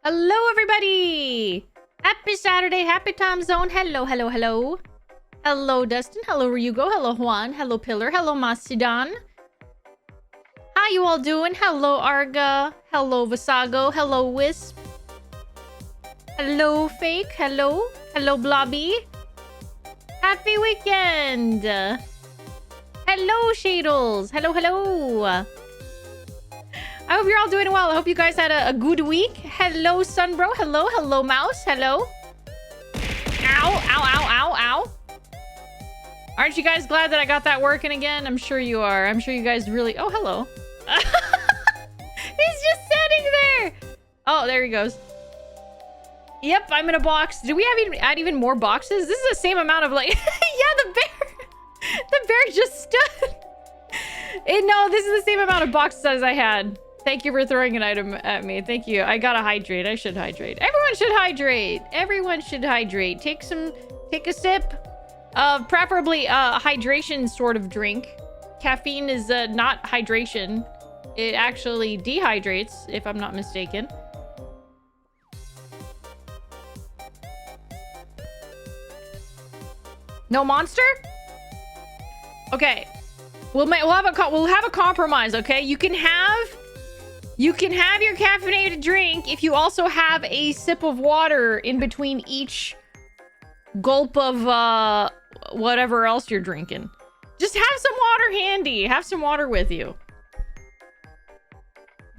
Hello, everybody! Happy Saturday, happy time zone. Hello, hello, hello. Hello, Dustin. Hello, Ryugo. Hello, Juan. Hello, Pillar. Hello, Masidan. How you all doing? Hello, Arga. Hello, Vasago. Hello, Wisp. Hello, Fake. Hello. Hello, Blobby. Happy weekend! Hello, Shadles. Hello, hello. I hope you're all doing well. I hope you guys had a good week. Hello, Sunbro. Hello, hello, Mouse. Hello. Ow, ow, ow, ow, ow. Aren't you guys glad that I got that working again? I'm sure you are. I'm sure you guys really... Oh, hello. He's just standing there. Oh, there he goes. Yep, I'm in a box. Do we add even more boxes? This is the same amount of like... Yeah, the bear... The bear just stood. No, this is the same amount of boxes as I had. Thank you for throwing an item at me. Thank you. I gotta hydrate. I should hydrate. Everyone should hydrate. Everyone should hydrate. Take a sip of preferably a hydration sort of drink. Caffeine is not hydration. It actually dehydrates, if I'm not mistaken. No monster? Okay. We'll have a compromise, okay? You can have your caffeinated drink if you also have a sip of water in between each gulp of whatever else you're drinking. Just have some water handy. Have some water with you.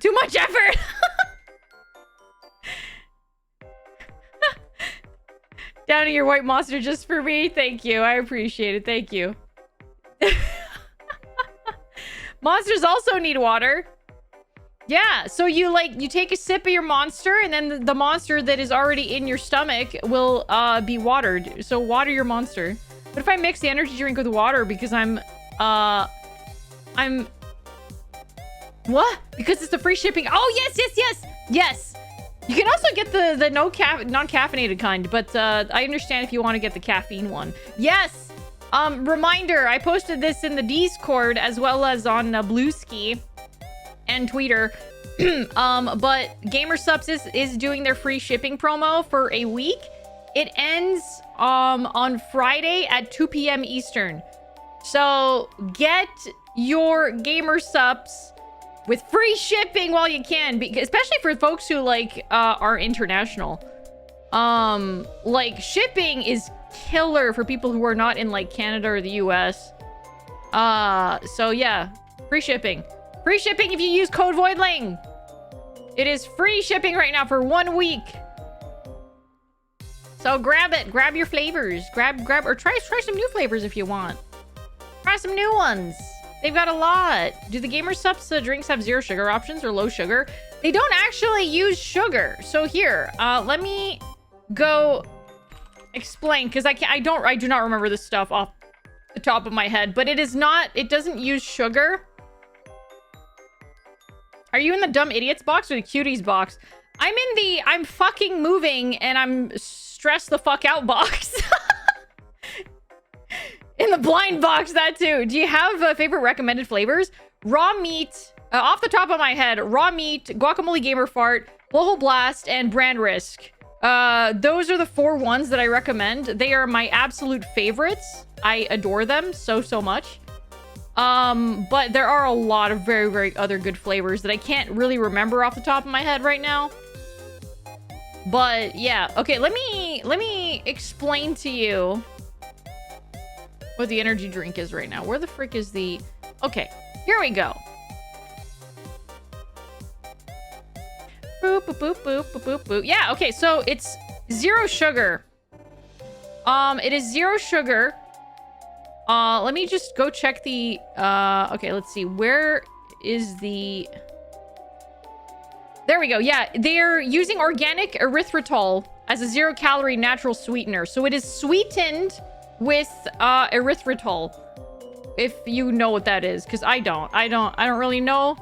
Too much effort. Down to your white monster just for me. Thank you. I appreciate it. Thank you. Monsters also need water. Yeah, so you take a sip of your monster, and then the monster that is already in your stomach will be watered. So water your monster. But if I mix the energy drink with water because I'm what? Because it's the free shipping. Oh, yes. You can also get the non-caffeinated kind, but I understand if you want to get the caffeine one. Yes. Reminder, I posted this in the Discord as well as on Blueski and Twitter. But GamerSupps is doing their free shipping promo for a week. It ends on Friday at 2 p.m. Eastern. So get your GamerSupps with free shipping while you can, especially for folks who are international. Shipping is killer for people who are not in Canada or the US. So yeah, free shipping if you use code Voidling. It is free shipping right now for 1 week. So grab your flavors, grab or try some new flavors if you want. Try some new ones. They've got a lot. Do the GamerSupps drinks have 0 sugar options or low sugar? They don't actually use sugar. So here, let me go explain, because I do not remember this stuff off the top of my head, but it doesn't use sugar. Are you in the dumb idiots box or the cuties box? I'm in the I'm fucking moving and I'm stressed the fuck out box. In the blind box, that too. Do you have favorite recommended flavors? Raw meat, off the top of my head, raw meat, guacamole gamer fart, blowhole blast, and brand risk. Those are the 4 ones that I recommend. They are my absolute favorites. I adore them so much. But there are a lot of very, very other good flavors that I can't really remember off the top of my head right now. But yeah, okay, let me explain to you what the energy drink is right now. Where the frick is the... Okay, here we go. Boop, boop, boop, boop, boop, boop, boop. Yeah, okay, so it's 0 sugar. It is 0 sugar. Let me just go check the... Okay, let's see. Where is the... There we go. Yeah, they're using organic erythritol as a 0-calorie natural sweetener. So it is sweetened with erythritol. If you know what that is, because I don't really know.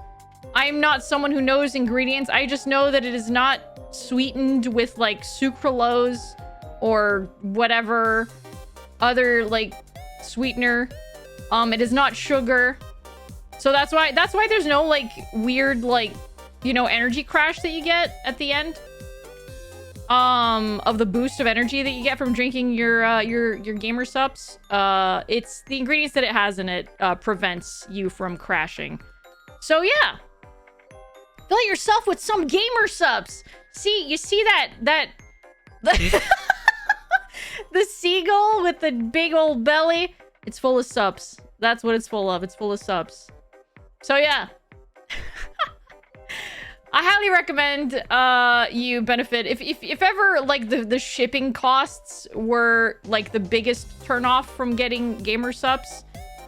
I'm not someone who knows ingredients. I just know that it is not sweetened with sucralose or whatever other sweetener. It is not sugar. So that's why there's no weird energy crash that you get at the end. of the boost of energy that you get from drinking your gamer subs. It's the ingredients that it has in it prevents you from crashing. So yeah, fill yourself with some gamer subs. See, you see that the seagull with the big old belly? It's full of subs. That's what it's full of. It's full of subs. So yeah. I highly recommend you benefit if ever like the shipping costs were like the biggest turnoff from getting gamer subs.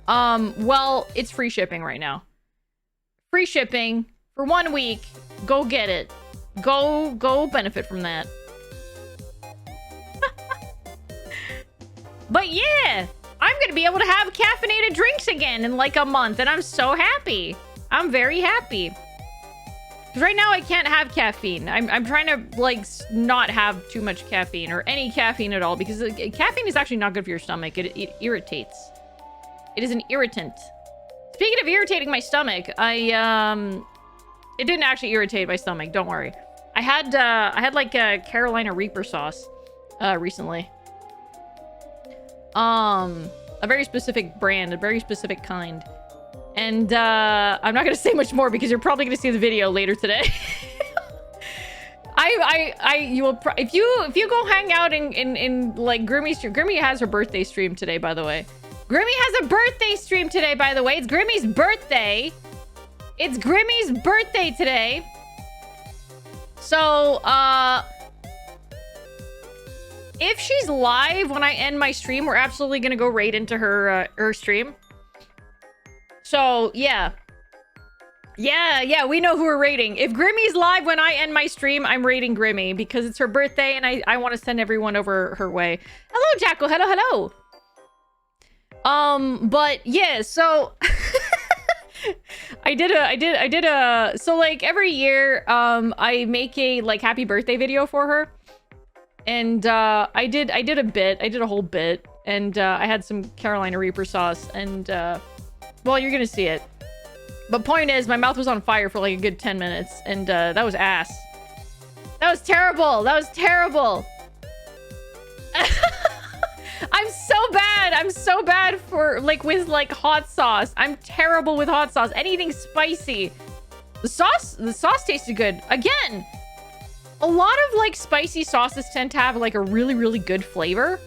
Well, it's free shipping right now. Free shipping for 1 week. Go get it. Go benefit from that. But yeah, I'm gonna be able to have caffeinated drinks again in like a month, and I'm so happy. I'm very happy. Because right now I can't have caffeine. I'm trying to like not have too much caffeine or any caffeine at all, because caffeine is actually not good for your stomach. It irritates. It is an irritant. Speaking of irritating my stomach, it didn't actually irritate my stomach. Don't worry. I had like a Carolina Reaper sauce recently. A very specific brand, a very specific kind. And I'm not gonna say much more because you're probably gonna see the video later today. You will if you go hang out in like Grimmy's stream. Grimmy has her birthday stream today, by the way. Grimmy has a birthday stream today, by the way. It's Grimmy's birthday. It's Grimmy's birthday today. So if she's live when I end my stream, we're absolutely gonna go raid into her stream. So yeah, we know who we're raiding. If Grimmy's live when I end my stream, I'm raiding Grimmy because it's her birthday and I want to send everyone over her way. Hello, Jackal. Hello. But yeah, so I did a so like every year I make a like happy birthday video for her. And I did a whole bit, and I had some Carolina Reaper sauce, and well, you're gonna see it. But point is, my mouth was on fire for like a good 10 minutes, and that was ass. That was terrible. That was terrible. I'm so bad for like with like hot sauce. I'm terrible with hot sauce. Anything spicy. The sauce tasted good. Again, a lot of like spicy sauces tend to have like a really, really good flavor.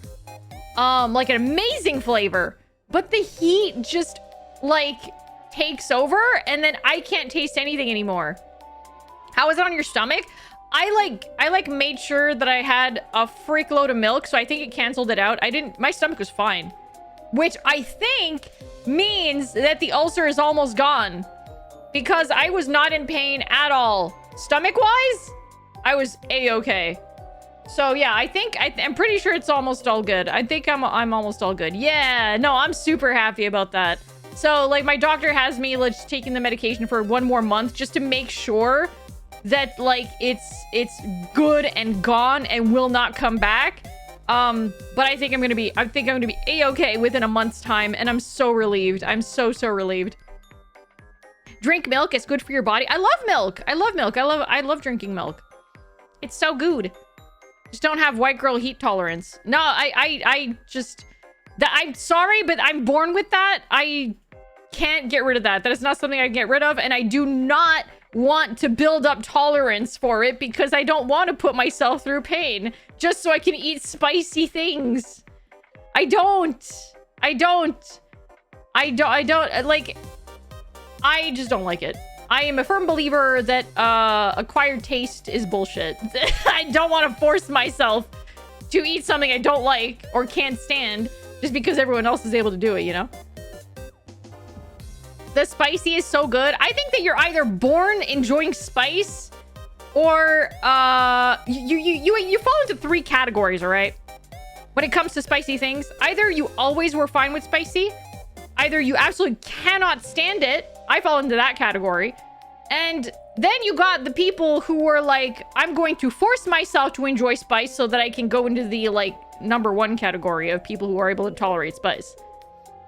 Like an amazing flavor. But the heat just like takes over and then I can't taste anything anymore. How is it on your stomach? I made sure that I had a freak load of milk, so I think it canceled it out. My stomach was fine. Which I think means that the ulcer is almost gone. Because I was not in pain at all. Stomach-wise, I was A-okay. So yeah, I'm pretty sure it's almost all good. I think I'm almost all good. Yeah, no, I'm super happy about that. So like my doctor has me like taking the medication for 1 more month just to make sure that like it's good and gone and will not come back. But I think I'm gonna be A-okay within a month's time, and I'm so relieved. I'm so relieved. Drink milk, it's good for your body. I love milk. I love drinking milk. It's so good. Just don't have white girl heat tolerance. No, I'm sorry, but I'm born with that. I can't get rid of that. That is not something I can get rid of, and I do not want to build up tolerance for it because I don't want to put myself through pain just so I can eat spicy things. I don't like, I just don't like it. I am a firm believer that acquired taste is bullshit. I don't want to force myself to eat something I don't like or can't stand just because everyone else is able to do it, you know? The spicy is so good. I think that you're either born enjoying spice or you fall into 3 categories, all right? When it comes to spicy things, either you always were fine with spicy, either you absolutely cannot stand it. I fall into that category. And then you got the people who were like, I'm going to force myself to enjoy spice so that I can go into the like #1 category of people who are able to tolerate spice.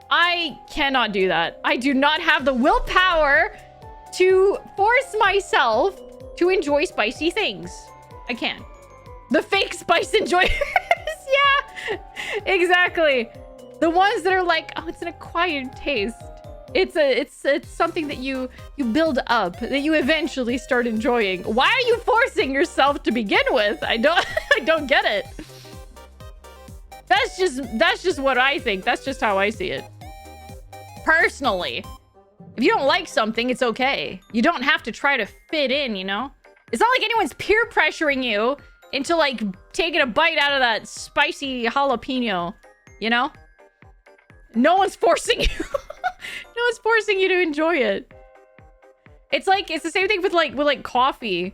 I cannot do that. I do not have the willpower to force myself to enjoy spicy things. I can't. The fake spice enjoyers. Yeah, exactly. The ones that are like, oh, it's an acquired taste. It's something that you build up, that you eventually start enjoying. Why are you forcing yourself to begin with? I don't get it. That's just what I think. That's just how I see it. Personally. If you don't like something, it's okay. You don't have to try to fit in, you know? It's not like anyone's peer pressuring you into like taking a bite out of that spicy jalapeno, you know? No one's forcing you. No one's forcing you to enjoy it. It's the same thing with coffee.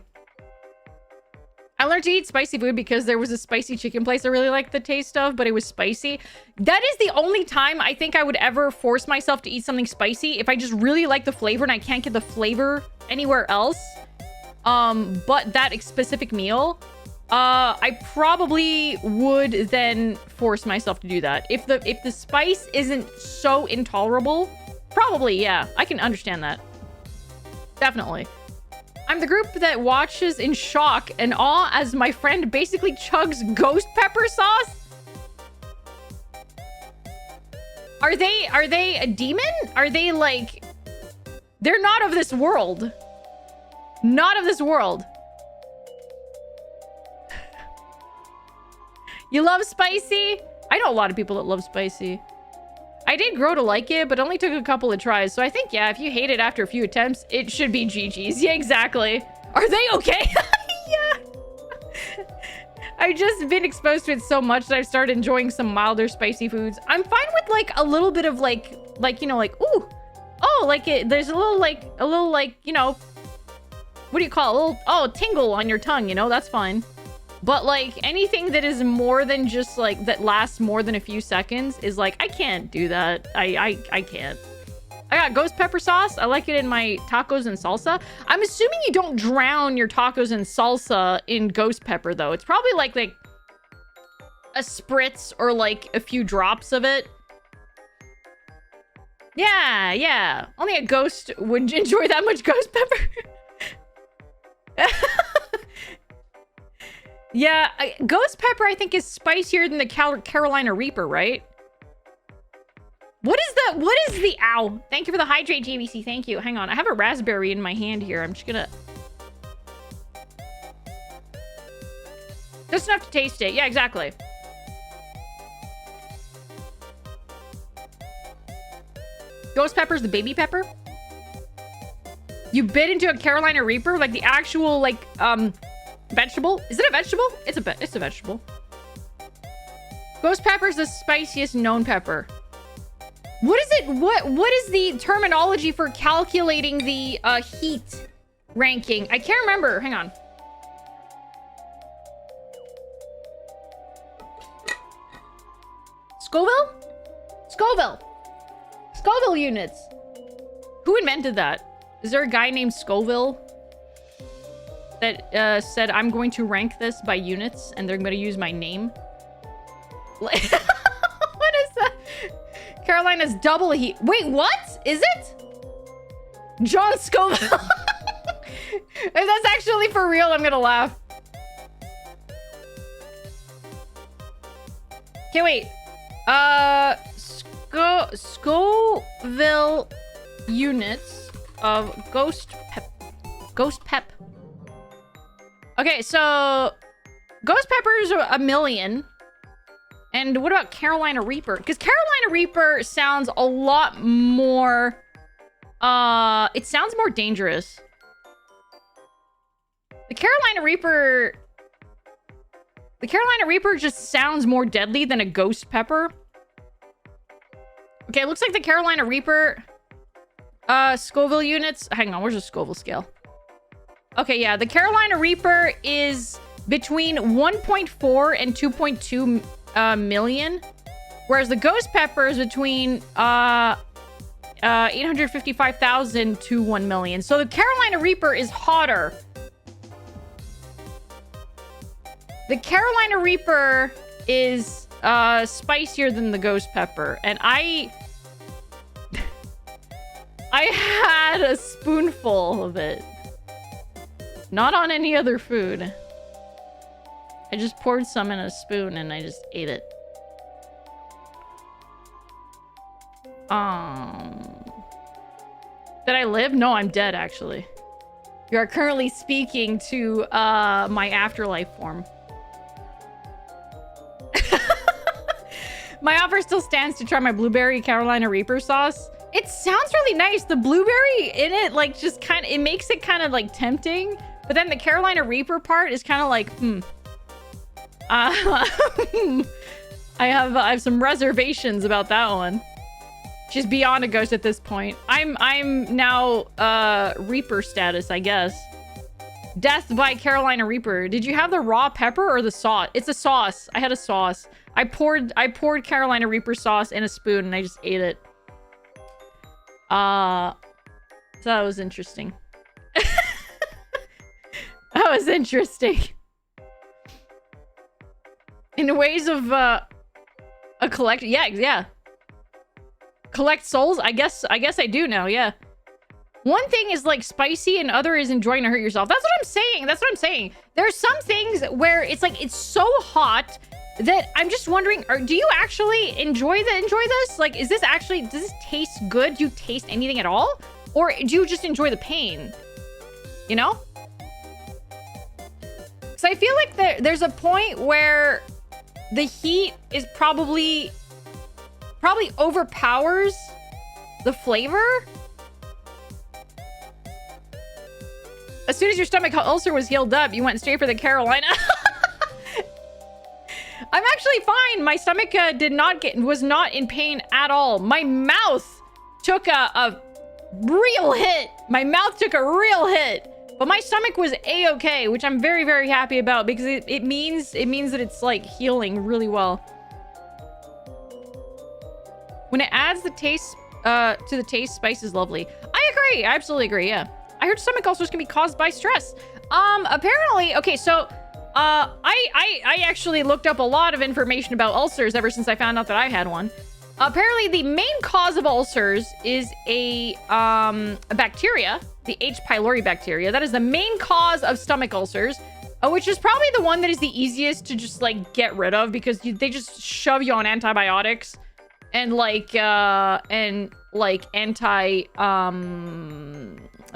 I learned to eat spicy food because there was a spicy chicken place I really liked the taste of, but it was spicy. That is the only time I think I would ever force myself to eat something spicy, if I just really like the flavor and I can't get the flavor anywhere else. But that specific meal, I probably would then force myself to do that. If the spice isn't so intolerable, probably, yeah. I can understand that. Definitely. I'm the group that watches in shock and awe as my friend basically chugs ghost pepper sauce. Are they a demon? Are they like... They're not of this world. Not of this world. You love spicy? I know a lot of people that love spicy. I did grow to like it, but only took a couple of tries. So I think, yeah, if you hate it after a few attempts, it should be GG's. Yeah, exactly. Are they okay? Yeah. I've just been exposed to it so much that I've started enjoying some milder spicy foods. I'm fine with like a little bit of like, you know, like, ooh, oh, like there's a little, you know, what do you call it? A little, oh, tingle on your tongue, you know, that's fine. But like anything that is more than just like that lasts more than a few seconds is like, I can't do that. I can't. I got ghost pepper sauce. I like it in my tacos and salsa. I'm assuming you don't drown your tacos and salsa in ghost pepper though. It's probably like a spritz or like a few drops of it. Yeah. Only a ghost would enjoy that much ghost pepper. Yeah, ghost pepper I think is spicier than the Carolina Reaper, right? What is the ow? Thank you for the hydrate, JVC. Thank you. Hang on, I have a raspberry in my hand here. I'm just gonna just enough to taste it. Yeah, exactly. Ghost pepper's the baby pepper. You bit into a Carolina Reaper, like the actual like vegetable? Is it a vegetable? It's a vegetable. Ghost pepper is the spiciest known pepper. What is it? What is the terminology for calculating the heat ranking? I can't remember. Hang on. Scoville units. Who invented that? Is there a guy named Scoville that said, I'm going to rank this by units and they're going to use my name? What is that? Carolina's double heat. Wait, what? Is it? John Scoville. If that's actually for real, I'm going to laugh. Okay, wait. Scoville units of ghost pep. Okay, so ghost pepper's a million. And what about Carolina Reaper? Because Carolina Reaper sounds a lot more it sounds more dangerous. The Carolina Reaper just sounds more deadly than a ghost pepper. Okay, it looks like the Carolina Reaper Scoville units. Hang on, where's the Scoville scale? Okay, yeah, the Carolina Reaper is between 1.4 and 2.2 million, whereas the ghost pepper is between 855,000 to 1 million. So the Carolina Reaper is hotter. The Carolina Reaper is spicier than the ghost pepper, and I had a spoonful of it. Not on any other food. I just poured some in a spoon and I just ate it. Did I live? No, I'm dead, actually. You are currently speaking to my afterlife form. My offer still stands to try my blueberry Carolina Reaper sauce. It sounds really nice. The blueberry in it, like, just kind of, it makes it kind of like tempting. But then the Carolina Reaper part is kind of like, I have some reservations about that one. She's beyond a ghost at this point. I'm now Reaper status, I guess. Death by Carolina Reaper. Did you have the raw pepper or the sauce? It's a sauce. I had a sauce. I poured Carolina Reaper sauce in a spoon and I just ate it. So that was interesting. That was interesting. In the ways of a collector. Yeah. Collect souls? I guess I do now, yeah. One thing is like spicy and other is enjoying to hurt yourself. That's what I'm saying. There's some things where it's like it's so hot that I'm just wondering, do you actually enjoy this? Like, does this taste good? Do you taste anything at all? Or do you just enjoy the pain? You know? So I feel like there's a point where the heat is probably overpowers the flavor. As soon as your stomach ulcer was healed up, you went straight for the Carolina. I'm actually fine. My stomach was not in pain at all. My mouth took a real hit. My mouth took a real hit. But my stomach was a-okay, which I'm very, very happy about because it means that it's like healing really well. When it adds the taste to the taste, spice is lovely. I agree. I absolutely agree. Yeah. I heard stomach ulcers can be caused by stress. Apparently, okay, so I actually looked up a lot of information about ulcers ever since I found out that I had one. Apparently, the main cause of ulcers is a bacteria, the H. pylori bacteria. That is the main cause of stomach ulcers, which is probably the one that is the easiest to just like get rid of because they just shove you on antibiotics and like anti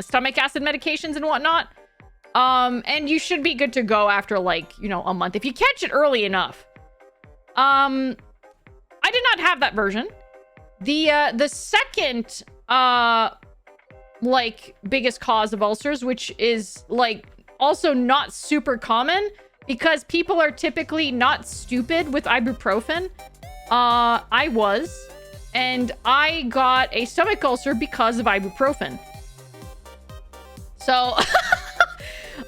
stomach acid medications and whatnot. And you should be good to go after like, you know, a month if you catch it early enough. I did not have that version. The second like biggest cause of ulcers, which is like also not super common because people are typically not stupid with ibuprofen. I was, and I got a stomach ulcer because of ibuprofen. So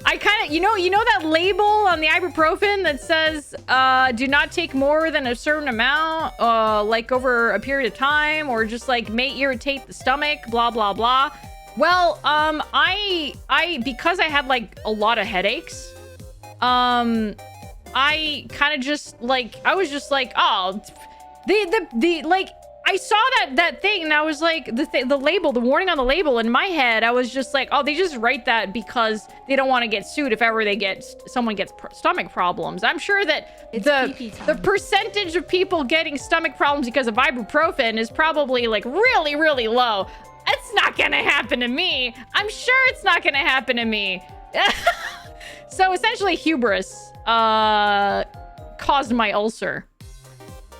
I kind of, you know that label on the ibuprofen that says, do not take more than a certain amount, like over a period of time, or just like may irritate the stomach, blah, blah, blah. Well, because I had like a lot of headaches, I kind of just like, I was just like, oh, like, I saw that thing and I was like, the label, the warning on the label in my head, I was just like, oh, they just write that because they don't want to get sued if ever someone gets stomach problems. I'm sure that the percentage of people getting stomach problems because of ibuprofen is probably like really, really low. It's not gonna happen to me. I'm sure it's not gonna happen to me. So essentially hubris caused my ulcer.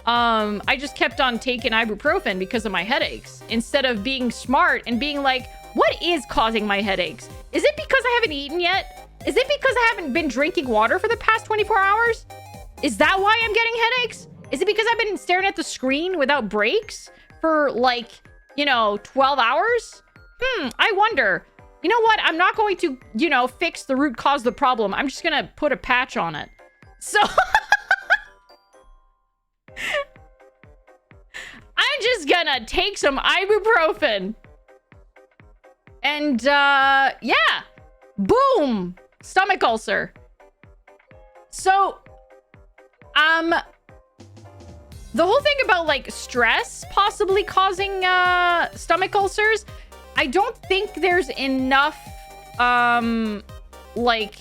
I just kept on taking ibuprofen because of my headaches instead of being smart and being like, what is causing my headaches? Is it because I haven't eaten yet? Is it because I haven't been drinking water for the past 24 hours? Is that why I'm getting headaches? Is it because I've been staring at the screen without breaks for like, you know, 12 hours? I wonder. You know what? I'm not going to, you know, fix the root cause of the problem. I'm just gonna put a patch on it. So I'm just gonna take some ibuprofen. And, yeah. Boom! Stomach ulcer. So, the whole thing about, like, stress possibly causing, stomach ulcers, I don't think there's enough, like,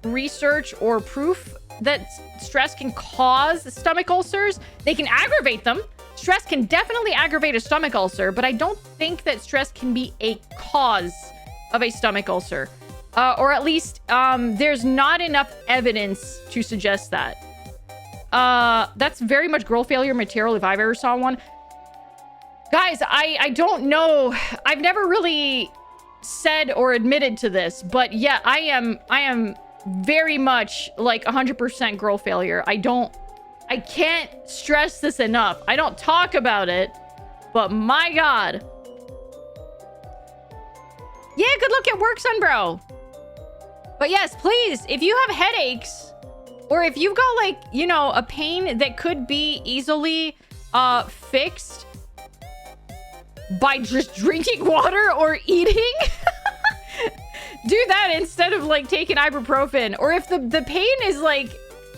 research or proof that stress can cause stomach ulcers. They can aggravate them. Stress can definitely aggravate a stomach ulcer, but I don't think that stress can be a cause of a stomach ulcer. Or at least there's not enough evidence to suggest that. That's very much girl failure material if I've ever saw one. Guys, I don't know. I've never really said or admitted to this, but yeah, I am very much like 100% girl failure. I can't stress this enough. I don't talk about it, but my God. Yeah, good luck at work, Sunbro. But yes, please, if you have headaches, or if you've got like, you know, a pain that could be easily fixed by just drinking water or eating, do that instead of like taking ibuprofen. Or if the pain is like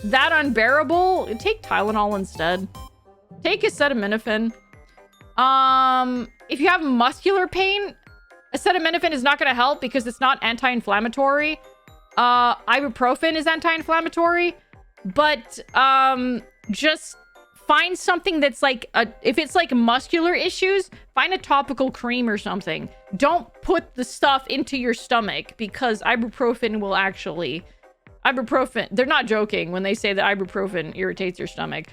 that unbearable, take Tylenol instead. Take acetaminophen. If you have muscular pain, acetaminophen is not going to help because it's not anti-inflammatory. Ibuprofen is anti-inflammatory, but just find something that's like if it's like muscular issues, find a topical cream or something. Don't put the stuff into your stomach because ibuprofen will actually they're not joking when they say that ibuprofen irritates your stomach.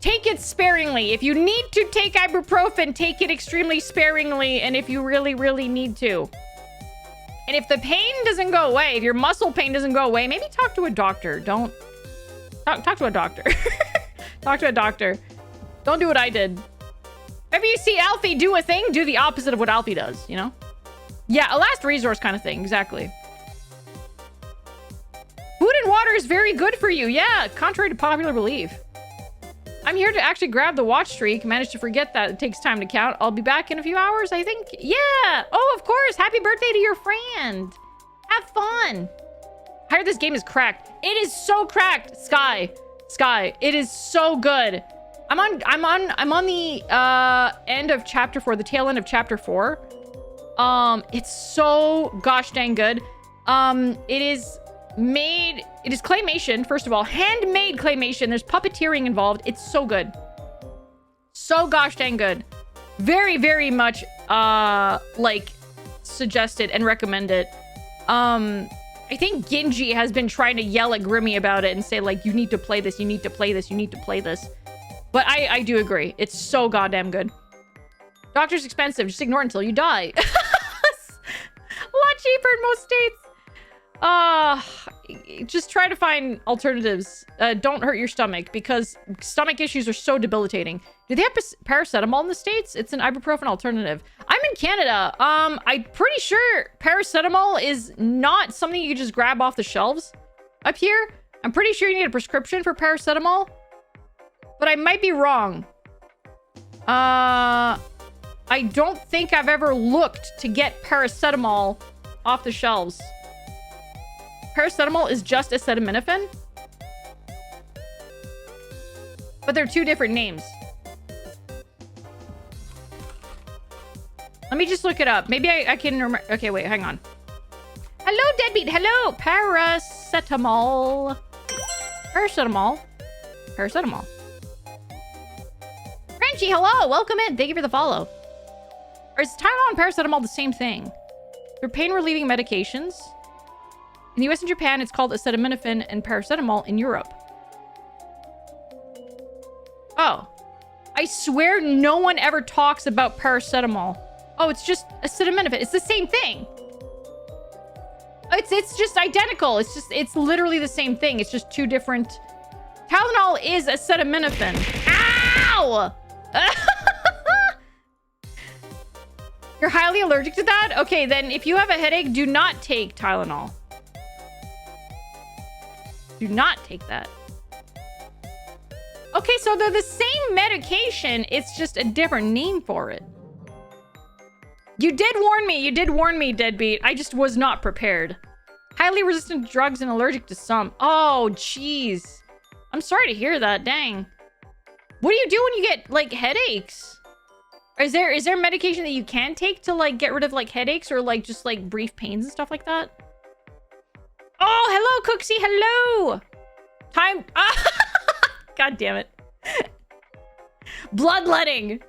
Take it sparingly. If you need to take ibuprofen, take it extremely sparingly, and if you really, really need to. And if the pain doesn't go away, if your muscle pain doesn't go away, maybe talk to a doctor. Don't... Talk to a doctor. Talk to a doctor. Don't do what I did. If you see Alfie do a thing, do the opposite of what Alfie does, you know? Yeah, a last resource kind of thing. Exactly. Food and water is very good for you. Yeah, contrary to popular belief. I'm here to actually grab the watch streak. Managed to forget that it takes time to count. I'll be back in a few hours, I think. Yeah. Oh, of course. Happy birthday to your friend. Have fun. I heard this game is cracked. It is so cracked, Sky. It is so good. I'm on the end of chapter 4, the tail end of chapter 4. It's so gosh dang good. It is claymation, first of all. Handmade claymation. There's puppeteering involved. It's so good. So gosh dang good. Very, very much, like, suggested and recommended. I think Genji has been trying to yell at Grimmy about it and say, like, you need to play this, you need to play this, you need to play this. But I do agree. It's so goddamn good. Doctor's expensive. Just ignore it until you die. A lot cheaper in most states. Just try to find alternatives. Don't hurt your stomach because stomach issues are so debilitating. Do they have paracetamol in the States? It's an ibuprofen alternative. I'm in Canada. I'm pretty sure paracetamol is not something you can just grab off the shelves up here. I'm pretty sure you need a prescription for paracetamol, but I might be wrong. I don't think I've ever looked to get paracetamol off the shelves. Paracetamol is just acetaminophen, but they're two different names. Let me just look it up. Maybe I can remember. Okay, wait, hang on. Hello, Deadbeat. Hello, paracetamol. Paracetamol. Frenchie, hello. Welcome in. Thank you for the follow. Or is Tylenol and paracetamol the same thing? They're pain-relieving medications. In the US and Japan, it's called acetaminophen and paracetamol in Europe. Oh. I swear no one ever talks about paracetamol. Oh, it's just acetaminophen. It's the same thing. It's just identical. It's literally the same thing. It's just two different... Tylenol is acetaminophen. Ow! You're highly allergic to that? Okay, then if you have a headache, do not take Tylenol. Do not take that. Okay, so they're the same medication. It's just a different name for it. You did warn me. You did warn me, Deadbeat. I just was not prepared. Highly resistant to drugs and allergic to some. Oh, jeez. I'm sorry to hear that. Dang. What do you do when you get, like, headaches? Is there medication that you can take to, like, get rid of, like, headaches or, like, just, like, brief pains and stuff like that? Oh, hello, Cooksy. Hello. Time. God damn it. Bloodletting.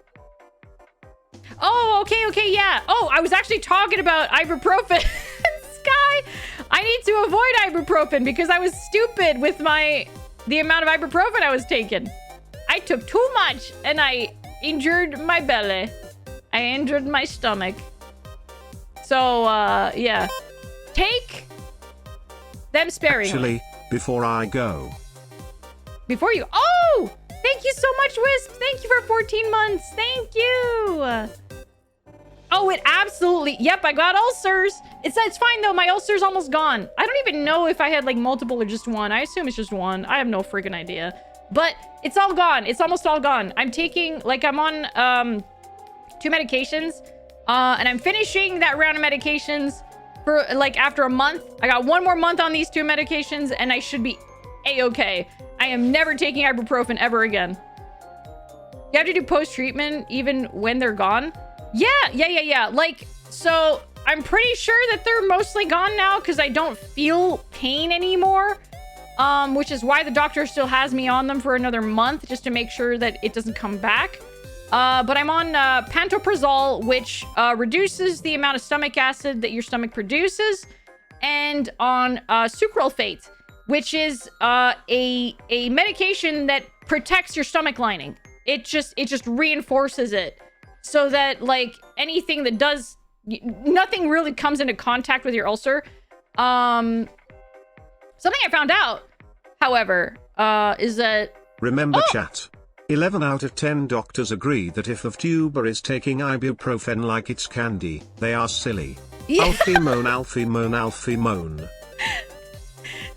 Oh, okay, yeah. Oh, I was actually talking about ibuprofen. Sky, I need to avoid ibuprofen because I was stupid with the amount of ibuprofen I was taking. I took too much and I injured my belly. I injured my stomach. So, yeah. Take them sparingly. Actually, before I go. Before you... Oh! Thank you so much, Wisp. Thank you for 14 months. Thank you. Oh, it absolutely... Yep, I got ulcers. It's fine, though. My ulcer's almost gone. I don't even know if I had, like, multiple or just one. I assume it's just one. I have no freaking idea. But it's all gone. It's almost all gone. I'm taking... Like, I'm on, 2 medications. And I'm finishing that round of medications for, like, after a month. I got 1 more month on these 2 medications, and I should be A-okay. I am never taking ibuprofen ever again. You have to do post-treatment even when they're gone? Yeah. Like, so I'm pretty sure that they're mostly gone now because I don't feel pain anymore. Which is why the doctor still has me on them for another month just to make sure that it doesn't come back. But I'm on pantoprazole, which reduces the amount of stomach acid that your stomach produces, and on sucralfate, which is a medication that protects your stomach lining. It just reinforces it so that, like, anything that does... Nothing really comes into contact with your ulcer. Something I found out, however, is that... Remember, chat. 11 out of 10 doctors agree that if a tuber is taking ibuprofen like it's candy, they are silly. Yeah. Alphemone.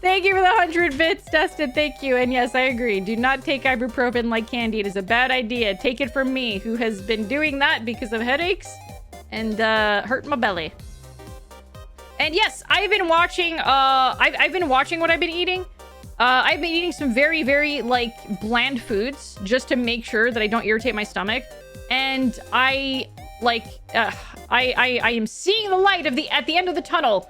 Thank you for the 100 bits, Dustin. Thank you. And yes, I agree. Do not take ibuprofen like candy. It is a bad idea. Take it from me, who has been doing that because of headaches and hurting my belly. And yes, I've been watching. I've been watching what I've been eating. I've been eating some very, very, like, bland foods just to make sure that I don't irritate my stomach. And I am seeing the light at the end of the tunnel.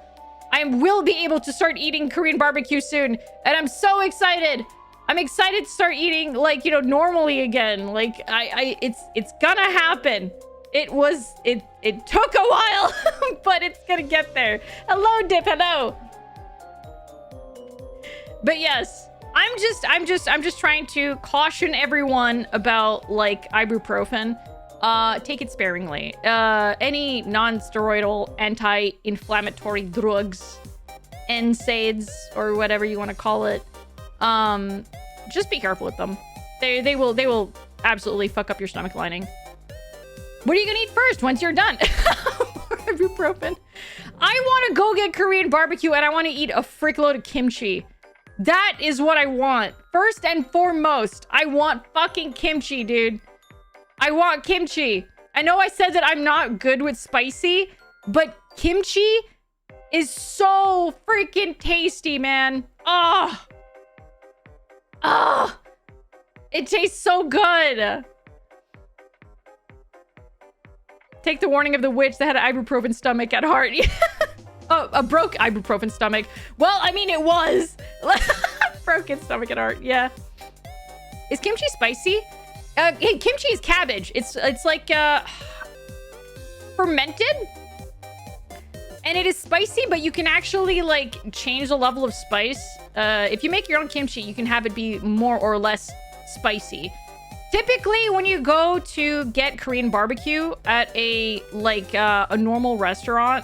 I will be able to start eating Korean barbecue soon, and I'm so excited. I'm excited to start eating, like, you know, normally again. Like, it's gonna happen. It took a while, but it's gonna get there. Hello, Dip. Hello. But yes, I'm just trying to caution everyone about, like, ibuprofen. Take it sparingly. Any non-steroidal anti-inflammatory drugs, NSAIDs, or whatever you want to call it, just be careful with them. They will absolutely fuck up your stomach lining. What are you gonna eat first once you're done? More ibuprofen. I want to go get Korean barbecue and I want to eat a frickload of kimchi. That is what I want. First and foremost, I want fucking kimchi, dude. I want kimchi. I know I said that I'm not good with spicy, but kimchi is so freaking tasty, man. Oh. Oh. It tastes so good. Take the warning of the witch that had an ibuprofen stomach at heart. Oh, a broke ibuprofen stomach. Well, I mean, it was. Broken stomach at heart, yeah. Is kimchi spicy? Hey, kimchi is cabbage. It's like fermented, and it is spicy, but you can actually, like, change the level of spice. If you make your own kimchi, you can have it be more or less spicy. Typically, when you go to get Korean barbecue at a normal restaurant,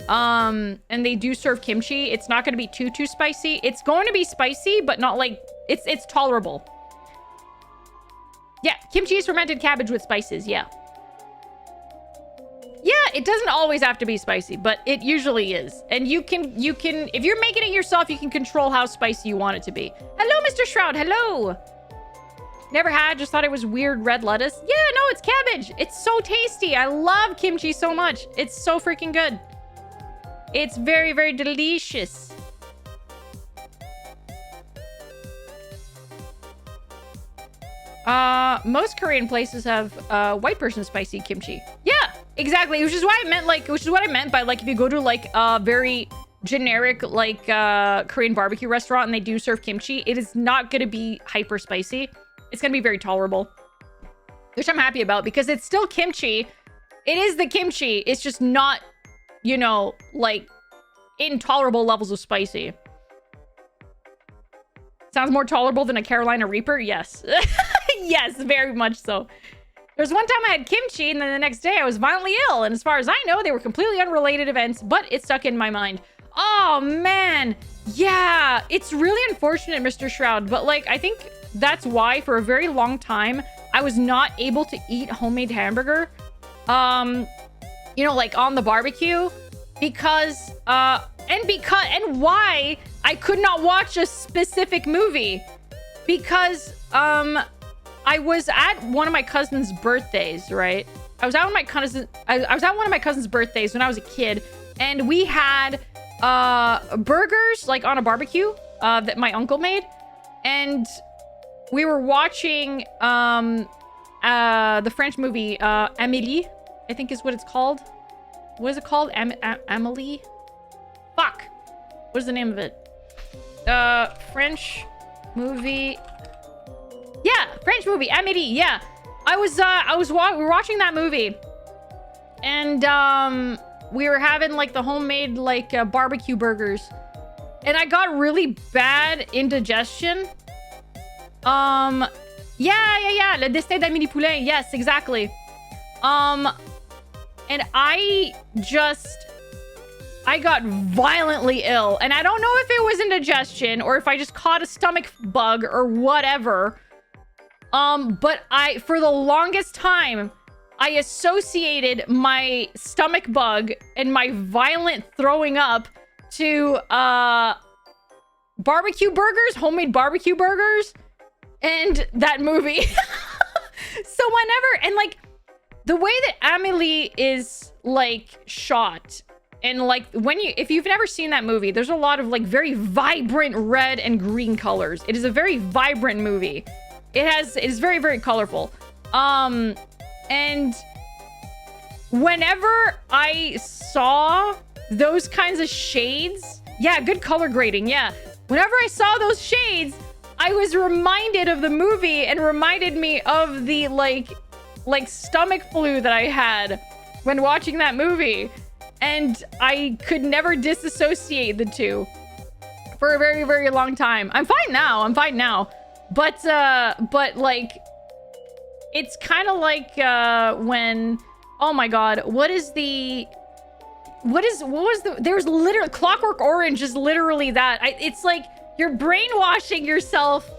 and they do serve kimchi, it's not going to be too spicy. It's going to be spicy, but not like it's tolerable. Yeah, kimchi is fermented cabbage with spices, yeah. Yeah, it doesn't always have to be spicy, but it usually is. And you can, if you're making it yourself, you can control how spicy you want it to be. Hello, Mr. Shroud, hello. Never had, just thought it was weird red lettuce. Yeah, no, it's cabbage. It's so tasty. I love kimchi so much. It's so freaking good. It's very, very delicious. Most Korean places have white person spicy kimchi. Yeah, exactly. Which is why I meant, like, which is what I meant by, like, if you go to, like, a very generic like Korean barbecue restaurant and they do serve kimchi, it is not going to be hyper spicy. It's going to be very tolerable, which I'm happy about because it's still kimchi. It is the kimchi. It's just not, you know, like intolerable levels of spicy. Sounds more tolerable than a Carolina Reaper? Yes. Yes, very much so. There was one time I had kimchi and then the next day I was violently ill. And as far as I know, they were completely unrelated events, but it stuck in my mind. Oh, man. Yeah, it's really unfortunate, Mr. Shroud. But like, I think that's why for a very long time, I was not able to eat homemade hamburger. You know, like on the barbecue because, and why I could not watch a specific movie because, I was at one of my cousin's birthdays, right? I was at one of my cousin's birthdays when I was a kid, and we had burgers like on a barbecue that my uncle made, and we were watching the French movie Amélie, I think is what it's called. What is it called? Amélie? Fuck. What is the name of it? French movie. Yeah, French movie, Amélie. Yeah, we were watching that movie, and we were having like the homemade like barbecue burgers, and I got really bad indigestion. Yeah, Le Destin d'Amélie Poulain. Yes, exactly. And I got violently ill, and I don't know if it was indigestion or if I just caught a stomach bug or whatever. But for the longest time, I associated my stomach bug and my violent throwing up to, barbecue burgers, homemade barbecue burgers, and that movie. So whenever, and like, the way that Amélie is, like, shot, and like, if you've never seen that movie, there's a lot of, like, very vibrant red and green colors. It is a very vibrant movie. It is very, very colorful. And whenever I saw those kinds of shades, yeah, good color grading, yeah. Whenever I saw those shades, I was reminded of the movie and reminded me of the, like stomach flu that I had when watching that movie. And I could never disassociate the two for a very, very long time. I'm fine now. But like, it's kind of like, when, oh my God, there's literally, Clockwork Orange is literally that. It's like, you're brainwashing yourself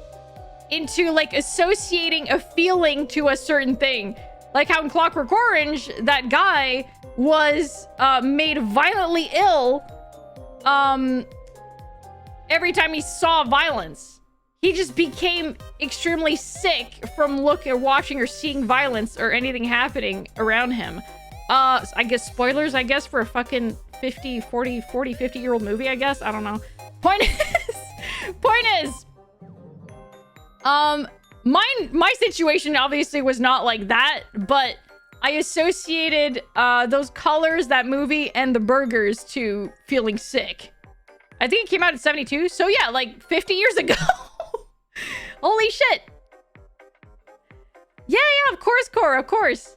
into like associating a feeling to a certain thing. Like how in Clockwork Orange, that guy was, made violently ill, every time he saw violence. He just became extremely sick from watching or seeing violence or anything happening around him. I guess spoilers, for a fucking 50-year-old movie, I guess. I don't know. Point is, my situation obviously was not like that, but I associated those colors, that movie, and the burgers to feeling sick. I think it came out in 72, so yeah, like 50 years ago. Holy shit. Yeah, of course, Cora, of course.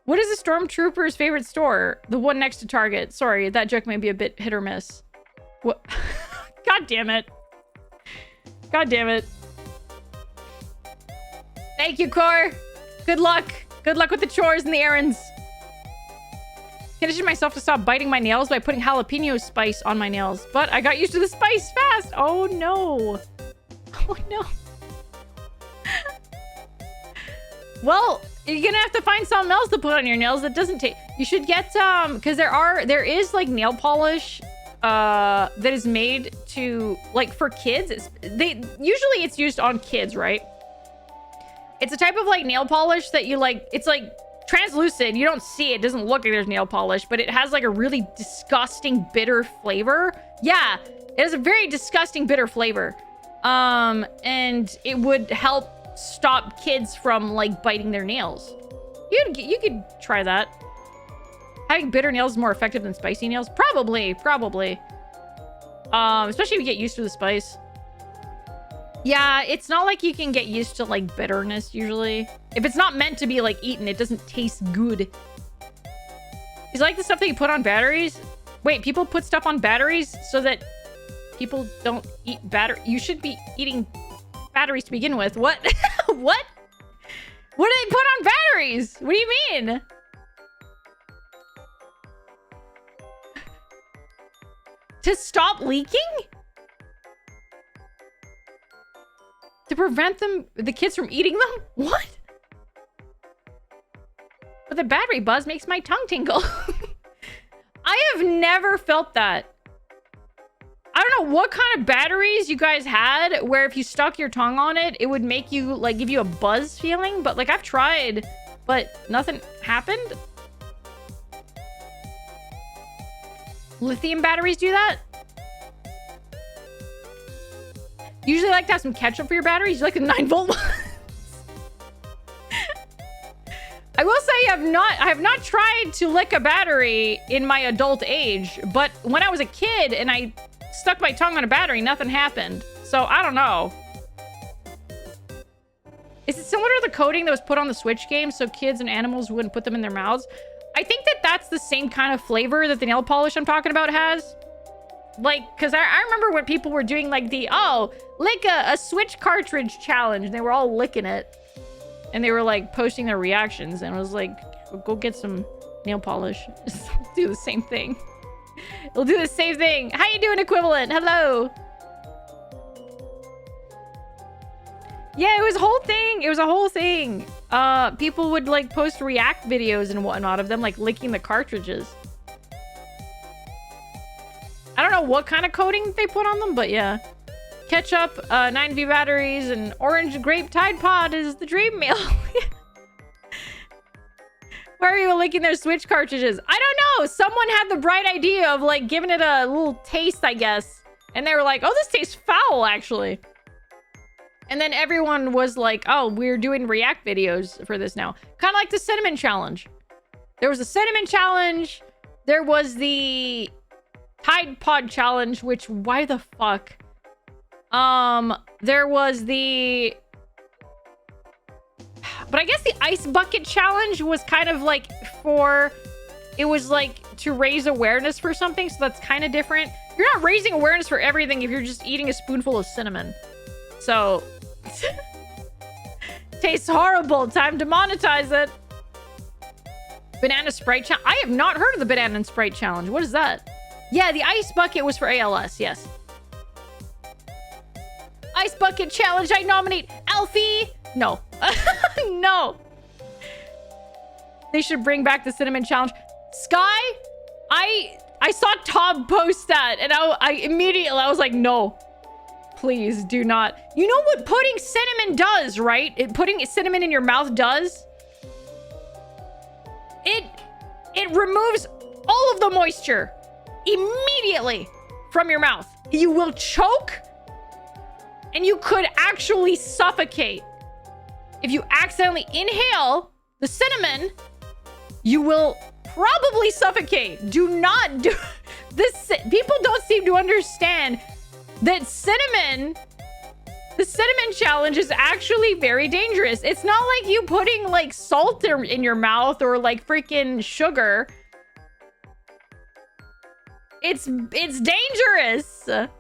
What is a stormtrooper's favorite store? The one next to Target. Sorry, that joke may be a bit hit or miss. What? God damn it. Thank you, Core. Good luck. Good luck with the chores and the errands. Conditioned myself to stop biting my nails by putting jalapeno spice on my nails, but I got used to the spice fast. Oh no. Oh no. Well, you're gonna have to find something else to put on your nails that doesn't take. You should get because there is like nail polish that is made to, like, for kids. Usually it's used on kids, right? It's a type of like nail polish that you like. It's like translucent. You don't see it. It doesn't look like there's nail polish, but it has like a really disgusting bitter flavor. Yeah, it has a very disgusting bitter flavor. And it would help stop kids from like biting their nails. You could try that. Having bitter nails is more effective than spicy nails? Probably. Especially if you get used to the spice. Yeah, it's not like you can get used to, like, bitterness, usually. If it's not meant to be, like, eaten, it doesn't taste good. Is it like the stuff that you put on batteries? Wait, people put stuff on batteries so that people don't eat battery? You should be eating batteries to begin with. What? What? What do they put on batteries? What do you mean? To stop leaking? To prevent the kids from eating them? What? But the battery buzz makes my tongue tingle. I have never felt that. I don't know what kind of batteries you guys had where if you stuck your tongue on it, it would make you, like, give you a buzz feeling. But, like, I've tried, but nothing happened. Lithium batteries do that? Usually like to have some ketchup for your batteries. You like the 9-volt ones? I will say I have not tried to lick a battery in my adult age, but when I was a kid and I stuck my tongue on a battery, nothing happened. So I don't know. Is it similar to the coating that was put on the Switch game so kids and animals wouldn't put them in their mouths? I think that that's the same kind of flavor that the nail polish I'm talking about has. Like, because I remember when people were doing, like, the, lick a Switch cartridge challenge. And they were all licking it. And they were, like, posting their reactions. And I was like, go get some nail polish. It'll do the same thing. It'll do the same thing. How you doing, Equivalent? Hello. Yeah, it was a whole thing. It was a whole thing. People would, like, post react videos and whatnot of them, like, licking the cartridges. I don't know what kind of coating they put on them, but yeah. Ketchup, 9V batteries, and orange grape Tide Pod is the dream meal. Why are you licking their Switch cartridges? I don't know. Someone had the bright idea of, like, giving it a little taste, I guess. And they were like, oh, this tastes foul, actually. And then everyone was like, oh, we're doing react videos for this now. Kind of like the cinnamon challenge. There was a cinnamon challenge. There was the Tide Pod challenge, which, why the fuck? There was the... But I guess the ice bucket challenge was kind of like for... It was like to raise awareness for something, so that's kind of different. You're not raising awareness for everything if you're just eating a spoonful of cinnamon. So... Tastes horrible. Time to monetize it. Banana Sprite challenge. I have not heard of the Banana and Sprite challenge. What is that? Yeah, the ice bucket was for ALS. Yes. Ice bucket challenge. I nominate Alfie. No. No. They should bring back the cinnamon challenge. Sky, I saw Tom post that, and I immediately was like, no. Please do not. You know what putting cinnamon does, right? Putting cinnamon in your mouth does? It removes all of the moisture immediately from your mouth. You will choke and you could actually suffocate. If you accidentally inhale the cinnamon, you will probably suffocate. Do not do this. People don't seem to understand that the cinnamon challenge is actually very dangerous. It's not like you putting like salt in your mouth or like freaking sugar. It's dangerous. Absolute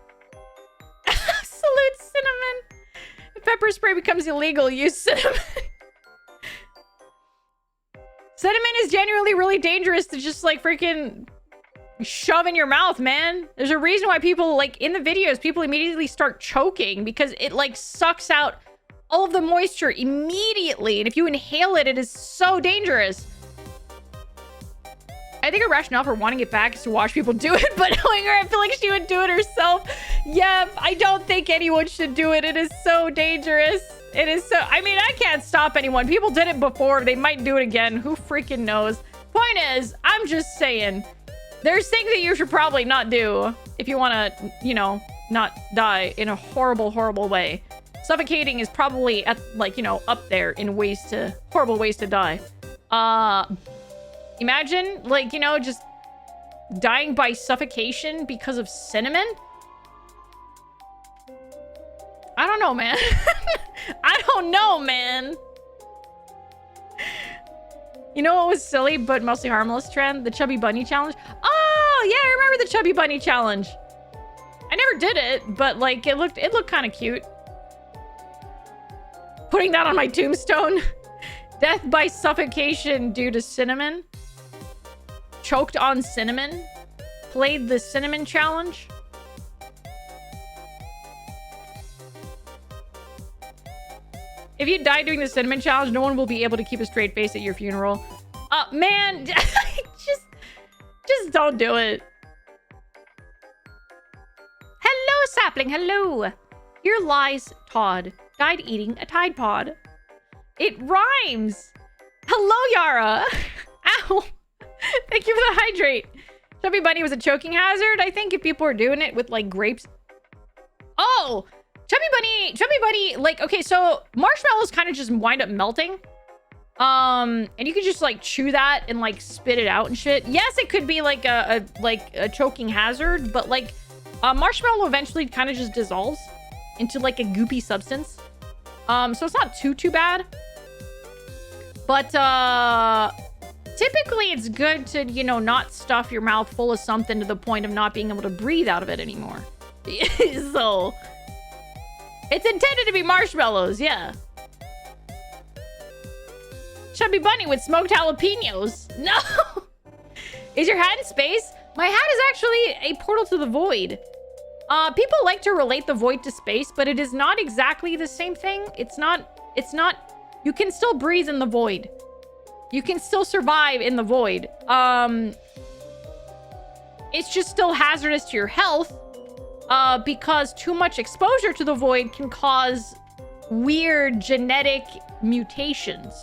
cinnamon. If pepper spray becomes illegal, use cinnamon. Cinnamon is genuinely really dangerous to just like freaking shove in your mouth, man. There's a reason why people, like, in the videos, people immediately start choking because it, like, sucks out all of the moisture immediately. And if you inhale it, it is so dangerous. I think her rationale for wanting it back is to watch people do it, but knowing her, I feel like she would do it herself. Yeah, I don't think anyone should do it. It is so dangerous. It is so... I mean, I can't stop anyone. People did it before. They might do it again. Who freaking knows? Point is, I'm just saying... There's things that you should probably not do if you want to, you know, not die in a horrible, horrible way. Suffocating is probably at, like, you know, up there in ways to, horrible ways to die. Imagine, like, you know, just dying by suffocation because of cinnamon. I don't know, man. I don't know, man. You know what was silly but mostly harmless trend? The Chubby Bunny challenge. Oh, yeah, I remember the Chubby Bunny challenge. I never did it, but like it looked kind of cute. Putting that on my tombstone. Death by suffocation due to cinnamon. Choked on cinnamon. Played the cinnamon challenge. If you die doing the cinnamon challenge, no one will be able to keep a straight face at your funeral. Man, just don't do it. Hello, sapling. Hello. Here lies Todd. Died eating a Tide Pod. It rhymes. Hello, Yara. Ow. Thank you for the hydrate. Chubby Bunny was a choking hazard. I think if people are doing it with like grapes. Oh, Chubby Bunny, like, okay, so marshmallows kind of just wind up melting. And you can just like chew that and like spit it out and shit. Yes, it could be like a choking hazard, but like marshmallow eventually kind of just dissolves into like a goopy substance. So it's not too bad. But typically it's good to, you know, not stuff your mouth full of something to the point of not being able to breathe out of it anymore. So it's intended to be marshmallows, yeah. Chubby Bunny with smoked jalapenos. No! Is your hat in space? My hat is actually a portal to the void. People like to relate the void to space, but it is not exactly the same thing. It's not, you can still breathe in the void. You can still survive in the void. It's just still hazardous to your health, because too much exposure to the void can cause weird genetic mutations.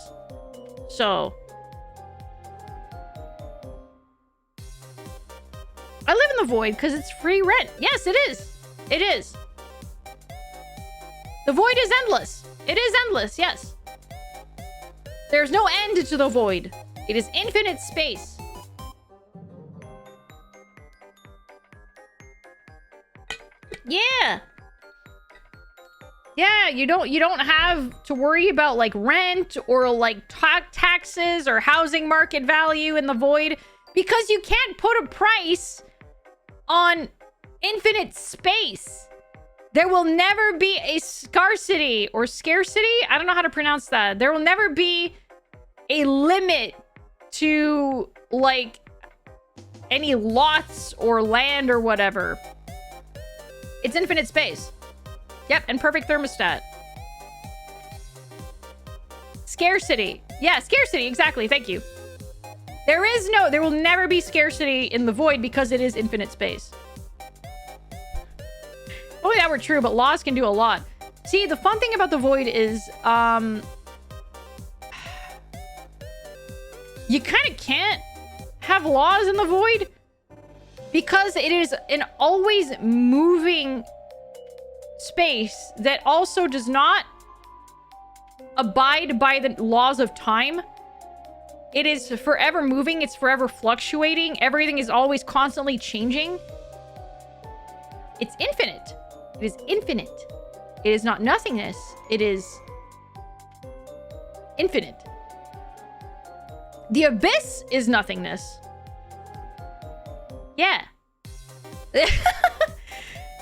So I live in the void because it's free rent. Yes, it is. It is. The void is endless. It is endless, yes. There's no end to the void. It is infinite space. Yeah. Yeah, you don't have to worry about like rent or like taxes or housing market value in the void because you can't put a price on infinite space. There will never be a scarcity or scarcity. I don't know how to pronounce that. There will never be a limit to like any lots or land or whatever. It's infinite space. Yep, and perfect thermostat. Scarcity. Yeah, scarcity, exactly. Thank you. There will never be scarcity in the void because it is infinite space. Only that were true, but laws can do a lot. See, the fun thing about the void is, you kind of can't have laws in the void because it is an always moving space that also does not abide by the laws of time. It is forever moving. It's forever fluctuating. Everything is always constantly changing. It's infinite. It is infinite. It is not nothingness. It is infinite. The abyss is nothingness. Yeah.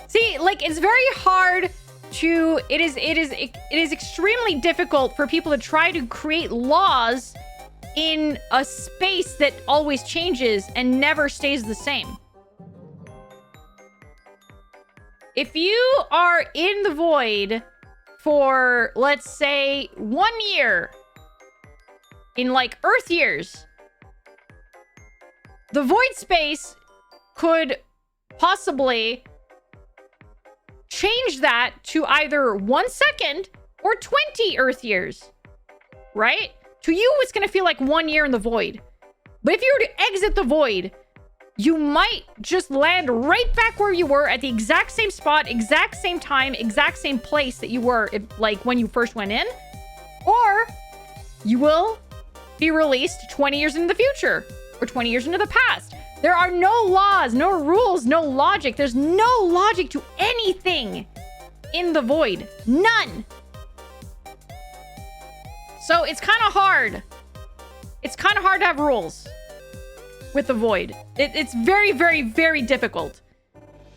See, like, it's very hard to... It is extremely difficult for people to try to create laws in a space that always changes and never stays the same. If you are in the void for, let's say, 1 year, in like Earth years, the void space could possibly change that to either 1 second or 20 Earth years, right? To you, it's going to feel like 1 year in the void. But if you were to exit the void, you might just land right back where you were at the exact same spot, exact same time, exact same place that you were, like, when you first went in. Or you will be released 20 years in the future. or 20 years into the past. There are no laws, no rules, no logic. There's no logic to anything in the void. None. So it's kind of hard. It's kind of hard to have rules with the void. It's very, very, very difficult.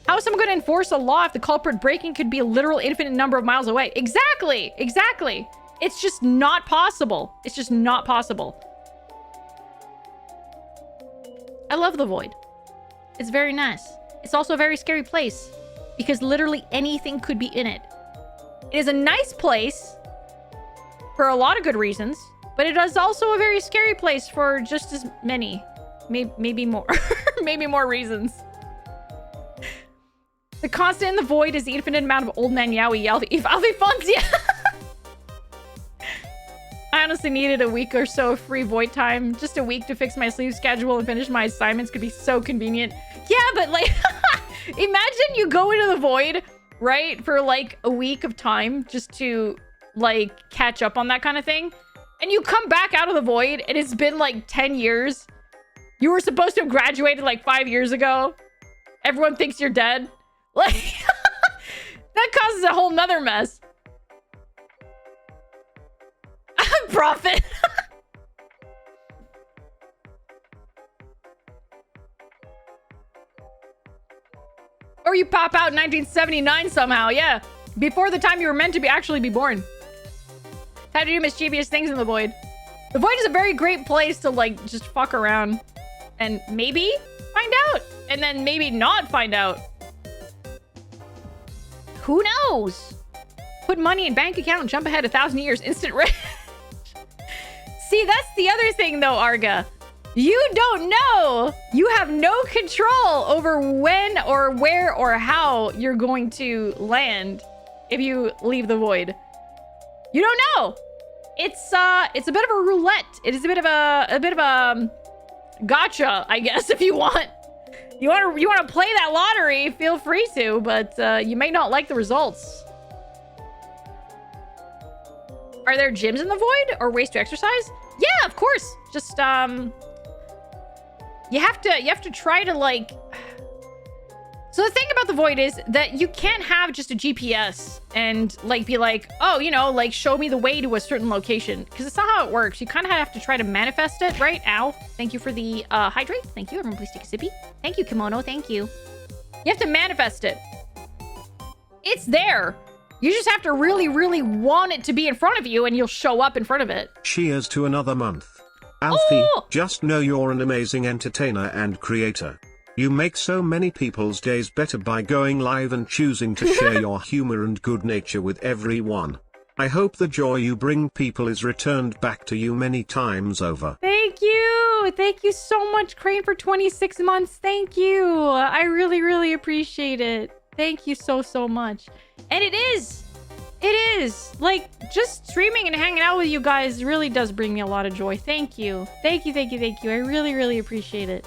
How is someone going to enforce a law if the culprit breaking could be a literal infinite number of miles away? Exactly. Exactly. It's just not possible. It's just not possible. I love the void. It's very nice. It's also a very scary place because literally anything could be in it. It is a nice place for a lot of good reasons, but it is also a very scary place for just as many, maybe more, maybe more reasons. The constant in the void is the infinite amount of old man Yowie Alphena. Yeah. I honestly needed a week or so of free void time. Just a week to fix my sleep schedule and finish my assignments could be so convenient. Yeah, but like, imagine you go into the void, right, for like a week of time just to like catch up on that kind of thing. And you come back out of the void and it's been like 10 years. You were supposed to have graduated like 5 years ago. Everyone thinks you're dead. Like, that causes a whole nother mess. Profit. Or you pop out in 1979 somehow, yeah. Before the time you were meant to actually be born. Time to do mischievous things in the void. The void is a very great place to like just fuck around. And maybe find out. And then maybe not find out. Who knows? Put money in bank account and jump ahead 1,000 years. Instant rage. See, that's the other thing though, Arga. You don't know. You have no control over when or where or how you're going to land if you leave the void. You don't know. It's a bit of a roulette. It is a bit of a gotcha, I guess, if you want. You want to play that lottery, feel free to, but you may not like the results. Are there gyms in the void or ways to exercise? Yeah, of course. Just you have to try to like. So the thing about the void is that you can't have just a GPS and like be like, oh, you know, like show me the way to a certain location, because it's not how it works. You kind of have to try to manifest it, right? Ow. Thank you for the hydrate. Thank you. Everyone please take a sippy. Thank you, Kimono. Thank you. You have to manifest it. It's there. You just have to really, really want it to be in front of you and you'll show up in front of it. Cheers to another month. Alfie, just know you're an amazing entertainer and creator. You make so many people's days better by going live and choosing to share your humor and good nature with everyone. I hope the joy you bring people is returned back to you many times over. Thank you. Thank you so much, Crane, for 26 months. Thank you. I really, really appreciate it. Thank you so, so much. And it is. Like, just streaming and hanging out with you guys really does bring me a lot of joy. Thank you. Thank you, thank you, thank you. I really, really appreciate it.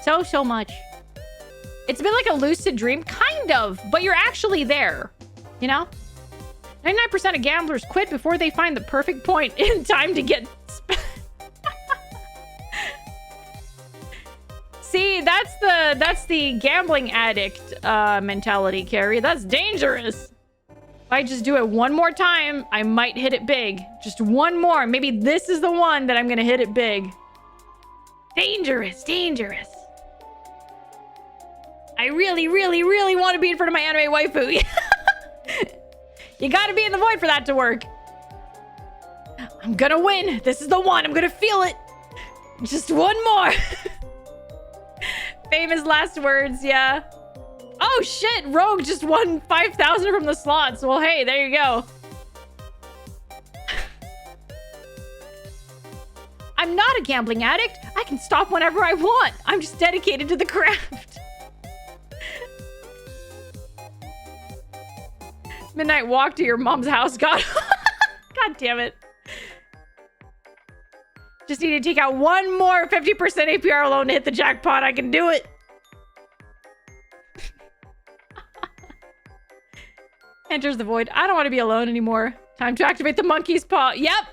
So, so much. It's been like a lucid dream, kind of, but you're actually there, you know? 99% of gamblers quit before they find the perfect point in time to get... See, that's the gambling addict mentality, Carrie. That's dangerous. If I just do it one more time, I might hit it big. Just one more. Maybe this is the one that I'm gonna hit it big. Dangerous, dangerous. I really, really, really want to be in front of my anime waifu. You gotta be in the void for that to work. I'm gonna win. This is the one. I'm gonna feel it. Just one more. Famous last words, yeah. Oh shit, Rogue just won 5,000 from the slots. Well, hey, there you go. I'm not a gambling addict. I can stop whenever I want. I'm just dedicated to the craft. Midnight walk to your mom's house. God. God damn it. Just need to take out one more 50% APR loan to hit the jackpot. I can do it. Enters the void. I don't want to be alone anymore. Time to activate the monkey's paw. Yep.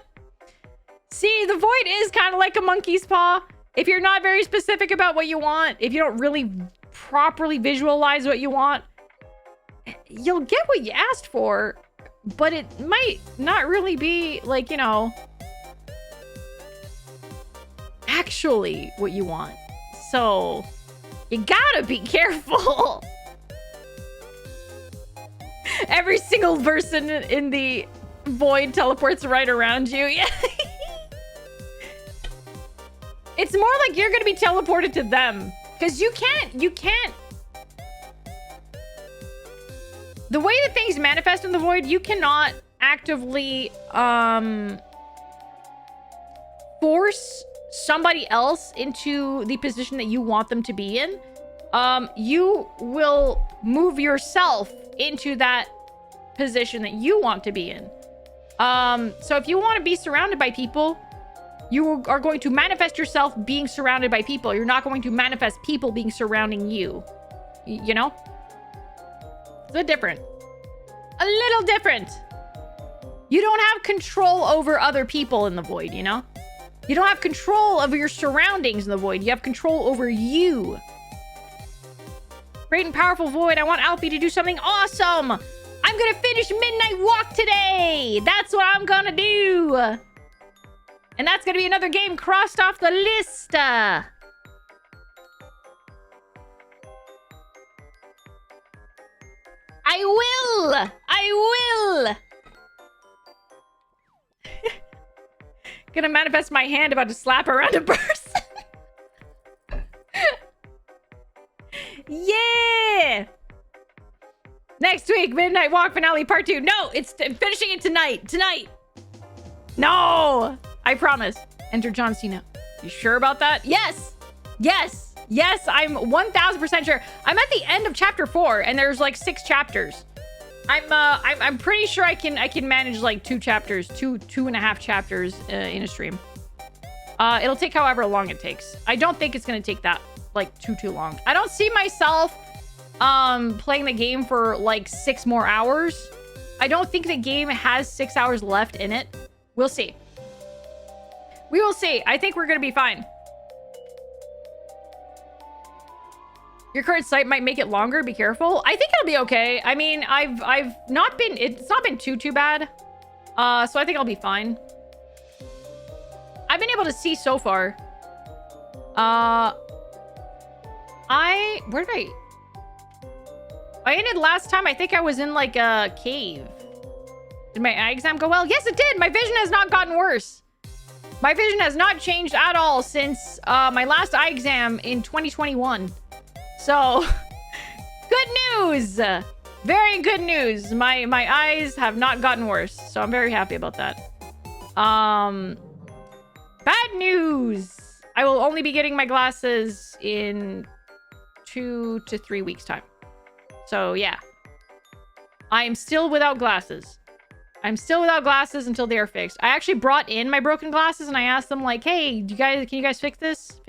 See, the void is kind of like a monkey's paw. If you're not very specific about what you want, if you don't really properly visualize what you want, you'll get what you asked for, but it might not really be like, you know, actually what you want. So you gotta be careful. Every single person in the void teleports right around you. Yeah. It's more like you're gonna be teleported to them. Because you can't. The way that things manifest in the void, you cannot actively force somebody else into the position that you want them to be in. You will move yourself into that position that you want to be in. So if you want to be surrounded by people, you are going to manifest yourself being surrounded by people. You're not going to manifest people being surrounding you. You know? It's a bit different. A little different. You don't have control over other people in the void, you know? You don't have control over your surroundings in the void. You have control over you. Great and powerful void. I want Alfie to do something awesome. I'm gonna finish Midnight Walk today. That's what I'm gonna do. And that's gonna be another game crossed off the list. I will. Gonna manifest my hand about to slap around a person. Yeah. Next week, Midnight Walk finale part 2. No, I'm finishing it tonight. No, I promise. Enter John Cena. You sure about that? Yes. I'm 1000% sure. I'm at the end of chapter 4, and there's like 6 chapters. I'm pretty sure I can manage like 2 chapters, 2.5 chapters in a stream. It'll take however long it takes. I don't think it's gonna take that like too long. I don't see myself playing the game for like 6 more hours. I don't think the game has 6 hours left in it. We'll see. We will see. I think we're gonna be fine. Your current site might make it longer. Be careful. I think it'll be okay. I mean, it's not been too bad. So I think I'll be fine. I've been able to see so far. Where did I ended last time. I think I was in like a cave. Did my eye exam go well? Yes, it did. My vision has not gotten worse. My vision has not changed at all since my last eye exam in 2021. So, good news. Very good news. My eyes have not gotten worse. So I'm very happy about that. Bad news. I will only be getting my glasses in 2 to 3 weeks time. So yeah, I am still without glasses. I'm still without glasses until they are fixed. I actually brought in my broken glasses and I asked them like, hey, can you guys fix this?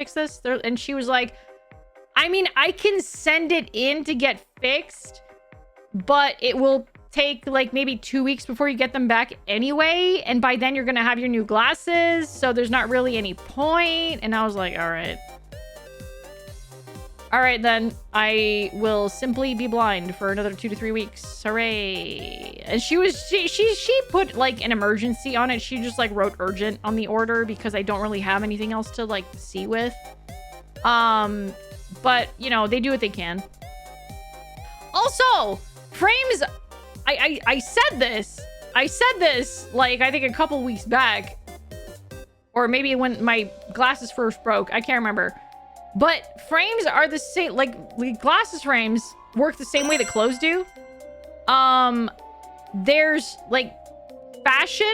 And she was like, I mean, I can send it in to get fixed, but it will take like maybe 2 weeks before you get them back anyway. And by then you're going to have your new glasses. So there's not really any point. And I was like, all right. All right, then I will simply be blind for another 2 to 3 weeks. Hooray. And she put like an emergency on it. She just like wrote urgent on the order because I don't really have anything else to like see with. But you know, they do what they can. Also, frames, I said this like I think a couple weeks back, or maybe when my glasses first broke. I can't remember. But frames are the same, like glasses frames work the same way that clothes do. There's like fashion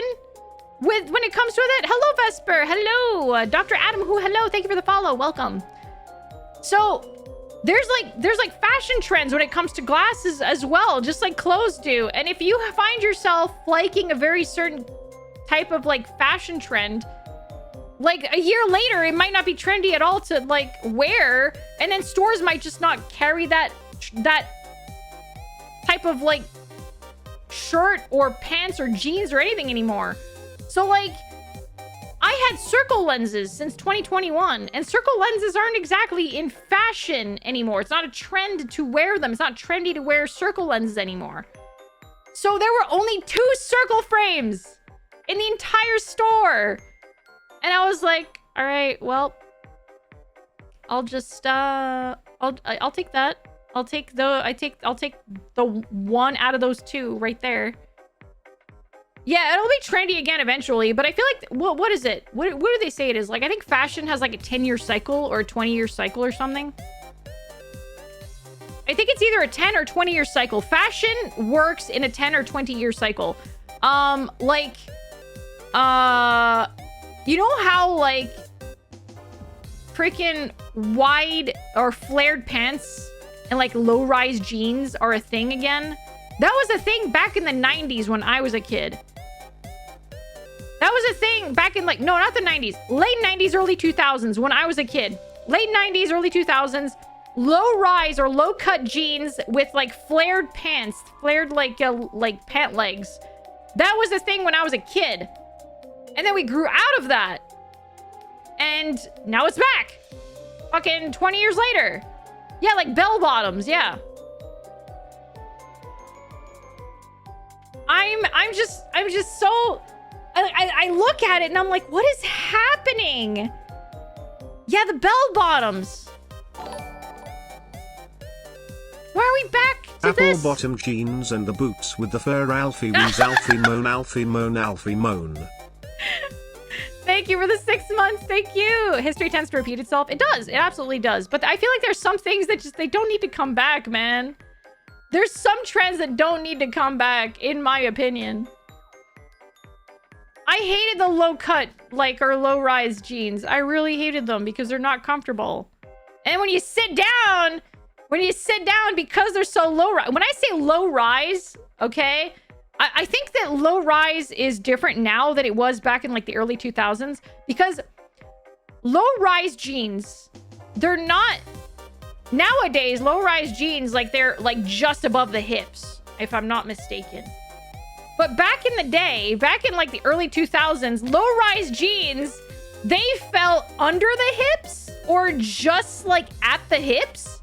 when it comes to it. Hello, Vesper. Hello, Dr. Adam. Hello. Thank you for the follow. Welcome. So there's like fashion trends when it comes to glasses as well, just like clothes do. And if you find yourself liking a very certain type of like fashion trend, like a year later, it might not be trendy at all to like wear, and then stores might just not carry that type of like shirt or pants or jeans or anything anymore. So like, I had circle lenses since 2021, and circle lenses aren't exactly in fashion anymore. It's not a trend to wear them. It's not trendy to wear circle lenses anymore. So there were only 2 circle frames in the entire store. And I was like, all right, well, I'll just I'll take that. I'll take the one out of those 2 right there. Yeah, it'll be trendy again eventually, but I feel like what is it? What do they say it is? Like, I think fashion has like a 10-year cycle or a 20-year cycle or something. I think it's either a 10 or 20-year cycle. Fashion works in a 10 or 20-year cycle. Like, you know how like freaking wide or flared pants and like low-rise jeans are a thing again? That was a thing back in the 90s when I was a kid. That was a thing back in like, no, not the 90s. Late 90s, early 2000s when I was a kid. Late 90s, early 2000s. Low-rise or low-cut jeans with like flared pants. Flared like pant legs. That was a thing when I was a kid. And then we grew out of that. And now it's back. Fucking 20 years later. Yeah, like bell bottoms, yeah. I'm just so... I look at it and I'm like, what is happening? Yeah, the bell bottoms. Why are we back to Apple this? bottom jeans and the boots with the fur. Alfie was Alfie moan, Alfie moan, Alfie moan. Thank you for the 6 months. Thank you. History tends to repeat itself. It does. It absolutely does. But I feel like there's some things that just, they don't need to come back, man. There's some trends that don't need to come back, in my opinion. I hated the low-cut, like, or low-rise jeans. I really hated them because they're not comfortable. And when you sit down, because they're so low-rise... When I say low-rise, okay, I think that low-rise is different now than it was back in, like, the early 2000s. Because low-rise jeans, they're not... Nowadays, low-rise jeans, like, they're, like, just above the hips, if I'm not mistaken. But back in the day, back in, like, the early 2000s, low-rise jeans, they fell under the hips or just, like, at the hips.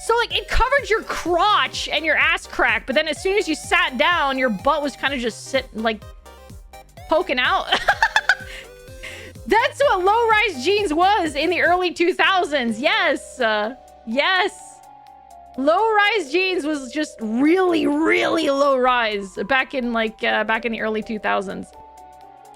So, like, it covered your crotch and your ass crack, but then as soon as you sat down, your butt was kind of just sitting, like, poking out. That's what low-rise jeans was in the early 2000s. Yes. Yes. Low-rise jeans was just really, really low-rise back in, like, back in the early 2000s.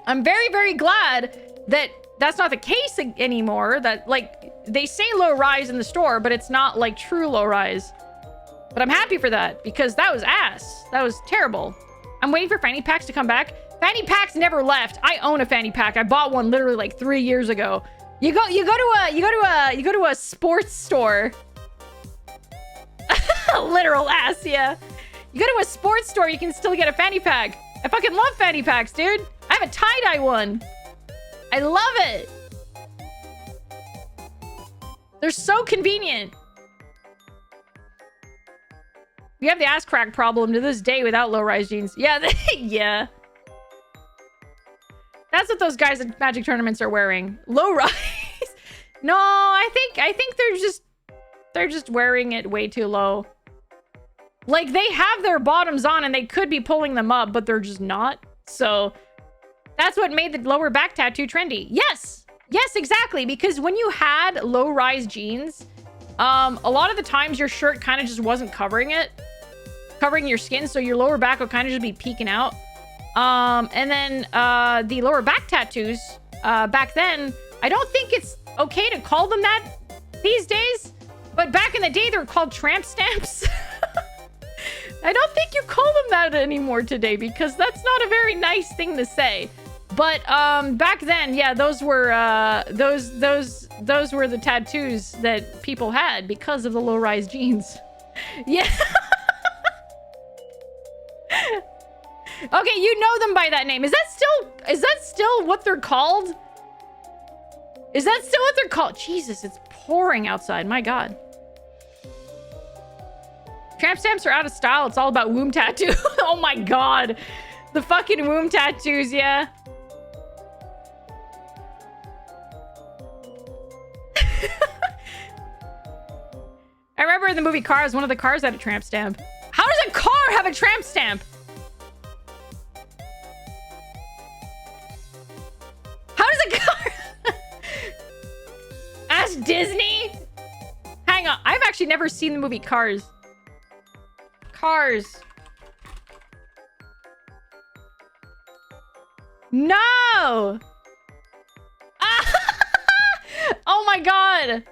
I'm very, very glad that that's not the case anymore. That, like, they say low-rise in the store, but it's not, like, true low-rise. But I'm happy for that because that was ass. That was terrible. I'm waiting for fanny packs to come back. Fanny packs never left. I own a fanny pack. I bought one literally like 3 years ago. You go to a sports store. Literal ass, yeah. You go to a sports store, you can still get a fanny pack. I fucking love fanny packs, dude. I have a tie-dye one. I love it. They're so convenient. We have the ass crack problem to this day without low-rise jeans. Yeah, yeah. That's what those guys at Magic tournaments are wearing. Low-rise. No, I think they're just wearing it way too low. Like, they have their bottoms on and they could be pulling them up, but they're just not. So that's what made the lower back tattoo trendy. Yes. Yes, exactly. Because when you had low-rise jeans, a lot of the times your shirt kind of just wasn't covering your skin. So your lower back would kind of just be peeking out. And then the lower back tattoos, back then, I don't think it's okay to call them that these days. But back in the day, they were called tramp stamps. I don't think you call them that anymore today because that's not a very nice thing to say. But back then, yeah, those were the tattoos that people had because of the low-rise jeans. Yeah. Okay, you know them by that name. Is that still what they're called? Is that still what they're called? Jesus, it's pouring outside. My God. Tramp stamps are out of style. It's all about womb tattoo. Oh my God. The fucking womb tattoos, yeah. movie Cars, one of the cars had a tramp stamp. How does a car have a tramp stamp? How does a car... Ask Disney? Hang on. I've actually never seen the movie Cars. Cars. No! Oh my god!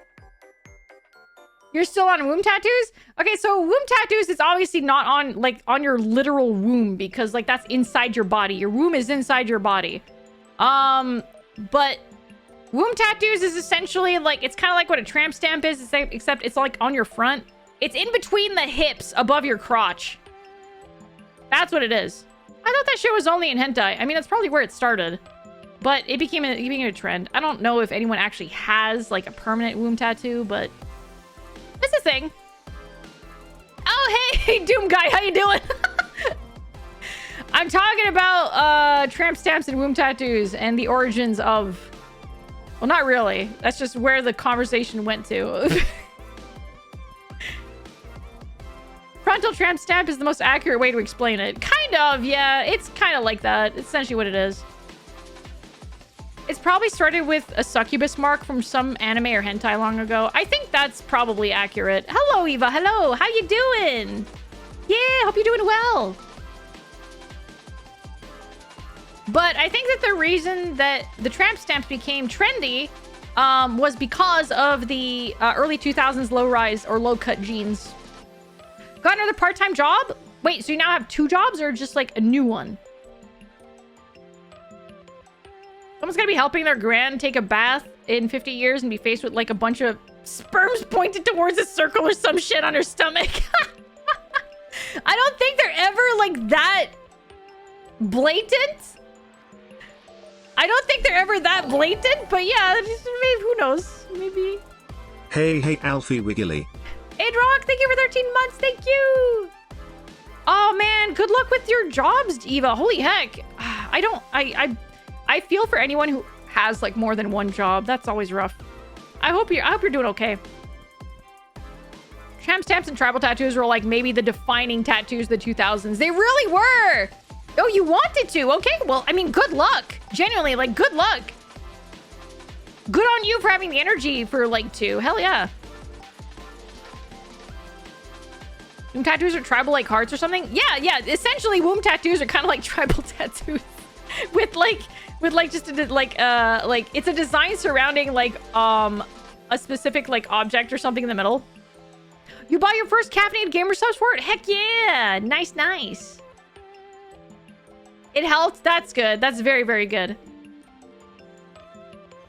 You're still on womb tattoos? Okay, so womb tattoos is obviously not on, like, on your literal womb because, like, that's inside your body. Your womb is inside your body. But womb tattoos is essentially, like, it's kind of like what a tramp stamp is, except it's, like, on your front. It's in between the hips above your crotch. That's what it is. I thought that shit was only in hentai. I mean, that's probably where it started. But it became a trend. I don't know if anyone actually has, like, a permanent womb tattoo, but it's a thing. Oh, hey, Doom Guy, how you doing? I'm talking about tramp stamps and womb tattoos and the origins of... Well, not really. That's just where the conversation went to. Frontal tramp stamp is the most accurate way to explain it. Kind of, yeah. It's kind of like that. It's essentially what it is. It's probably started with a succubus mark from some anime or hentai long ago. I think that's probably accurate. Hello, Eva. Hello. How you doing? Yeah, hope you're doing well. But I think that the reason that the tramp stamps became trendy was because of the early 2000s low-rise or low-cut jeans. Got another part-time job? Wait, so you now have 2 jobs or just like a new one? Someone's gonna be helping their grand take a bath in 50 years and be faced with like a bunch of sperms pointed towards a circle or some shit on her stomach. I don't think they're ever like that blatant. I don't think they're ever that blatant, but yeah, maybe, who knows? Maybe. Hey, Alfie Wiggily. Hey, Rock, thank you for 13 months. Thank you. Oh, man. Good luck with your jobs, Eva. Holy heck. I feel for anyone who has, like, more than one job. That's always rough. I hope you're doing okay. Tramp stamps and tribal tattoos were, like, maybe the defining tattoos of the 2000s. They really were. Oh, you wanted to. Okay, well, I mean, good luck. Genuinely, like, good luck. Good on you for having the energy for, like, 2. Hell yeah. Womb tattoos are tribal like hearts or something? Yeah. Essentially, womb tattoos are kind of like tribal tattoos, with just it's a design surrounding like a specific like object or something in the middle. You buy your first caffeinated gamer subs for it? Heck yeah! Nice. It helped. That's good. That's very, very good.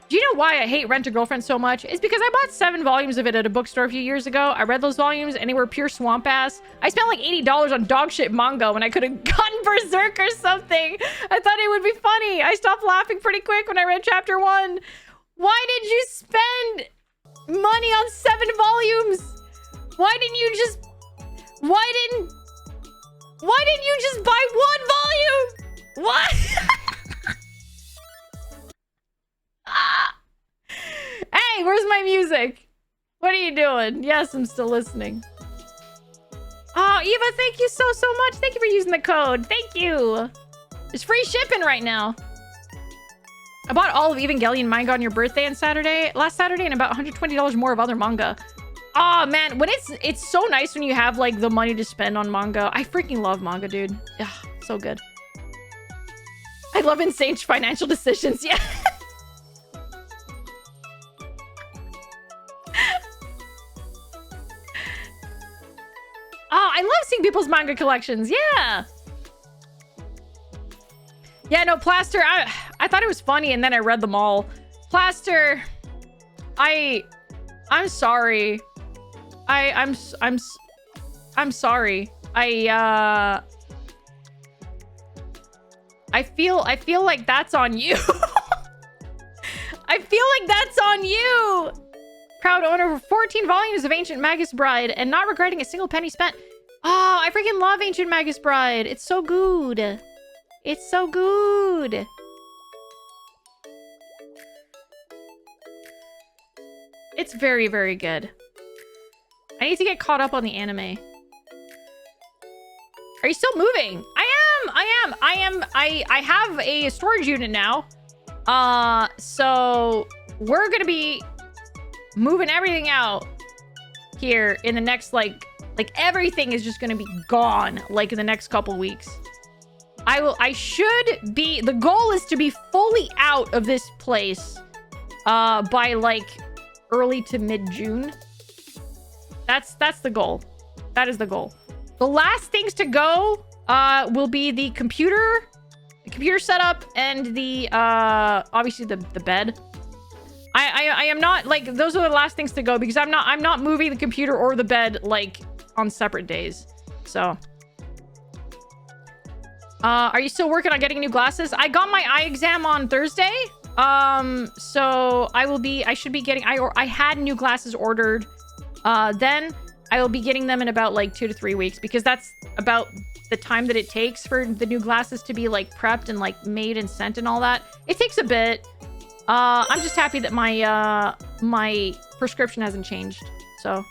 Do you know why I hate Rent-A-Girlfriend so much? It's because I bought 7 volumes of it at a bookstore a few years ago. I read those volumes and they were pure swamp ass. I spent like $80 on dog shit manga when I could have gotten Berserk or something. I thought it would be funny. I stopped laughing pretty quick when I read chapter 1. Why did you spend money on 7 volumes? Why didn't you just buy 1 volume? What? Hey, where's my music? What are you doing? Yes, I'm still listening. Oh, Eva, thank you so much. Thank you for using the code. Thank you. There's free shipping right now. I bought all of Evangelion manga on your birthday on last Saturday, and about $120 more of other manga. Oh man, when it's so nice when you have like the money to spend on manga. I freaking love manga, dude. Yeah, so good. I love insane financial decisions. Yeah. Oh, I love seeing people's manga collections. Yeah. Yeah, no, Plaster, I thought it was funny and then I read them all. Plaster, I'm sorry. I'm sorry. I feel like that's on you. I feel like that's on you. Proud owner of 14 volumes of Ancient Magus Bride and not regretting a single penny spent. Oh, I freaking love Ancient Magus Bride. It's so good. It's so good. It's very, very good. I need to get caught up on the anime. Are you still moving? I have a storage unit now. So we're gonna be moving everything out here in the next, like everything is just gonna be gone, like, in the next couple weeks. The goal is to be fully out of this place, by, like, early to mid-June. That's the goal. That is the goal. The last things to go will be the computer setup, and the obviously the bed. I am not, like, those are the last things to go, because I'm not moving the computer or the bed, like, on separate days. So are you still working on getting new glasses? I got my eye exam on Thursday. So I should be getting, I had new glasses ordered. Then I will be getting them in about, like, 2 to 3 weeks, because that's about the time that it takes for the new glasses to be, like, prepped and, like, made and sent and all that. It takes a bit. I'm just happy that my prescription hasn't changed. So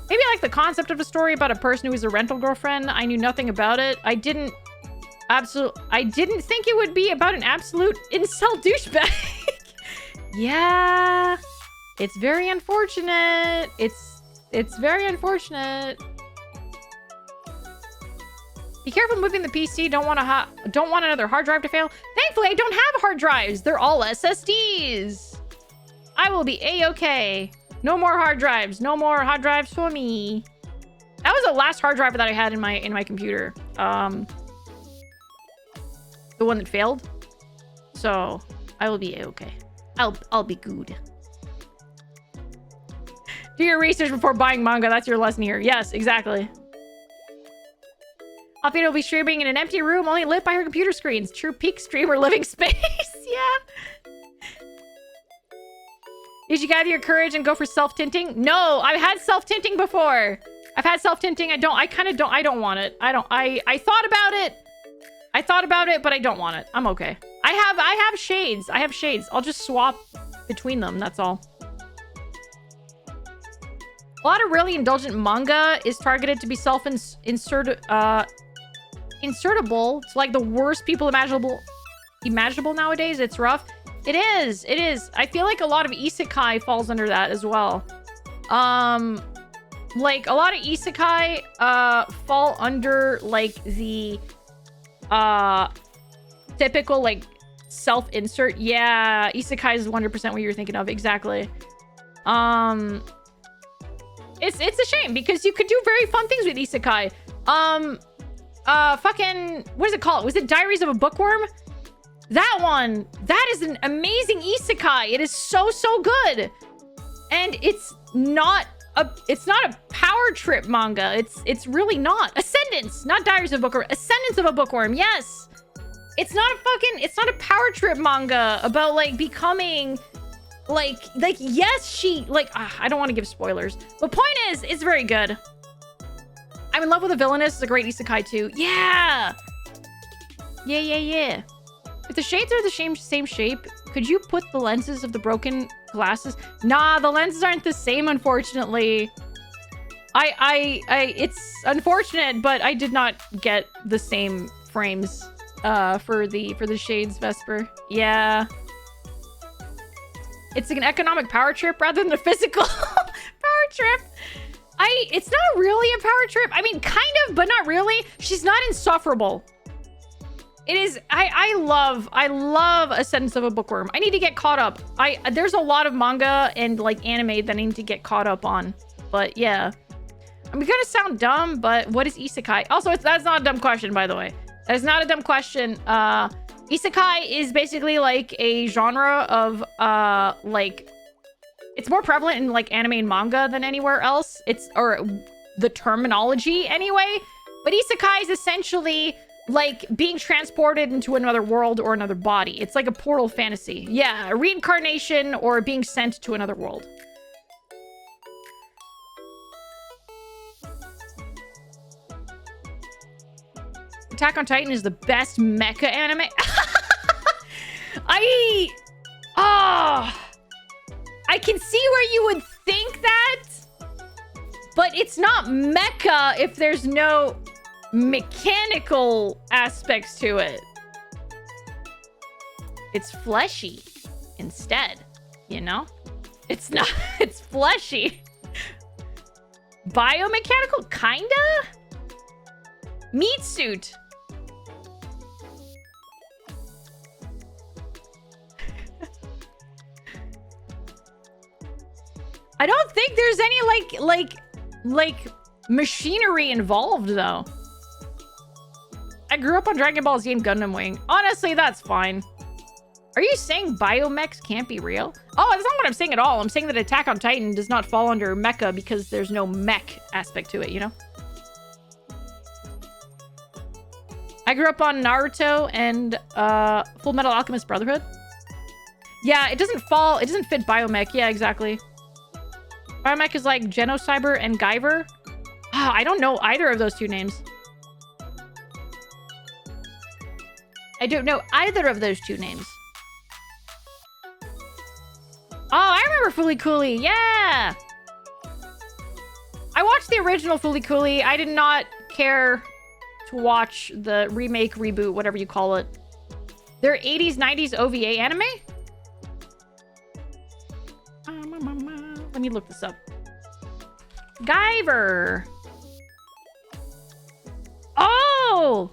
maybe I like the concept of a story about a person who was a rental girlfriend. I knew nothing about it. I didn't think it would be about an absolute incel douchebag. Yeah. It's very unfortunate. It's very unfortunate. Be careful moving the PC. Don't want another hard drive to fail. Thankfully, I don't have hard drives. They're all SSDs. I will be A-okay. No more hard drives. No more hard drives for me. That was the last hard drive that I had in my computer. The one that failed. So I will be A-okay. I'll be good. Do your research before buying manga. That's your lesson here. Yes, exactly. Alphena will be streaming in an empty room only lit by her computer screens. True peak streamer living space. Yeah. Did you gather your courage and go for self-tinting? No, I've had self-tinting before. I've had self-tinting. I don't want it. I thought about it, but I don't want it. I'm okay. I have shades. I have shades. I'll just swap between them. That's all. A lot of really indulgent manga is targeted to be insertable. It's like the worst people imaginable nowadays. It's rough. It is. I feel like a lot of isekai falls under that as well. Like, a lot of isekai fall under, like, the typical, like, self-insert. Yeah, isekai is 100% what you're thinking of. Exactly. It's a shame, because you could do very fun things with isekai. Fucking, what is it called? Was it Diaries of a Bookworm? That one. That is an amazing isekai. It is so good. And it's not a power trip manga. It's really not. Ascendance, not Diaries of a Bookworm. Ascendance of a Bookworm. Yes. It's not a power trip manga about, like, becoming like yes, she, like, I don't want to give spoilers, but point is, it's very good. I'm in love with a villainess. It's a great isekai too. Yeah. If the shades are the same shape, could you put the lenses of the broken glasses? Nah, the lenses aren't the same, unfortunately. It's unfortunate, but I did not get the same frames for the shades, Vesper. Yeah. It's like an economic power trip rather than a physical power trip. It's not really a power trip. I mean, kind of, but not really. She's not insufferable. It is. I love Ascendance of a Bookworm. I need to get caught up. There's a lot of manga and, like, anime that I need to get caught up on. But yeah, I'm gonna sound dumb, but what is isekai? Also, that's not a dumb question, by the way. That is not a dumb question. Isekai is basically, like, a genre of like, it's more prevalent in, like, anime and manga than anywhere else. Or the terminology anyway. But isekai is essentially like being transported into another world or another body. It's like a portal fantasy. Yeah, reincarnation or being sent to another world. Attack on Titan is the best mecha anime. I can see where you would think that. But it's not mecha if there's no mechanical aspects to it. It's fleshy instead, you know? It's not, it's fleshy. Biomechanical, kinda? Meat suit. I don't think there's any like machinery involved though. I grew up on Dragon Ball Z and Gundam Wing. Honestly, that's fine. Are you saying biomechs can't be real? Oh, that's not what I'm saying at all. I'm saying that Attack on Titan does not fall under mecha because there's no mech aspect to it, you know? I grew up on Naruto and Full Metal Alchemist Brotherhood. Yeah, it doesn't fit biomech. Yeah, exactly. Biomech is like Genocyber and Guyver. Oh, I don't know either of those two names. I don't know either of those two names. Oh, I remember Fooly Cooly. Yeah! I watched the original Fooly Cooly. I did not care to watch the remake, reboot, whatever you call it. Their 80s, 90s OVA anime? Let me look this up. Guyver. Oh!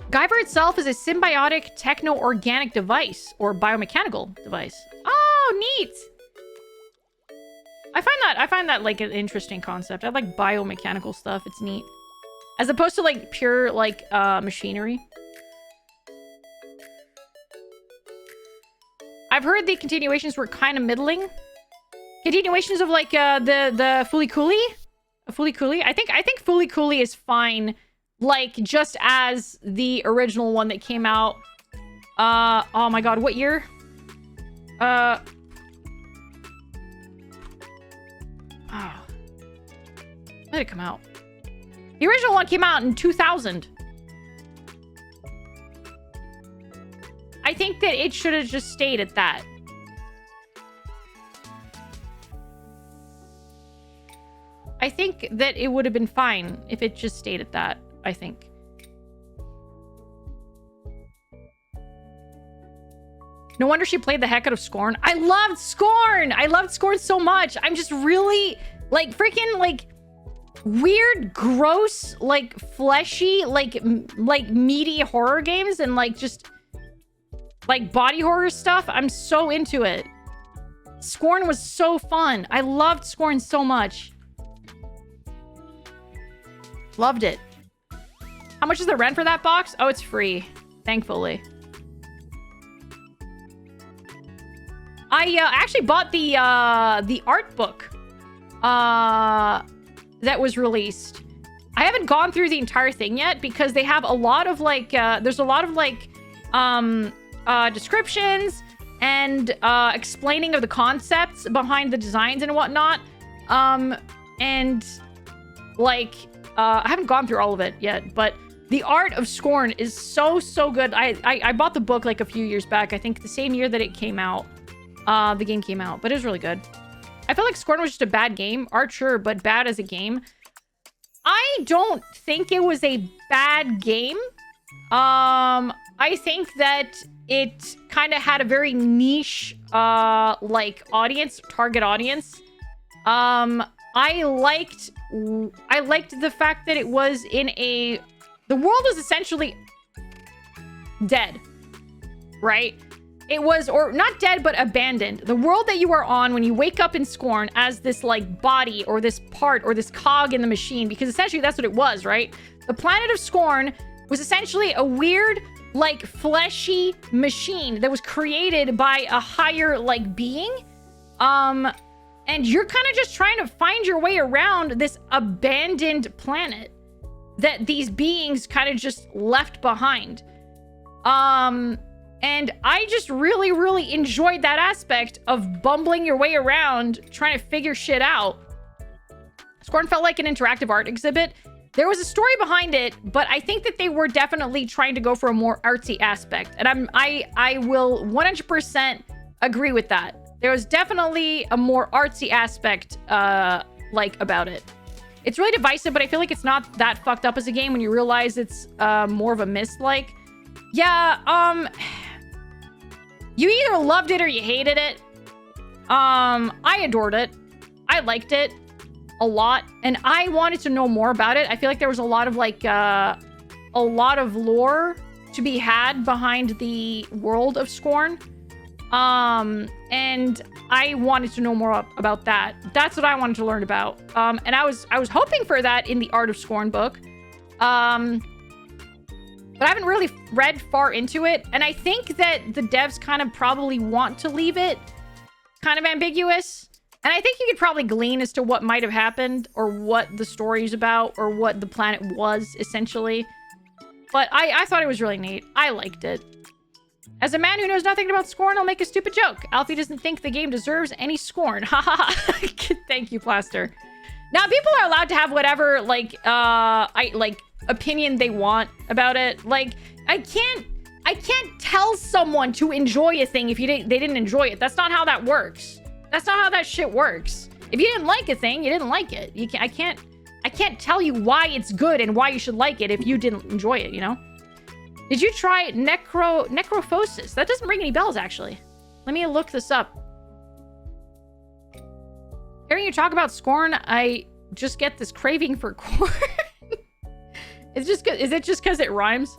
Guyver itself is a symbiotic techno-organic device or biomechanical device. Oh, neat. I find that like an interesting concept. I like biomechanical stuff. It's neat. As opposed to like pure like machinery. I've heard the continuations were kind of middling. Continuations of like the Fooly Cooly? Fooly Cooly? I think Fooly Cooly is fine. Like, just as the original one that came out. Oh my god, what year? Oh. When did it come out? The original one came out in 2000. I think that it should have just stayed at that. I think that it would have been fine if it just stayed at that. I think. No wonder she played the heck out of Scorn. I loved Scorn! I loved Scorn so much. I'm just really, like, freaking, like, weird, gross, like, fleshy, like meaty horror games and, like, just, like, body horror stuff. I'm so into it. Scorn was so fun. I loved Scorn so much. Loved it. How much is the rent for that box? Oh, it's free. Thankfully. I actually bought the art book that was released. I haven't gone through the entire thing yet because they have a lot of like there's a lot of like descriptions and explaining of the concepts behind the designs and whatnot. And like I haven't gone through all of it yet, but the art of Scorn is so good. I bought the book like a few years back. I think the same year that it came out. The game came out, but it was really good. I felt like Scorn was just a bad game. Art, sure, but bad as a game. I don't think it was a bad game. I think that it kind of had a very niche, like audience, target audience. I liked the fact that it was in a... The world is essentially dead, right? It was, or not dead, but abandoned. The world that you are on when you wake up in Scorn as this like body or this part or this cog in the machine, because essentially that's what it was, right? The planet of Scorn was essentially a weird, like fleshy machine that was created by a higher like being. And you're kind of just trying to find your way around this abandoned planet that these beings kind of just left behind. And I just really enjoyed that aspect of bumbling your way around, trying to figure shit out. Scorn felt like an interactive art exhibit. There was a story behind it, but I think that they were definitely trying to go for a more artsy aspect. And I will 100% agree with that. There was definitely a more artsy aspect, like, about it. It's really divisive, but I feel like it's not that fucked up as a game when you realize it's more of a mist, like. Yeah, you either loved it or you hated it. I adored it. I liked it a lot, and I wanted to know more about it. I feel like there was a lot of, like, a lot of lore to be had behind the world of Scorn. And I wanted to know more about that. That's what I wanted to learn about. And I was hoping for that in the Art of Scorn book. But I haven't really read far into it. And I think that the devs kind of probably want to leave it kind of ambiguous. And I think you could probably glean as to what might have happened or what the story's about or what the planet was, essentially. But I thought it was really neat. I liked it. As a man who knows nothing about Scorn, I'll make a stupid joke. Alfie doesn't think the game deserves any scorn. Ha ha ha. Thank you, Plaster. Now, people are allowed to have whatever, like, opinion they want about it. Like, I can't tell someone to enjoy a thing if they didn't enjoy it. That's not how that works. That's not how that shit works. If you didn't like a thing, you didn't like it. I can't tell you why it's good and why you should like it if you didn't enjoy it, you know? Did you try necrophosis? That doesn't ring any bells, actually. Let me look this up. Hearing you talk about Scorn, I just get this craving for corn. Is it just because it rhymes?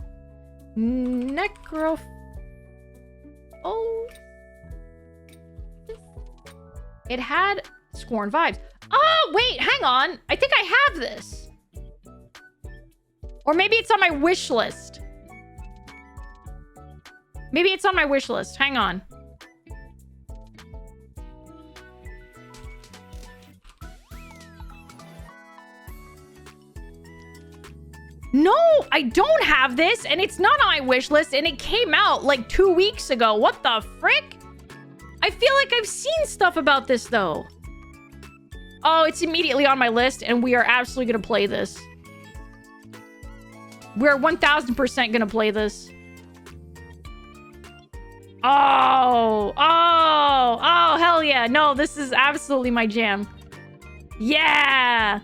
Oh. It had Scorn vibes. Oh, wait, hang on. I think I have this. Or maybe it's on my wish list. Maybe it's on my wish list. Hang on. No, I don't have this, and it's not on my wish list, and it came out like 2 weeks ago. What the frick? I feel like I've seen stuff about this, though. Oh, it's immediately on my list, and we are absolutely going to play this. We're 1000% going to play this. Oh, hell yeah. No, this is absolutely my jam. Yeah.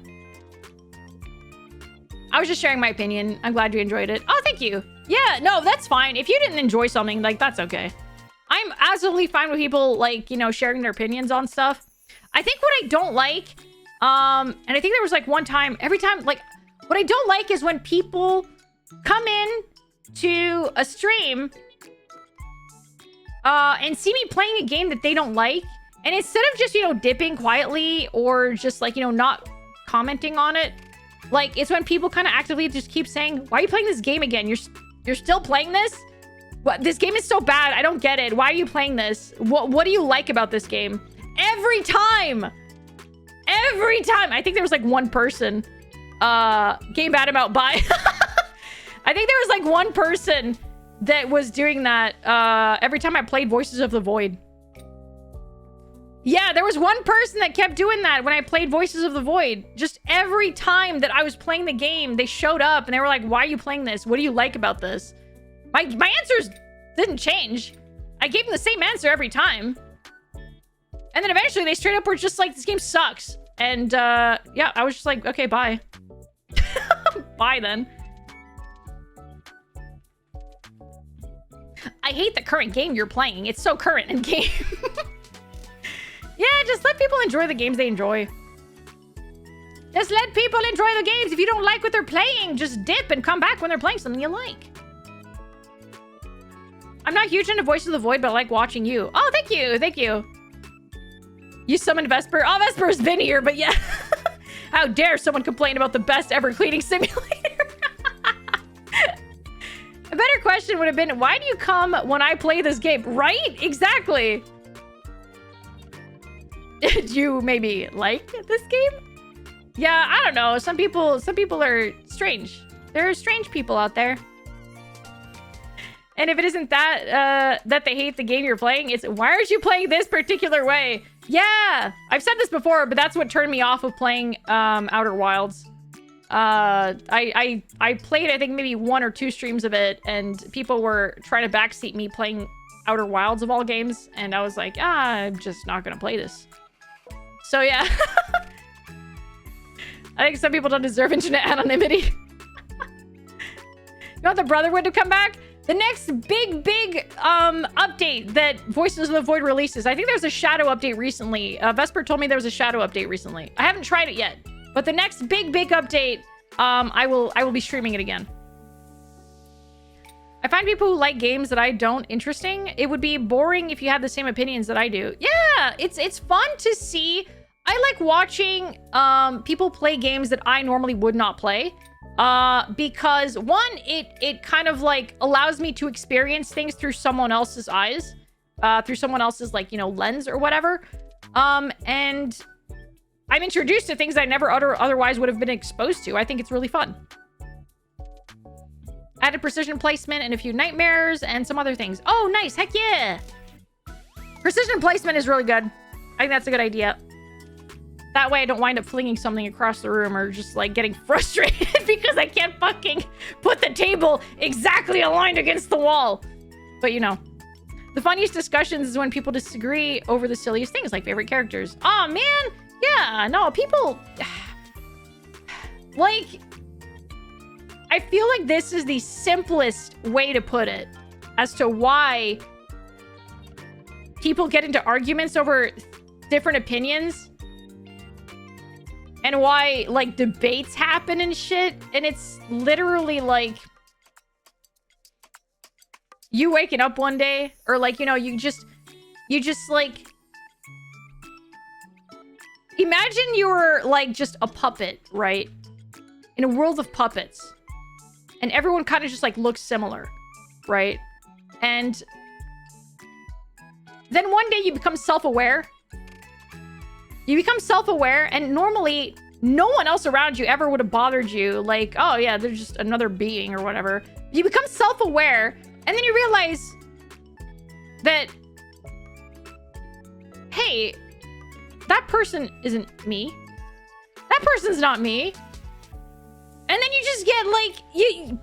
I was just sharing my opinion. I'm glad you enjoyed it. Oh, thank you. Yeah, no, that's fine. If you didn't enjoy something, like, that's okay. I'm absolutely fine with people, like, you know, sharing their opinions on stuff. I think what I don't like, and I think there was, like, one time, every time, like, what I don't like is when people come in to a stream and see me playing a game that they don't like, and instead of just, you know, dipping quietly or just, like, you know, not commenting on it, like, it's when people kind of actively just keep saying, why are you playing this game again? You're still playing this? What? This game is so bad. I don't get it. Why are you playing this? What do you like about this game? Every time. Every time. I think there was, like, one person. Game bad about bye. I think there was, like, one person that was doing that every time I played Voices of the Void. Yeah, there was one person that kept doing that when I played Voices of the Void. Just every time that I was playing the game, they showed up and they were like, why are you playing this? What do you like about this? My answers didn't change. I gave them the same answer every time. And then eventually they straight up were just like, this game sucks. And yeah, I was just like, okay, bye. Bye then. I hate the current game you're playing. It's so current in game. Yeah, just let people enjoy the games they enjoy. Just let people enjoy the games. If you don't like what they're playing, just dip and come back when they're playing something you like. I'm not huge into Voice of the Void, but I like watching you. Oh, thank you. Thank you. You summoned Vesper. Oh, Vesper's been here, but yeah. How dare someone complain about the best ever cleaning simulator? A better question would have been, why do you come when I play this game? Right? Exactly. Did you maybe like this game? Yeah, I don't know. Some people are strange. There are strange people out there. And if it isn't that that they hate the game you're playing, it's why aren't you playing this particular way? Yeah, I've said this before, but that's what turned me off of playing Outer Wilds. I played, I think, maybe 1 or 2 streams of it, and people were trying to backseat me playing Outer Wilds of all games, and I was like, I'm just not gonna play this. So yeah. I think some people don't deserve internet anonymity. You want the Brotherhood to come back? The next big update that Voices of the Void releases. I think there was a Shadow update recently. Vesper told me there was a Shadow update recently. I haven't tried it yet. But the next big update, I will be streaming it again. I find people who like games that I don't interesting. It would be boring if you had the same opinions that I do. Yeah, it's fun to see. I like watching people play games that I normally would not play. Because one, it kind of like allows me to experience things through someone else's eyes, through someone else's, like, you know, lens or whatever. And I'm introduced to things I never otherwise would have been exposed to. I think it's really fun. Added precision placement and a few nightmares and some other things. Oh, nice. Heck yeah. Precision placement is really good. I think that's a good idea. That way I don't wind up flinging something across the room or just like getting frustrated because I can't fucking put the table exactly aligned against the wall. But you know, the funniest discussions is when people disagree over the silliest things, like favorite characters. Oh man, yeah, no, people like, I feel like this is the simplest way to put it as to why people get into arguments over different opinions. And why, like, debates happen and shit. And it's literally, like, you waking up one day, or, like, you know, you just, like... Imagine you were, like, just a puppet, right? In a world of puppets. And everyone kind of just, like, looks similar, right? And then one day you become self-aware. You become self-aware, and normally no one else around you ever would have bothered you. Like, oh yeah, they're just another being or whatever. You become self-aware, and then you realize that, hey, that person isn't me. That person's not me. And then you just get like,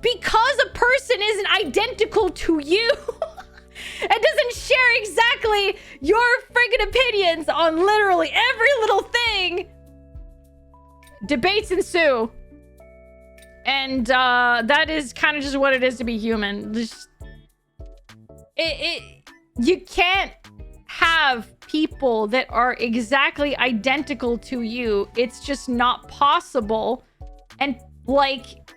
because a person isn't identical to you, it doesn't share exactly your friggin' opinions on literally every little thing. Debates ensue. And that is kind of just what it is to be human. Just, you can't have people that are exactly identical to you. It's just not possible. And like,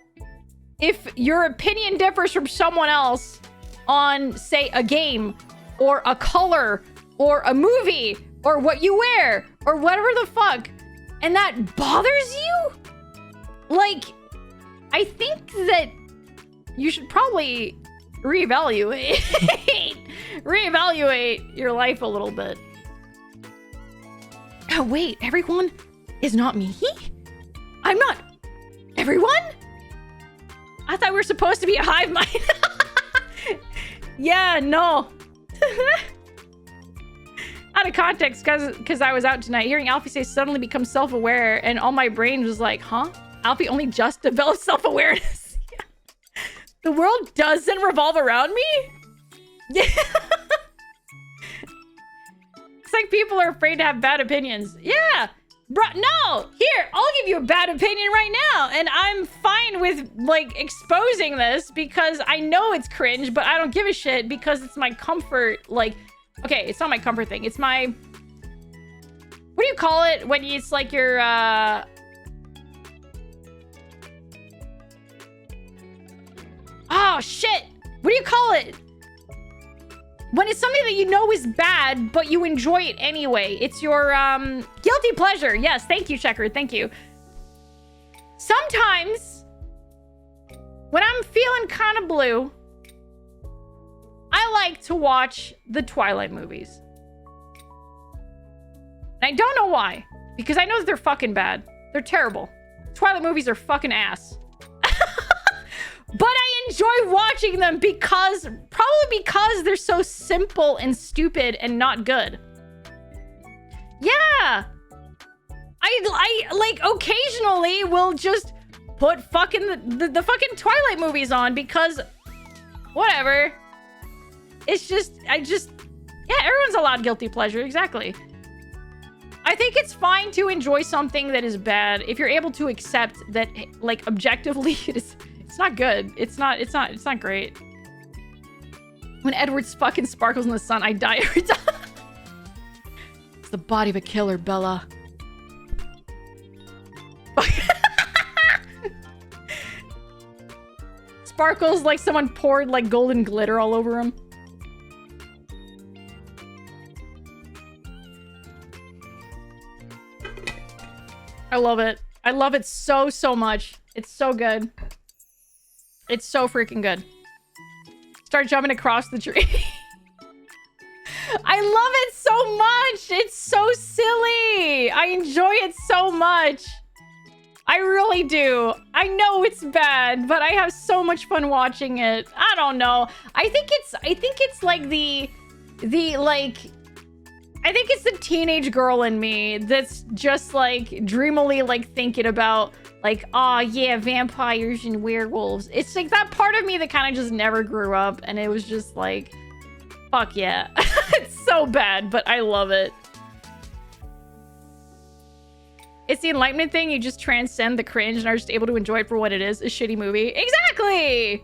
if your opinion differs from someone else on, say, a game or a color or a movie or what you wear or whatever the fuck, and that bothers you, like, I think that you should probably reevaluate your life a little bit. Oh wait, everyone is not me? I'm not everyone? I thought we were supposed to be a hive mind. Yeah, no. Out of context, because I was out tonight, hearing Alfie say suddenly become self-aware, and all my brain was like, huh? Alfie only just developed self-awareness. Yeah. The world doesn't revolve around me? Yeah. It's like people are afraid to have bad opinions. Yeah. Bro, no! Here, I'll give you a bad opinion right now, and I'm fine with, like, exposing this because I know it's cringe, but I don't give a shit because it's my comfort, like... Okay, it's not my comfort thing. It's my... What do you call it when it's like your, Oh, shit! What do you call it? When it's something that you know is bad, but you enjoy it anyway. It's your, guilty pleasure. Yes, thank you, Checker. Thank you. Sometimes, when I'm feeling kind of blue, I like to watch the Twilight movies. And I don't know why. Because I know that they're fucking bad. They're terrible. Twilight movies are fucking ass. But I enjoy watching them because, probably because they're so simple and stupid and not good. Yeah. I like occasionally will just put fucking the fucking Twilight movies on because whatever. It's just, yeah, everyone's allowed guilty pleasure. Exactly. I think it's fine to enjoy something that is bad if you're able to accept that, like, objectively, it's not good. It's not great. When Edward fucking sparkles in the sun, I die every time. It's the body of a killer, Bella. Sparkles like someone poured, like, golden glitter all over him. I love it. I love it so, so much. It's so good. It's so freaking good. Start jumping across the tree. I love it so much. It's so silly. I enjoy it so much. I really do. I know it's bad, but I have so much fun watching it. I don't know. I think it's like I think it's the teenage girl in me that's just like dreamily like thinking about like, oh yeah, vampires and werewolves. It's like that part of me that kind of just never grew up, and it was just like, fuck yeah. It's so bad, but I love it. It's the enlightenment thing. You just transcend the cringe and are just able to enjoy it for what it is, a shitty movie. Exactly!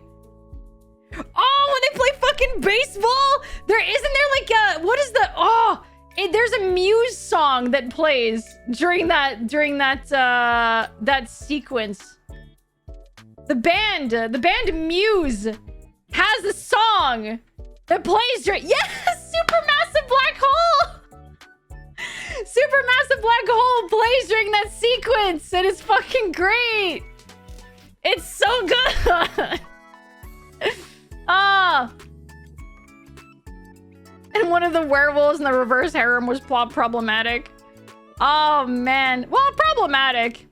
Oh, when they play fucking baseball? Isn't there like a, what is the, oh, there's a Muse song that plays during that sequence. The band Muse has a song that plays during, yes, Supermassive Black Hole! Supermassive Black Hole plays during that sequence, and it's fucking great. It's so good. And one of the werewolves in the reverse harem was problematic. Oh man, well, problematic.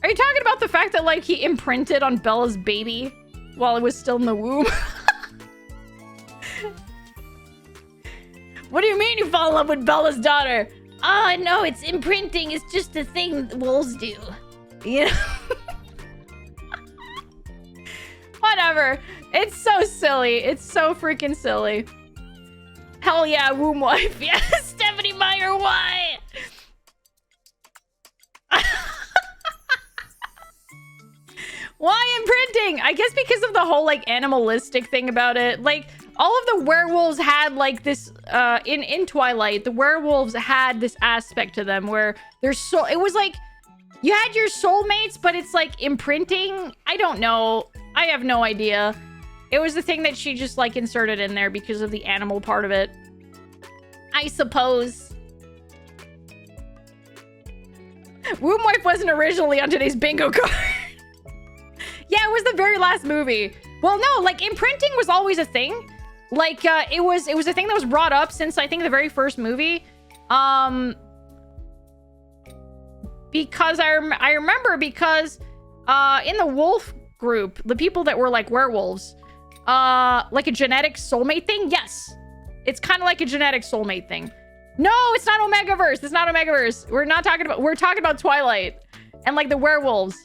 Are you talking about the fact that like he imprinted on Bella's baby while it was still in the womb? What do you mean you fall in love with Bella's daughter? Oh, no, it's imprinting. It's just a thing wolves do. You know? Whatever. It's so silly. It's so freaking silly. Hell yeah, womb wife. Yeah, Stephanie Meyer, why? Why imprinting? I guess because of the whole, like, animalistic thing about it. Like, all of the werewolves had like this in Twilight, the werewolves had this aspect to them where their soul, it was like you had your soulmates, but it's like imprinting. I don't know. I have no idea. It was the thing that she just like inserted in there because of the animal part of it, I suppose. Womb wife wasn't originally on today's bingo card. Yeah, it was the very last movie. Well, no, like imprinting was always a thing. Like, it was a thing that was brought up since, I think, the very first movie. Because I remember because, in the wolf group, the people that were, like, werewolves, like a genetic soulmate thing? Yes. It's kind of like a genetic soulmate thing. No, it's not Omegaverse. It's not Omegaverse. We're talking about Twilight. And, like, the werewolves.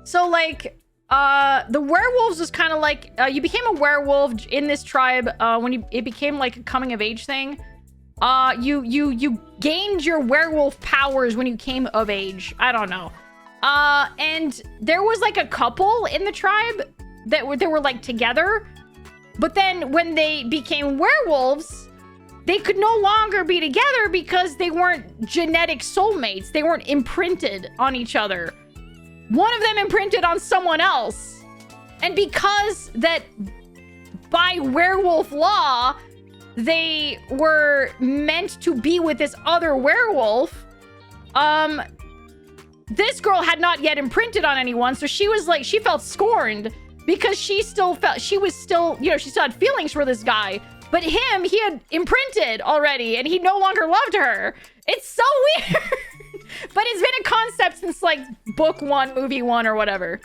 So, like... the werewolves was kind of like you became a werewolf in this tribe when it became like a coming of age thing. You gained your werewolf powers when you came of age. I don't know. And there was like a couple in the tribe that were like together, but then when they became werewolves, they could no longer be together because they weren't genetic soulmates. They weren't imprinted on each other. One of them imprinted on someone else. And because that by werewolf law, they were meant to be with this other werewolf, this girl had not yet imprinted on anyone. So she was like, she felt scorned because she still felt, she was still, you know, she still had feelings for this guy. But him, he had imprinted already and he no longer loved her. It's so weird. But it's been a concept since, like, book 1, movie 1, or whatever.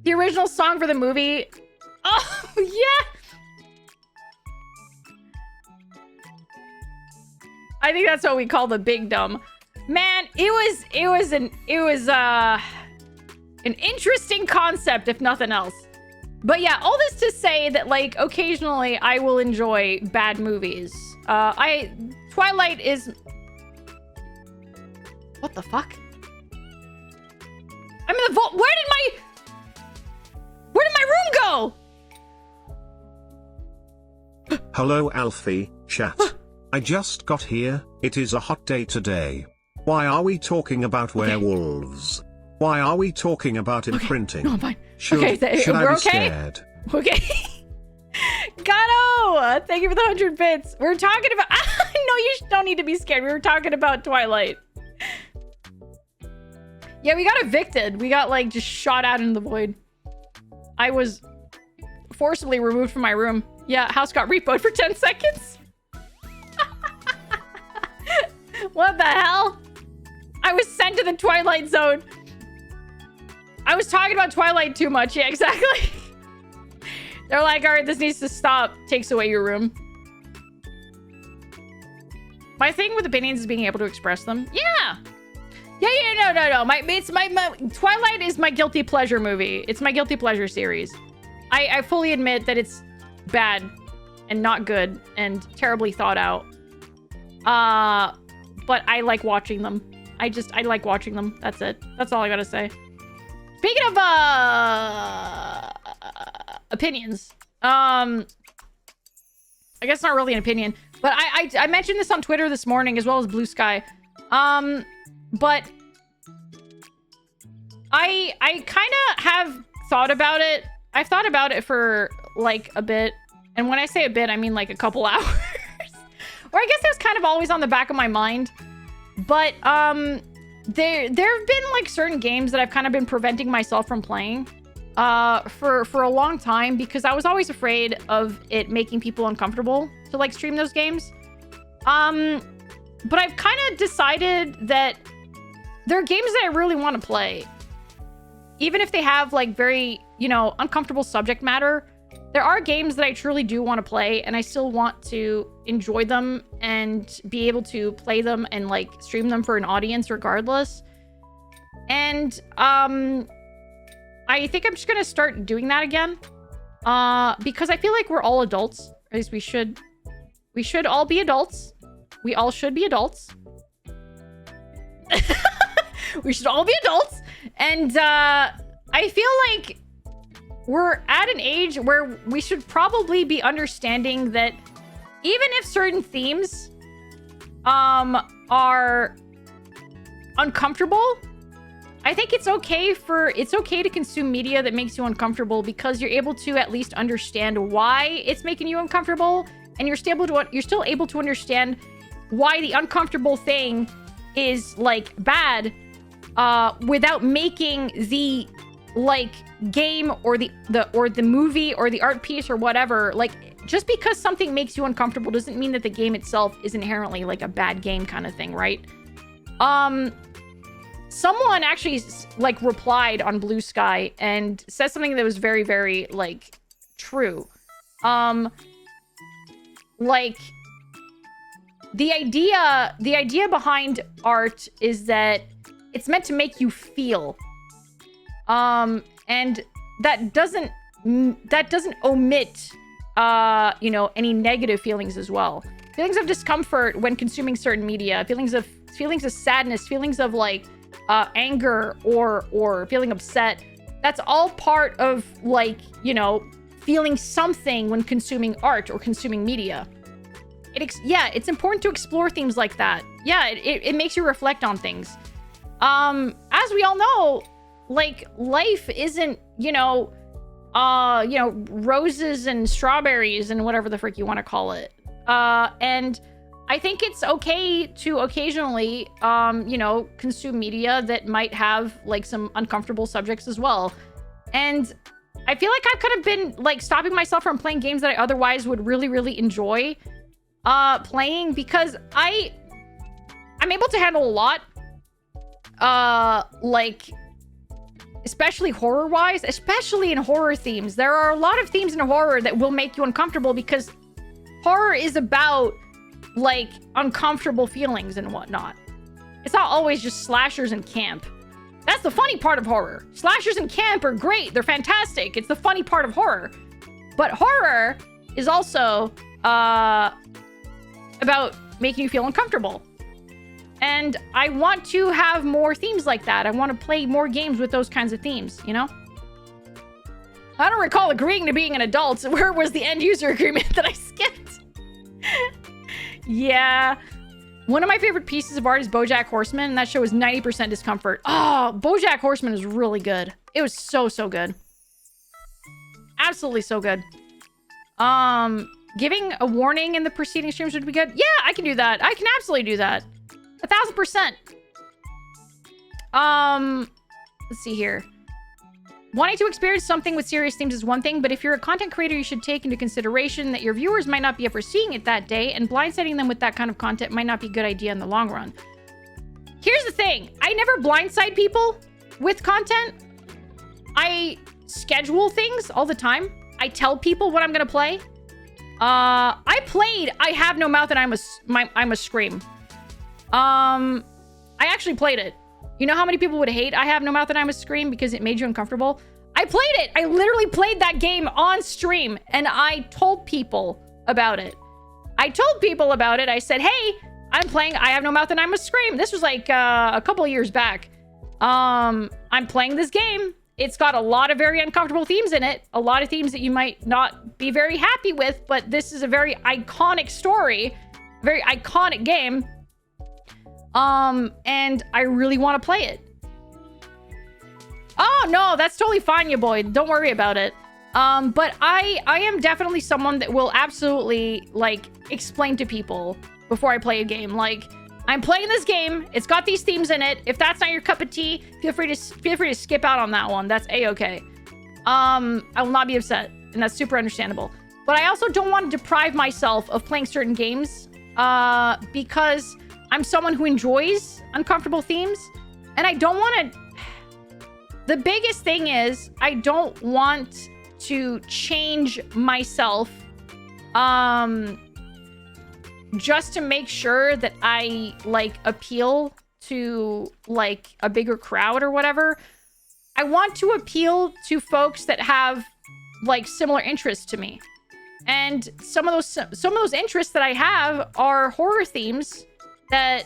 The original song for the movie... Oh, yeah! I think that's what we call the big dumb. Man, it was an interesting concept, if nothing else. But yeah, all this to say that, like, occasionally I will enjoy bad movies. Twilight is... What the fuck? I'm in the vault. Where did my room go? Hello, Alfie, chat. I just got here. It is a hot day today. Why are we talking about werewolves? Why are we talking about imprinting? No, I'm fine. Should I be scared? Okay. Gato, thank you for the 100 bits. We're talking about... No, you don't need to be scared. We were talking about Twilight. Yeah, we got evicted. We got, like, just shot out into the void. I was forcibly removed from my room. Yeah, house got repoed for 10 seconds. What the hell? I was sent to the Twilight Zone. I was talking about Twilight too much. Yeah, exactly. They're like, all right, this needs to stop. Takes away your room. My thing with opinions is being able to express them. Yeah. Yeah, no. My Twilight is my guilty pleasure movie. It's my guilty pleasure series. I fully admit that it's bad and not good and terribly thought out. But I like watching them. I like watching them. That's it. That's all I gotta say. Speaking of opinions, I guess not really an opinion, but I mentioned this on Twitter this morning as well as Blue Sky. But I kind of have thought about it. I've thought about it for like a bit, and when I say a bit, I mean like a couple hours. Or I guess it was kind of always on the back of my mind. But there have been like certain games that I've kind of been preventing myself from playing for a long time because I was always afraid of it making people uncomfortable to like stream those games. But I've kind of decided that there are games that I really want to play. Even if they have like very, uncomfortable subject matter, there are games that I truly do want to play and I still want to enjoy them and be able to play them and like stream them for an audience regardless. And I think I'm just going to start doing that again. Because I feel like we're all adults. At least we should all be adults. We all should be adults. We should all be adults. And I feel like we're at an age where we should probably be understanding that even if certain themes are uncomfortable, I think it's okay to consume media that makes you uncomfortable because you're able to at least understand why it's making you uncomfortable, and you're still able to understand why the uncomfortable thing is like bad without making the like game or the movie or the art piece or whatever, like just because something makes you uncomfortable doesn't mean that the game itself is inherently like a bad game kind of thing, right? Someone actually like replied on Blue Sky and said something that was very, very like true. Like the idea behind art is that it's meant to make you feel. And that doesn't omit, any negative feelings as well. Feelings of discomfort when consuming certain media, feelings of sadness, feelings of like, anger or feeling upset. That's all part of like, feeling something when consuming art or consuming media. It's important to explore themes like that. Yeah, it makes you reflect on things. As we all know, like life isn't, roses and strawberries and whatever the frick you want to call it. And I think it's okay to occasionally, consume media that might have like some uncomfortable subjects as well. And I feel like I've kind of been like stopping myself from playing games that I otherwise would really, really enjoy playing because I'm able to handle a lot. Like, especially horror-wise, especially in horror themes. There are a lot of themes in horror that will make you uncomfortable because horror is about, like, uncomfortable feelings and whatnot. It's not always just slashers and camp. That's the funny part of horror. Slashers and camp are great. They're fantastic. It's the funny part of horror. But horror is also about making you feel uncomfortable. And I want to have more themes like that. I want to play more games with those kinds of themes, you know? I don't recall agreeing to being an adult. So where was the end user agreement that I skipped? Yeah. One of my favorite pieces of art is BoJack Horseman, and that show is 90% discomfort. Oh, BoJack Horseman is really good. It was so good. Absolutely so good. Giving a warning in the preceding streams would be good. Yeah, I can do that. I can absolutely do that. 1000%. Let's see here. Wanting to experience something with serious themes is one thing, but if you're a content creator, you should take into consideration that your viewers might not be up for seeing it that day, and blindsiding them with that kind of content might not be a good idea in the long run. Here's the thing. I never blindside people with content. I schedule things all the time. I tell people what I'm gonna play. I played I Have No Mouth and I Must Scream. I actually played it. You know how many people would hate I Have No Mouth and I Must Scream because it made you uncomfortable? I played it. I literally played that game on stream, and I told people about it. I said, hey, I'm playing I Have No Mouth and I Must Scream. This was like a couple of years back. I'm playing this game. It's got a lot of very uncomfortable themes in it. A lot of themes that you might not be very happy with, but this is a very iconic story, very iconic game. And I really want to play it. Oh, no, that's totally fine, you boy. Don't worry about it. But I am definitely someone that will absolutely, like, explain to people before I play a game. Like, I'm playing this game. It's got these themes in it. If that's not your cup of tea, feel free to skip out on that one. That's a-okay. I will not be upset, and that's super understandable. But I also don't want to deprive myself of playing certain games, because I'm someone who enjoys uncomfortable themes, and I don't want to... The biggest thing is, I don't want to change myself, just to make sure that I, like, appeal to, like, a bigger crowd or whatever. I want to appeal to folks that have, like, similar interests to me. And some of those interests that I have are horror themes that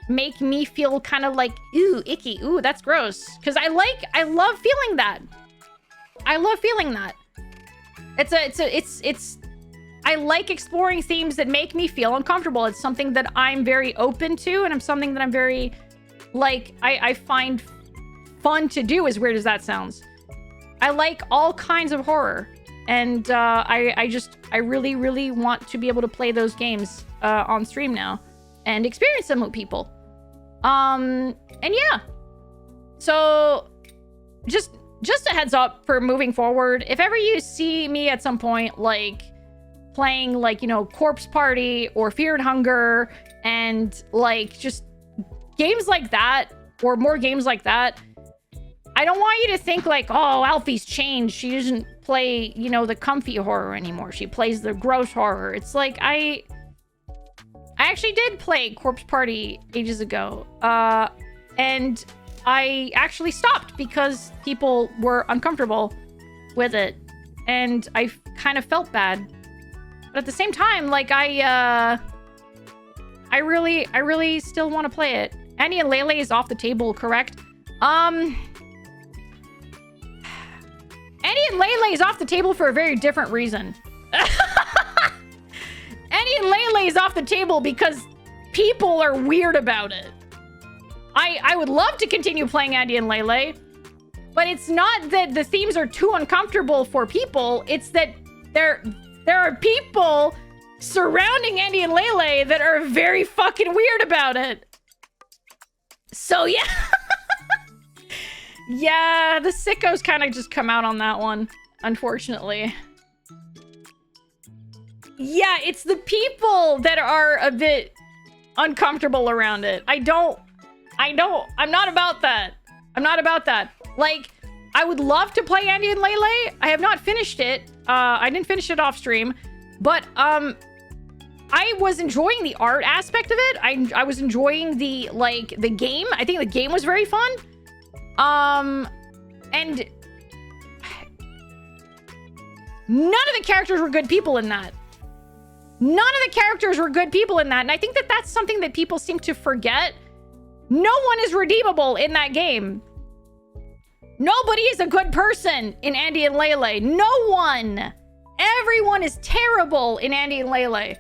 make me feel kind of like, ooh, icky. Ooh, that's gross. Because I love feeling that. I love feeling that. I like exploring themes that make me feel uncomfortable. It's something that I'm very open to, and I'm something that I'm very, like, I find fun to do, as weird as that sounds. I like all kinds of horror. And I really, really want to be able to play those games on stream now and experience them with people. And yeah. So just a heads up for moving forward. If ever you see me at some point, like, playing, like, you know, Corpse Party or Fear and Hunger, and, like, just games like that, or more games like that, I don't want you to think, like, oh, Alfie's changed. She doesn't play, you know, the comfy horror anymore. She plays the gross horror. It's like, I actually did play Corpse Party ages ago. And I actually stopped because people were uncomfortable with it. And I kind of felt bad. But at the same time, like, I really still want to play it. Annie and Lele is off the table, correct? Annie and Lele is off the table for a very different reason. Annie and Lele is off the table because people are weird about it. I would love to continue playing Annie and Lele, but it's not that the themes are too uncomfortable for people. It's that there are people surrounding Annie and Lele that are very fucking weird about it. So yeah. Yeah, the sickos kind of just come out on that one, unfortunately. Yeah, it's the people that are a bit uncomfortable around it. I'm not about that. I'm not about that. Like, I would love to play Andy and Lele. I have not finished it. I didn't finish it off stream, but I was enjoying the art aspect of it. I was enjoying the game. I think the game was very fun. And none of the characters were good people in that. None of the characters were good people in that. And I think that that's something that people seem to forget. No one is redeemable in that game. Nobody is a good person in Andy and Lele. No one. Everyone is terrible in Andy and Lele.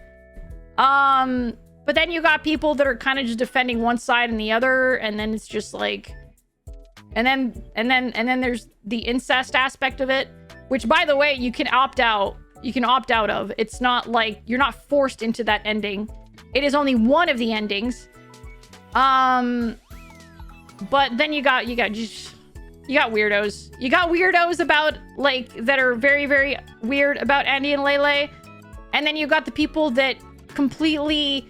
But then you got people that are kind of just defending one side and the other, and then it's just like, and then there's the incest aspect of it, which, by the way, you can opt out. You can opt out of. It's not like you're not forced into that ending. It is only one of the endings. But then you got weirdos. You got weirdos about, like, that are very, very weird about Andy and Lele. And then you got the people that completely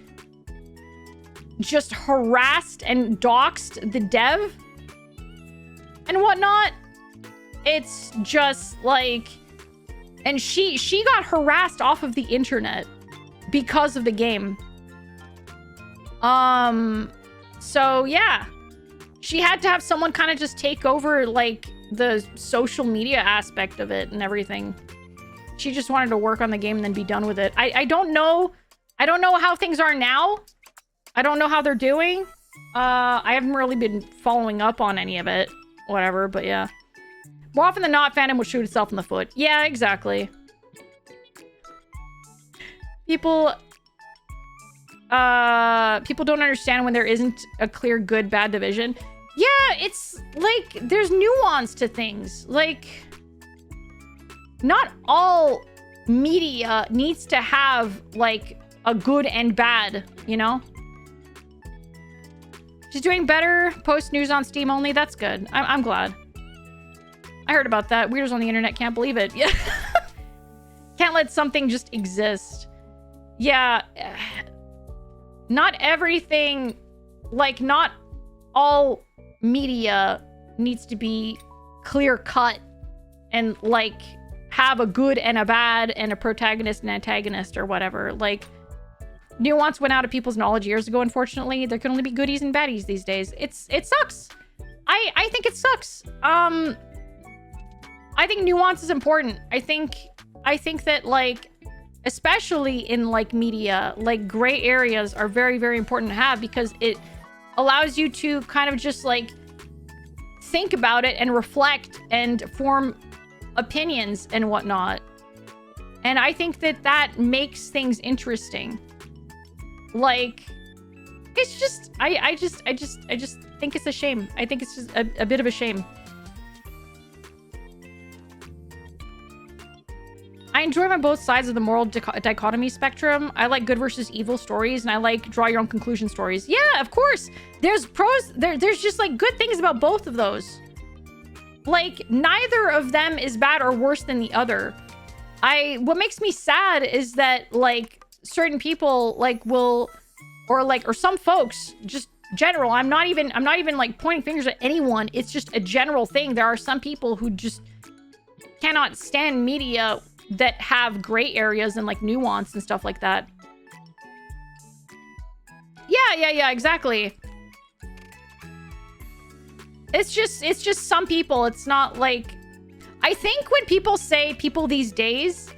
just harassed and doxed the dev and whatnot. It's just like, and she got harassed off of the internet because of the game. So yeah, she had to have someone kind of just take over, like, the social media aspect of it and everything. She just wanted to work on the game and then be done with it. I don't know how things are now. I don't know how they're doing. I haven't really been following up on any of it. Whatever, but yeah. More often than not, fandom will shoot itself in the foot. Yeah, exactly. People don't understand when there isn't a clear good-bad division. Yeah, it's like, there's nuance to things. Like, not all media needs to have, like, a good and bad, you know? She's doing better. Post news on Steam only. That's good. I'm glad. I heard about that. Weirdos on the internet can't believe it. Yeah. Can't let something just exist. Yeah. Not everything, like, not all media needs to be clear cut and, like, have a good and a bad and a protagonist and antagonist or whatever. Like, nuance went out of people's knowledge years ago, unfortunately. There can only be goodies and baddies these days. It sucks. I think it sucks. I think nuance is important. I think that, like, especially in, like, media, like, gray areas are very, very important to have, because it allows you to kind of just, like, think about it and reflect and form opinions and whatnot. And I think that makes things interesting. Like, it's just, I just think it's a shame. I think it's just a bit of a shame. I enjoy on both sides of the moral dichotomy spectrum. I like good versus evil stories, and I like draw your own conclusion stories. Yeah, of course. There's pros. There's just, like, good things about both of those. Like, neither of them is bad or worse than the other. What makes me sad is that, like, certain people, like, will, or some folks, just general. I'm not even like pointing fingers at anyone. It's just a general thing. There are some people who just cannot stand media that have gray areas and, like, nuance and stuff like that. Yeah, exactly. It's just some people. It's not like, I think when people say people these days,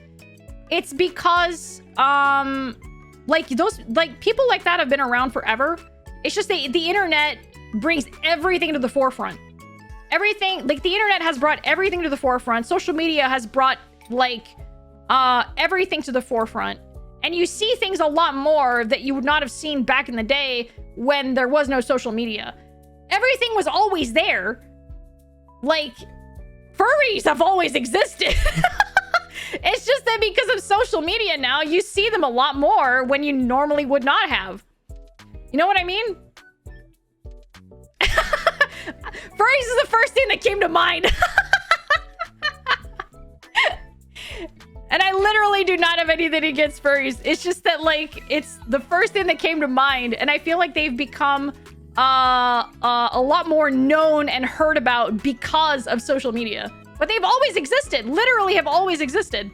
it's because like, those, like, people like that have been around forever. It's just the internet brings everything to the forefront. Everything, like, the internet has brought everything to the forefront. Social media has brought, like, everything to the forefront. And you see things a lot more that you would not have seen back in the day when there was no social media. Everything was always there. Like, furries have always existed. It's just that because of social media now, you see them a lot more when you normally would not have. You know what I mean? Furries is the first thing that came to mind. And I literally do not have anything against furries. It's just that, like, it's the first thing that came to mind. And I feel like they've become a lot more known and heard about because of social media. But they've always existed. Literally have always existed.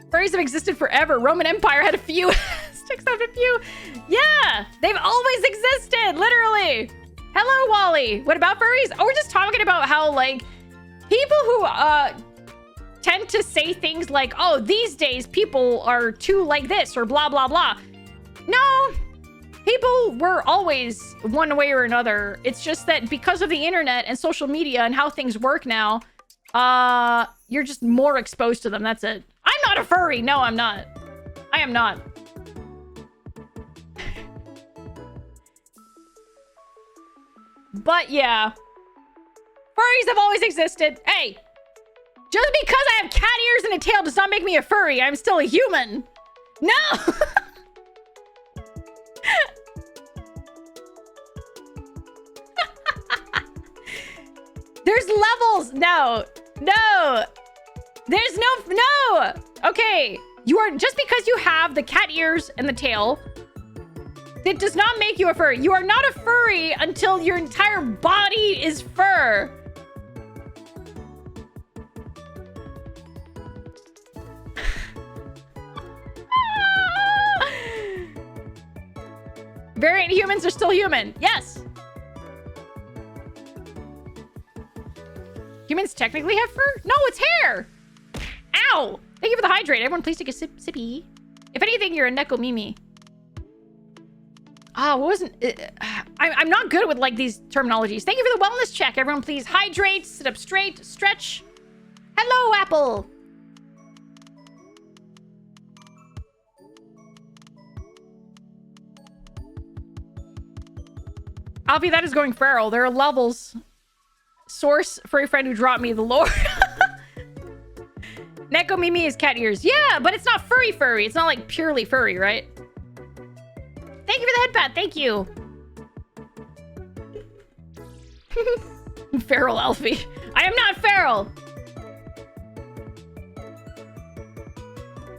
Furries have existed forever. Roman Empire had a few. Sticks have a few. Yeah, they've always existed, literally. Hello, Wally. What about furries? Oh, we're just talking about how, like, people who tend to say things like, oh, these days people are too like this or blah, blah, blah. No, people were always one way or another. It's just that because of the internet and social media and how things work now, you're just more exposed to them. That's it. I'm not a furry. No, I'm not. I am not. But yeah, furries have always existed. Hey, just because I have cat ears and a tail does not make me a furry. I'm still a human. No. There's levels. No. There's no. Okay. You are, just because you have the cat ears and the tail, it does not make you a furry. You are not a furry until your entire body is fur. Variant humans are still human. Yes. Humans technically have fur? No, it's hair. Ow. Thank you for the hydrate. Everyone please take a sippy. If anything, you're a Neko Mimi. Ah, what wasn't... I'm not good with, like, these terminologies. Thank you for the wellness check. Everyone please hydrate, sit up straight, stretch. Hello, Apple. Alfie, that is going feral. There are levels. Source, furry friend who dropped me the lore. Neko Mimi is cat ears. Yeah, but it's not furry. It's not like purely furry, right? Thank you for the headpad. Thank you. Feral Alfie. I am not feral.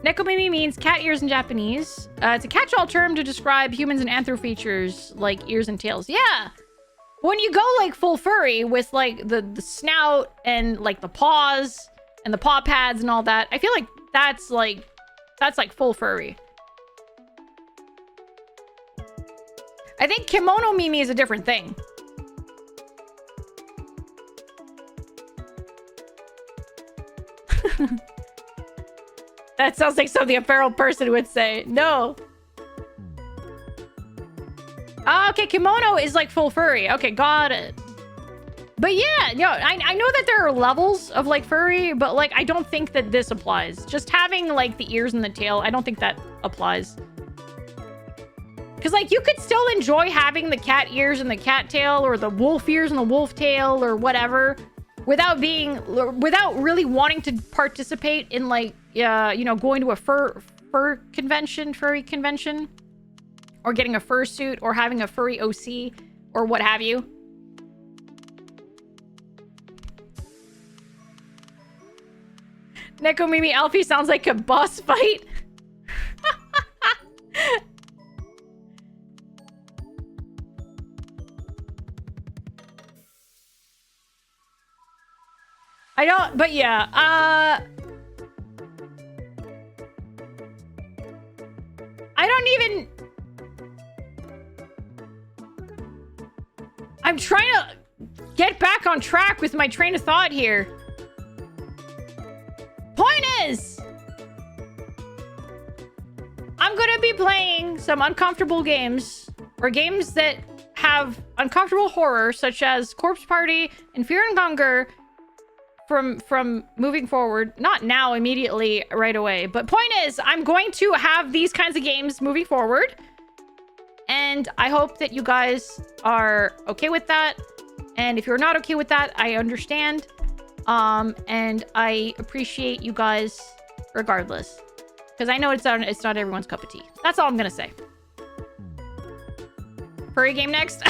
Neko Mimi means cat ears in Japanese. It's a catch-all term to describe humans and anthro features like ears and tails. Yeah. When you go like full furry with like the snout and like the paws and the paw pads and all that, I feel like that's like full furry. I think kimono Mimi is a different thing. That sounds like something a feral person would say. No. Oh, okay, kimono is like full furry. Okay, got it. But yeah, no, I know that there are levels of like furry, but like I don't think that this applies. Just having like the ears and the tail, I don't think that applies. Because like you could still enjoy having the cat ears and the cat tail, or the wolf ears and the wolf tail, or whatever, without really wanting to participate in like you know, going to a furry convention, or getting a fursuit, or having a furry OC, or what have you. Neko Mimi Alfie sounds like a boss fight. I don't, but yeah, I don't even... I'm trying to get back on track with my train of thought here. Point is, I'm gonna be playing some uncomfortable games, or games that have uncomfortable horror, such as Corpse Party and Fear and Hunger, from moving forward. Not now, immediately, right away. But point is, I'm going to have these kinds of games moving forward. And I hope that you guys are okay with that. And if you're not okay with that, I understand. And I appreciate you guys regardless. Because I know it's not everyone's cup of tea. That's all I'm going to say. Furry game next.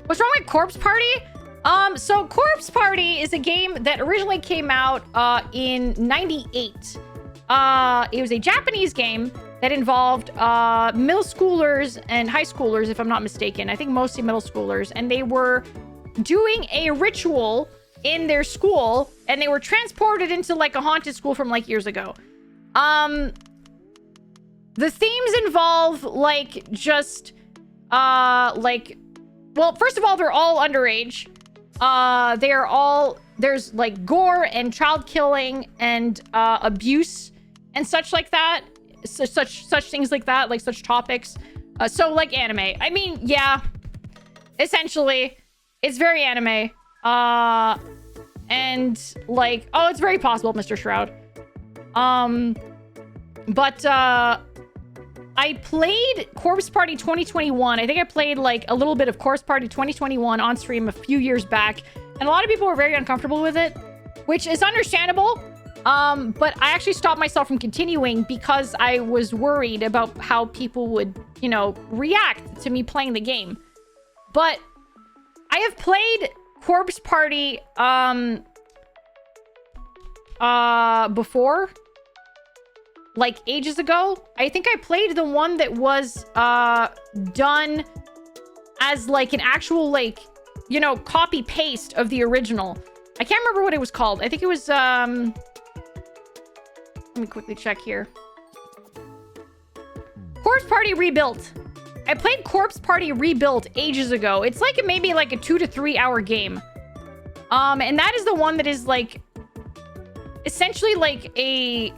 What's wrong with Corpse Party? So Corpse Party is a game that originally came out in '98. It was a Japanese game that involved middle schoolers and high schoolers, if I'm not mistaken. I think mostly middle schoolers, and they were doing a ritual in their school, and they were transported into like a haunted school from like years ago. The themes involve like just like, well, first of all, they're all underage. They are all, there's like gore and child killing and abuse and such like that. Such things like that, like such topics. So like anime. I mean, yeah, essentially, it's very anime. And like, oh, it's very possible, Mr. Shroud. But I played Corpse Party 2021. I think I played like a little bit of Corpse Party 2021 on stream a few years back, and a lot of people were very uncomfortable with it, which is understandable. But I actually stopped myself from continuing because I was worried about how people would, you know, react to me playing the game. But I have played Corpse Party, before, like ages ago. I think I played the one that was, done as like an actual, like, you know, copy paste of the original. I can't remember what it was called. I think it was, let me quickly check here. Corpse Party Rebuilt. I played Corpse Party Rebuilt ages ago. It's like maybe like a 2 to 3 hour game. And that is the one that is like essentially like a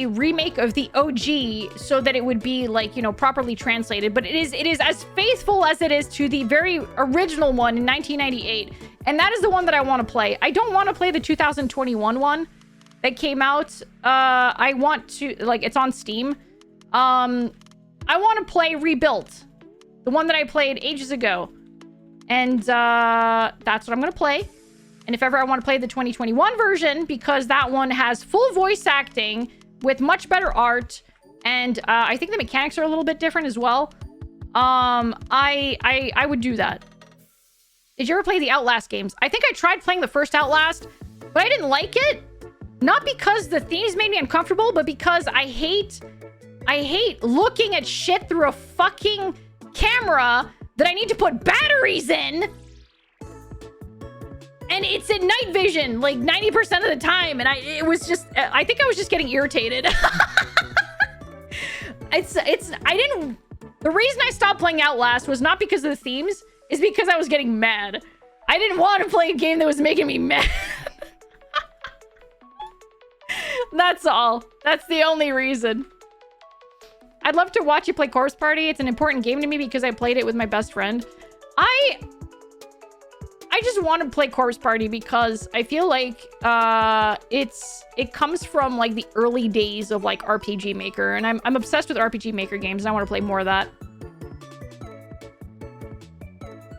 remake of the OG so that it would be like, you know, properly translated, but it is as faithful as it is to the very original one in 1998. And that is the one that I want to play. I don't want to play the 2021 one that came out. I want to, like, it's on Steam. I want to play Rebuilt, the one that I played ages ago. And that's what I'm going to play. And if ever I want to play the 2021 version, because that one has full voice acting with much better art, and I think the mechanics are a little bit different as well. I would do that. Did you ever play the Outlast games? I think I tried playing the first Outlast, but I didn't like it. Not because the themes made me uncomfortable, but because I hate looking at shit through a fucking camera that I need to put batteries in. And it's in night vision like 90% of the time, and I think I was just getting irritated. The reason I stopped playing Outlast was not because of the themes, is because I was getting mad. I didn't want to play a game that was making me mad. That's all. That's the only reason. I'd love to watch you play Corpse Party. It's an important game to me because I played it with my best friend. I just want to play Corpse Party because I feel like it comes from like the early days of like RPG Maker, and I'm obsessed with RPG Maker games, and I want to play more of that.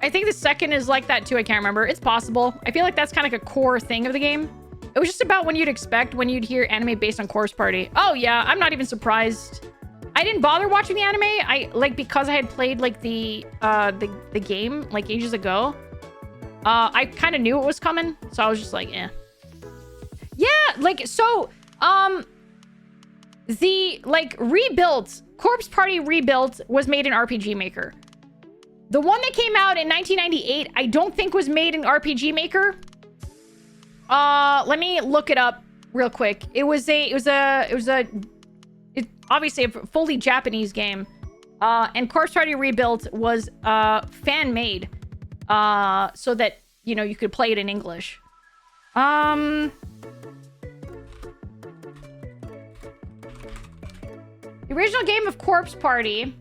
I think the second is like that too. I can't remember. It's possible. I feel like that's kind of like a core thing of the game. It was just about when you'd expect when you'd hear anime based on Corpse Party. Oh yeah, I'm not even surprised. I didn't bother watching the anime. Because I had played like the game like ages ago. I kind of knew it was coming, so I was just like, eh. Yeah, like, so, the, like, Rebuilt, Corpse Party Rebuilt was made in RPG Maker. The one that came out in 1998, I don't think was made in RPG Maker. Let me look it up real quick. It was obviously a fully Japanese game. And Corpse Party Rebuilt was, fan-made. So that, you know, you could play it in English. The original game of Corpse Party.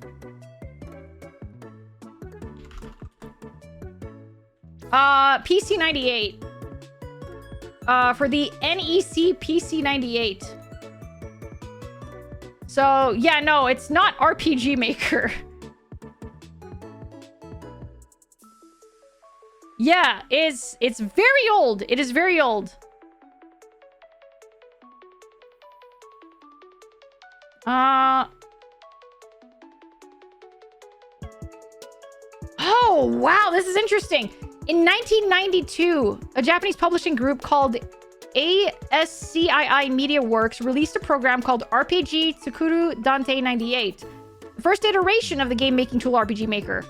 PC 98. For the NEC PC 98. So, yeah, no, it's not RPG Maker. Yeah, it's very old. It is very old. Oh, wow, this is interesting. In 1992, a Japanese publishing group called ASCII Media Works released a program called RPG Tsukuru Dante 98, the first iteration of the game-making tool RPG Maker.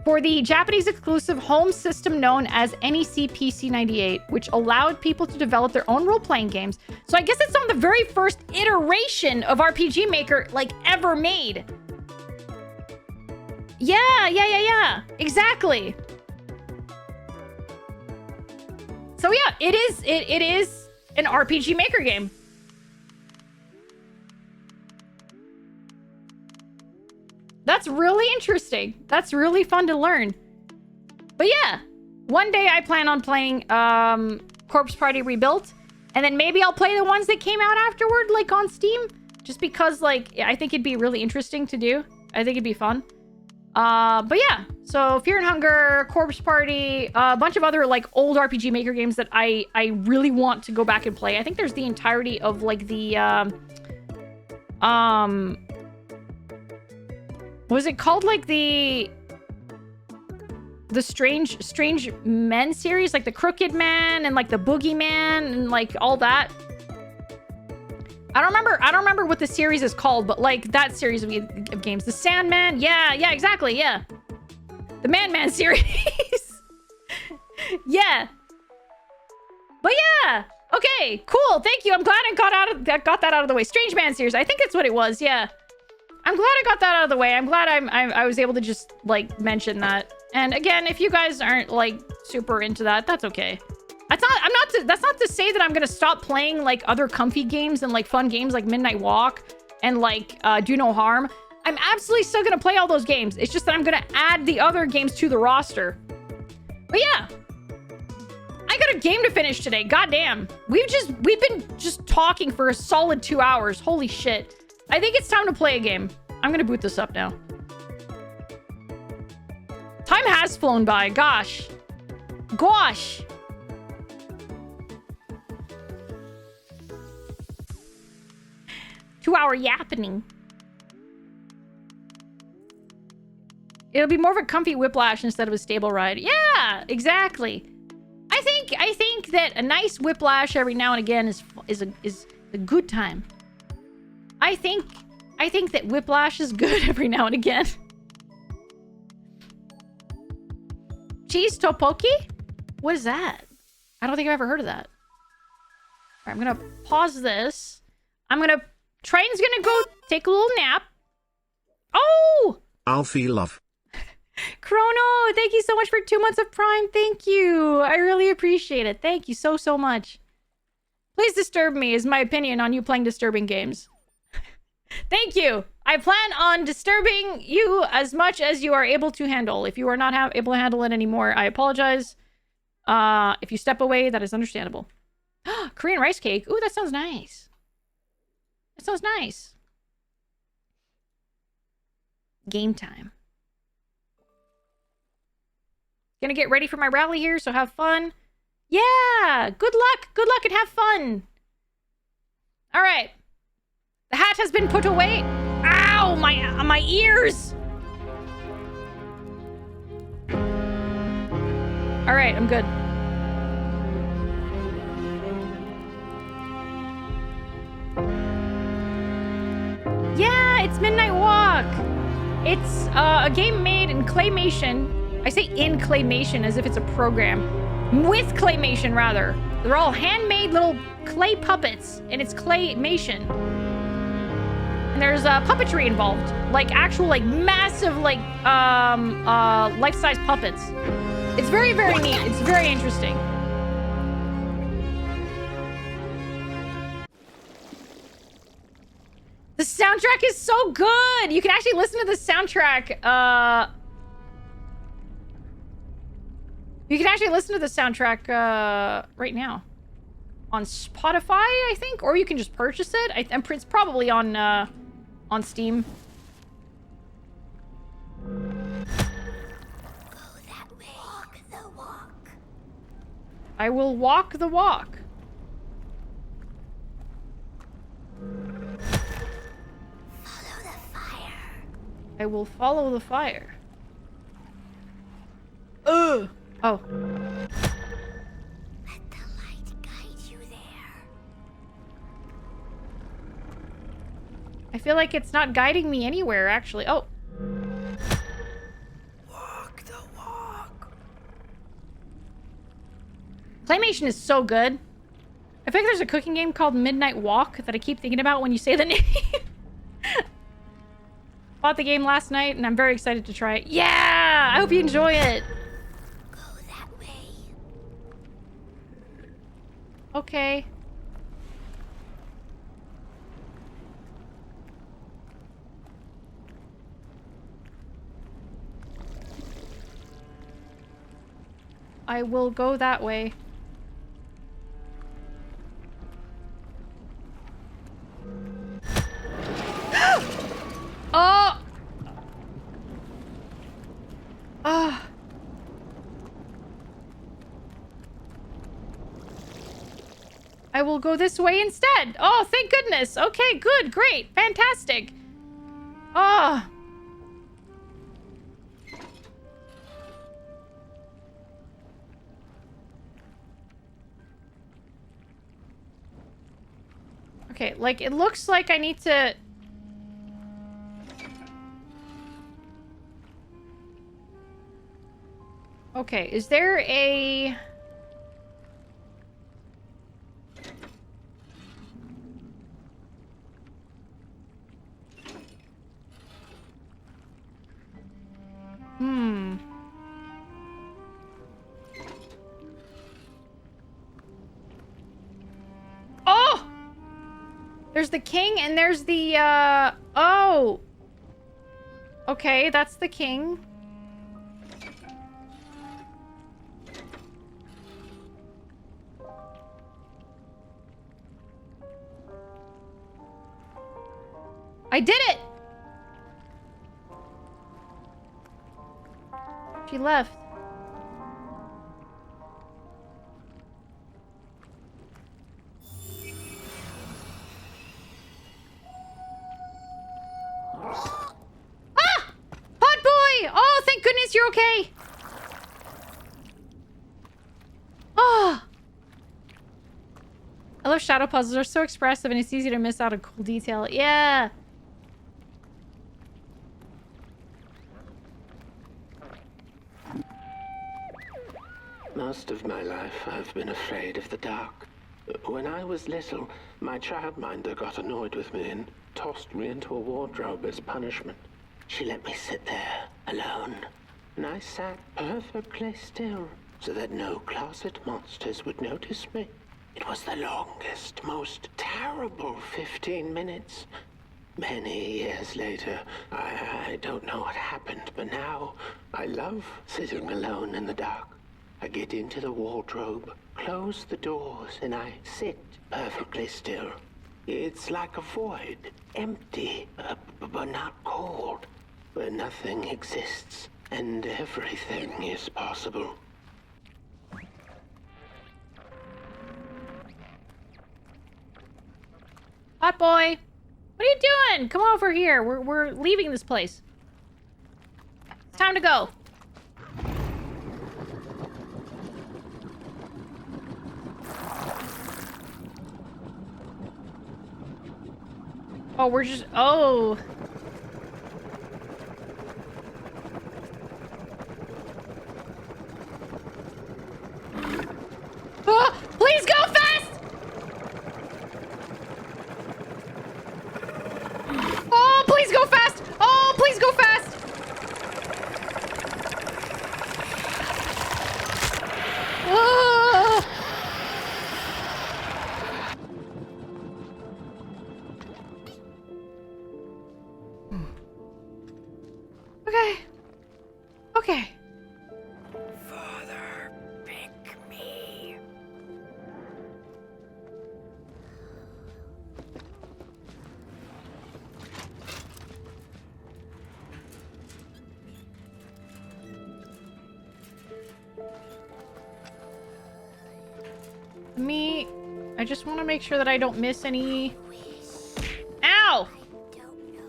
for the Japanese exclusive home system known as NEC PC98, which allowed people to develop their own role-playing games. So I guess it's on the very first iteration of RPG Maker, like, ever made. Yeah. Exactly. So yeah, it is an RPG Maker game. That's really interesting. That's really fun to learn. But yeah, one day I plan on playing Corpse Party Rebuilt, and then maybe I'll play the ones that came out afterward, like on Steam, just because, like, I think it'd be really interesting to do. I think it'd be fun. But yeah, so Fear and Hunger, Corpse Party, a bunch of other, like, old RPG Maker games that I really want to go back and play. I think there's the entirety of, like, the what was it called? Like the Strange Men series, like the Crooked Man and like the Boogeyman and like all that. I don't remember what the series is called, but like that series of games. The Sandman, yeah, exactly, yeah. The Man series. Yeah. But yeah. Okay, cool. Thank you. I'm glad I got that out of the way. Strange Man series. I think that's what it was. Yeah. I'm glad I got that out of the way. I'm glad I was able to just, like, mention that. And again, if you guys aren't, like, super into that, that's okay. That's not to say that I'm gonna stop playing, like, other comfy games and, like, fun games like Midnight Walk and, like, Do No Harm. I'm absolutely still gonna play all those games. It's just that I'm gonna add the other games to the roster. But yeah. I got a game to finish today. Goddamn. We've been just talking for a solid 2 hours. Holy shit. I think it's time to play a game. I'm gonna boot this up now. Time has flown by. Gosh. 2 hour yapping. It'll be more of a comfy whiplash instead of a stable ride. Yeah, exactly. I think that a nice whiplash every now and again is a good time. I think that whiplash is good every now and again. Cheese tteokbokki? What is that? I don't think I've ever heard of that. All right, I'm gonna pause this. Train's gonna go take a little nap. Oh! Alfie love. Chrono, thank you so much for 2 months of Prime. Thank you. I really appreciate it. Thank you so much. Please disturb me is my opinion on you playing disturbing games. Thank you. I plan on disturbing you as much as you are able to handle. If you are not able to handle it anymore, I apologize. If you step away, that is understandable. Korean rice cake. Ooh, that sounds nice. That sounds nice. Game time. Gonna get ready for my rally here, so have fun. Yeah! Good luck and have fun. All right. The hat has been put away. Ow! My ears! All right, I'm good. Yeah, it's Midnight Walk. It's a game made in claymation. I say in claymation as if it's a program. With claymation, rather. They're all handmade little clay puppets, and it's claymation. And there's puppetry involved. Like, actual, like, massive, like, life-size puppets. It's very, very neat. It's very interesting. The soundtrack is so good! You can actually listen to the soundtrack, you can actually listen to the soundtrack, right now. On Spotify, I think? Or you can just purchase it. It's probably on Steam. Go that way. Walk the walk. I will walk the walk. Follow the fire. I will follow the fire. Ugh! Oh. Let the light guide you there. I feel like it's not guiding me anywhere, actually. Oh. Walk the Claymation is so good. I think there's a cooking game called Midnight Walk that I keep thinking about when you say the name. Bought the game last night, and I'm very excited to try it. Yeah! I hope you enjoy it. Go that way. Okay. I will go that way. Oh! Ah. I will go this way instead. Oh, thank goodness. Okay, good, great, fantastic. Oh. Okay, like, it looks like I need to... Okay, is there a... Oh! There's the king and there's the, oh! Okay, that's the king. I did it! She left. Ah! Pot boy! Oh, thank goodness you're okay! Oh! I love shadow puzzles. They're so expressive and it's easy to miss out a cool detail. Yeah! Most of my life, I've been afraid of the dark. When I was little, my childminder got annoyed with me and tossed me into a wardrobe as punishment. She let me sit there, alone, and I sat perfectly still so that no closet monsters would notice me. It was the longest, most terrible 15 minutes. Many years later, I don't know what happened, but now I love sitting alone in the dark. I get into the wardrobe, close the doors, and I sit perfectly still. It's like a void, empty, but not cold, where nothing exists and everything is possible. Hot boy! What are you doing? Come over here. We're leaving this place. It's time to go. Oh, we're just... Oh. Oh, please go fast! Oh, please go fast! Oh, please go fast! Oh. Okay. Okay. Father, pick me. I just want to make sure that I don't miss any... Wish. Ow! Don't know.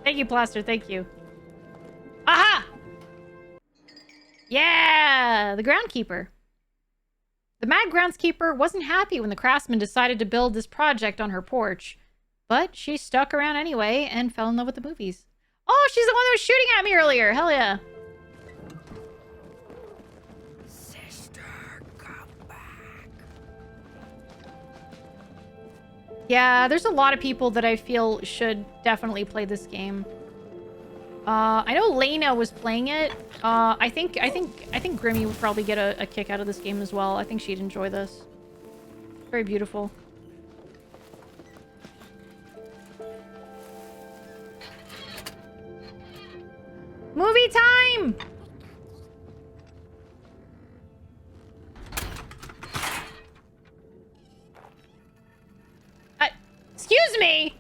Thank you, Plaster. Thank you. Aha! Yeah! The groundskeeper. The mad groundskeeper wasn't happy when the craftsman decided to build this project on her porch. But she stuck around anyway and fell in love with the movies. Oh, she's the one that was shooting at me earlier. Hell yeah. Say Yeah, there's a lot of people that I feel should definitely play this game. I know Lena was playing it. I think Grimmy would probably get a kick out of this game as well. I think she'd enjoy this. Very beautiful. Movie time! Excuse me!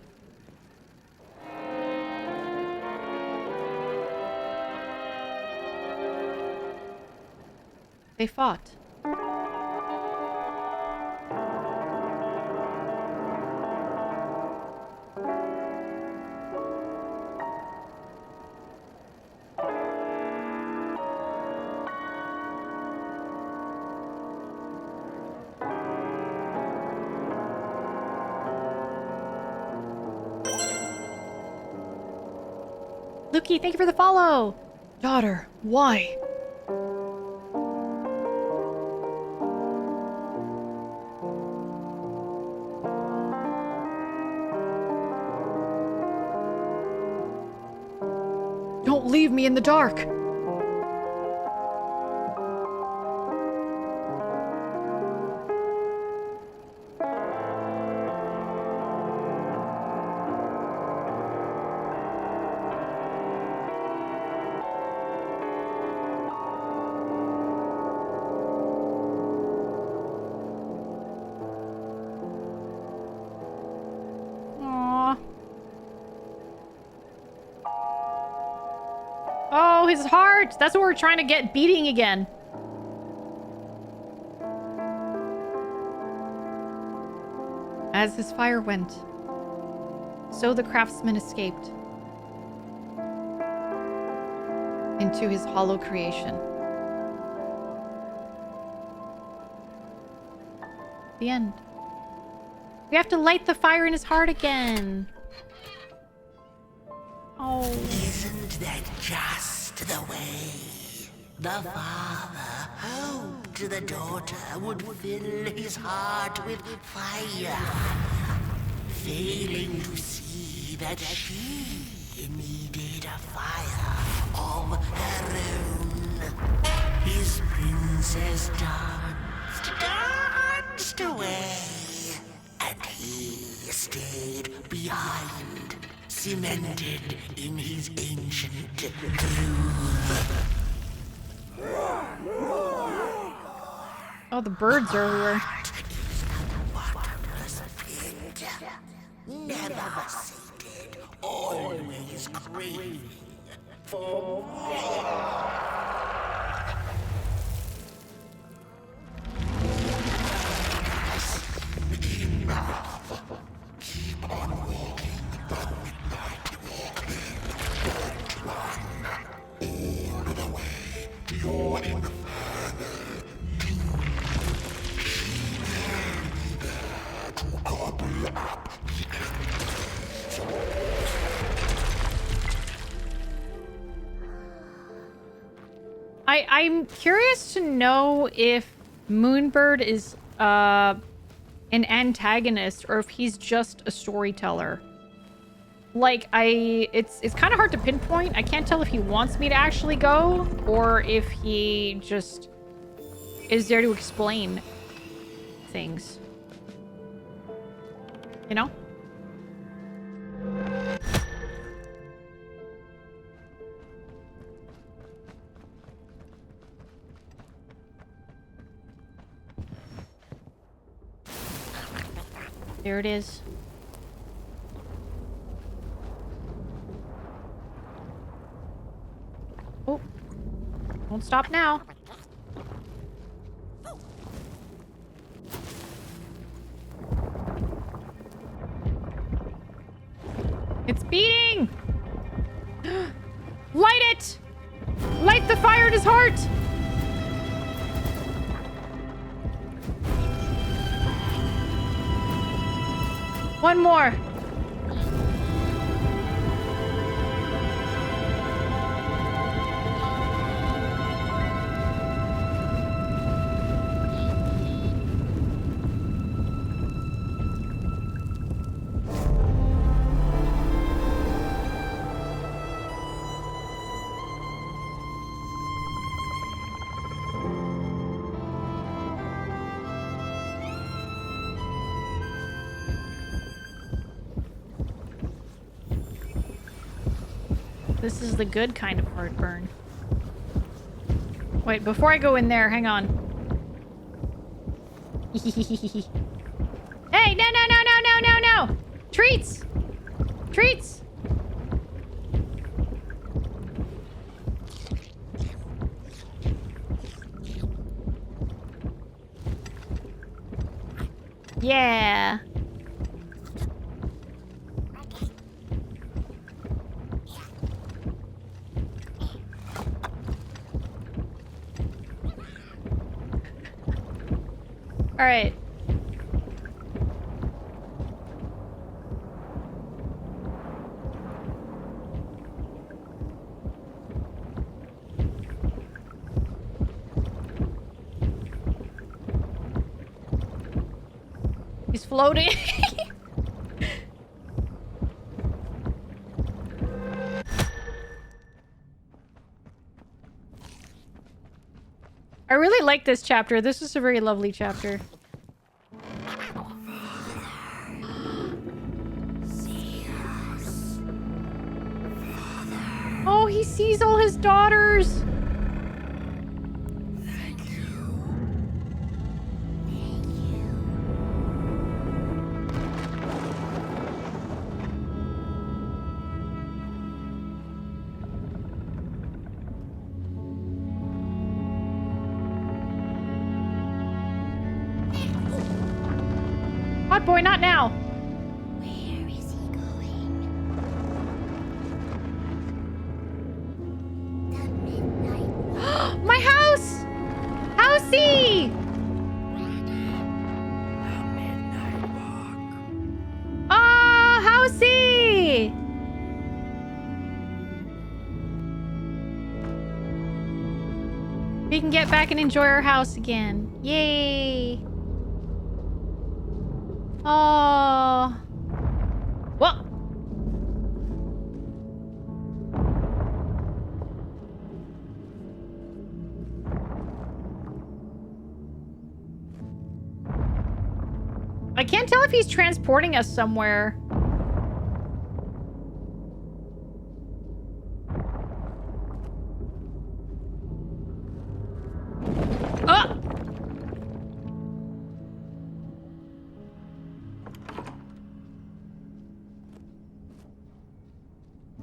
They fought. Luki, thank you for the follow. Daughter, why? Don't leave me in the dark. Oh, his heart! That's what we're trying to get beating again. As his fire went, so the craftsman escaped into his hollow creation. The end. We have to light the fire in his heart again. Oh. Isn't that just the way? The father hoped the daughter would fill his heart with fire, failing to see that she needed a fire of her own. His princess danced away, and he stayed behind, cemented in his ancient groove. Oh, the birds are everywhere. Never sated, always craving for more. Enough. Keep on walking the midnight walking. Don't run. All the way to your infernal doom. She will be there to gobble up the embers. I'm curious to know if Moonbird is an antagonist or if he's just a storyteller. Like, it's kind of hard to pinpoint. I can't tell if he wants me to actually go or if he just is there to explain things. You know? There it is. Oh, don't stop now. It's beating! Light it! Light the fire in his heart! One more. This is the good kind of heartburn. Wait, before I go in there, hang on. Hey, no, no, no, no, no, no, no! Treats! Treats! Yeah. All right. He's floating. I really like this chapter. This is a very lovely chapter. Oh, he sees all his daughters. Hot boy, not now. Where is he going? The midnight My house! Housey! Ah, Housey! We can get back and enjoy our house again. Yay! Oh. What? I can't tell if he's transporting us somewhere. Ah!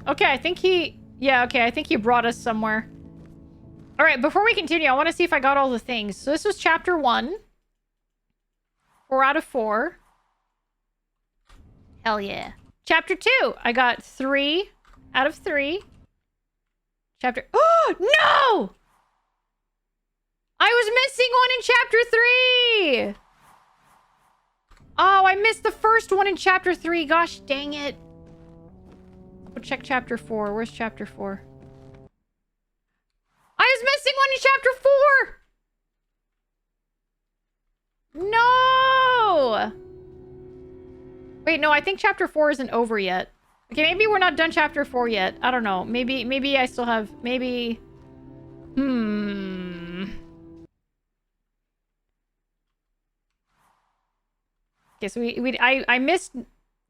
Okay, I think he... Yeah, okay, I think he brought us somewhere. Alright, before we continue, I want to see if I got all the things. So this was chapter 1. 4 out of 4. Hell yeah. Chapter 2, I got 3 out of 3. Chapter... Oh, no! I was missing one in chapter 3! Oh, I missed the first one in chapter 3. Gosh dang it. We'll check chapter 4. Where's chapter 4? I was missing one in chapter 4! No! Wait, no, I think chapter 4 isn't over yet. Okay, maybe we're not done chapter 4 yet. I don't know. Maybe I still have... Maybe... Okay, so I missed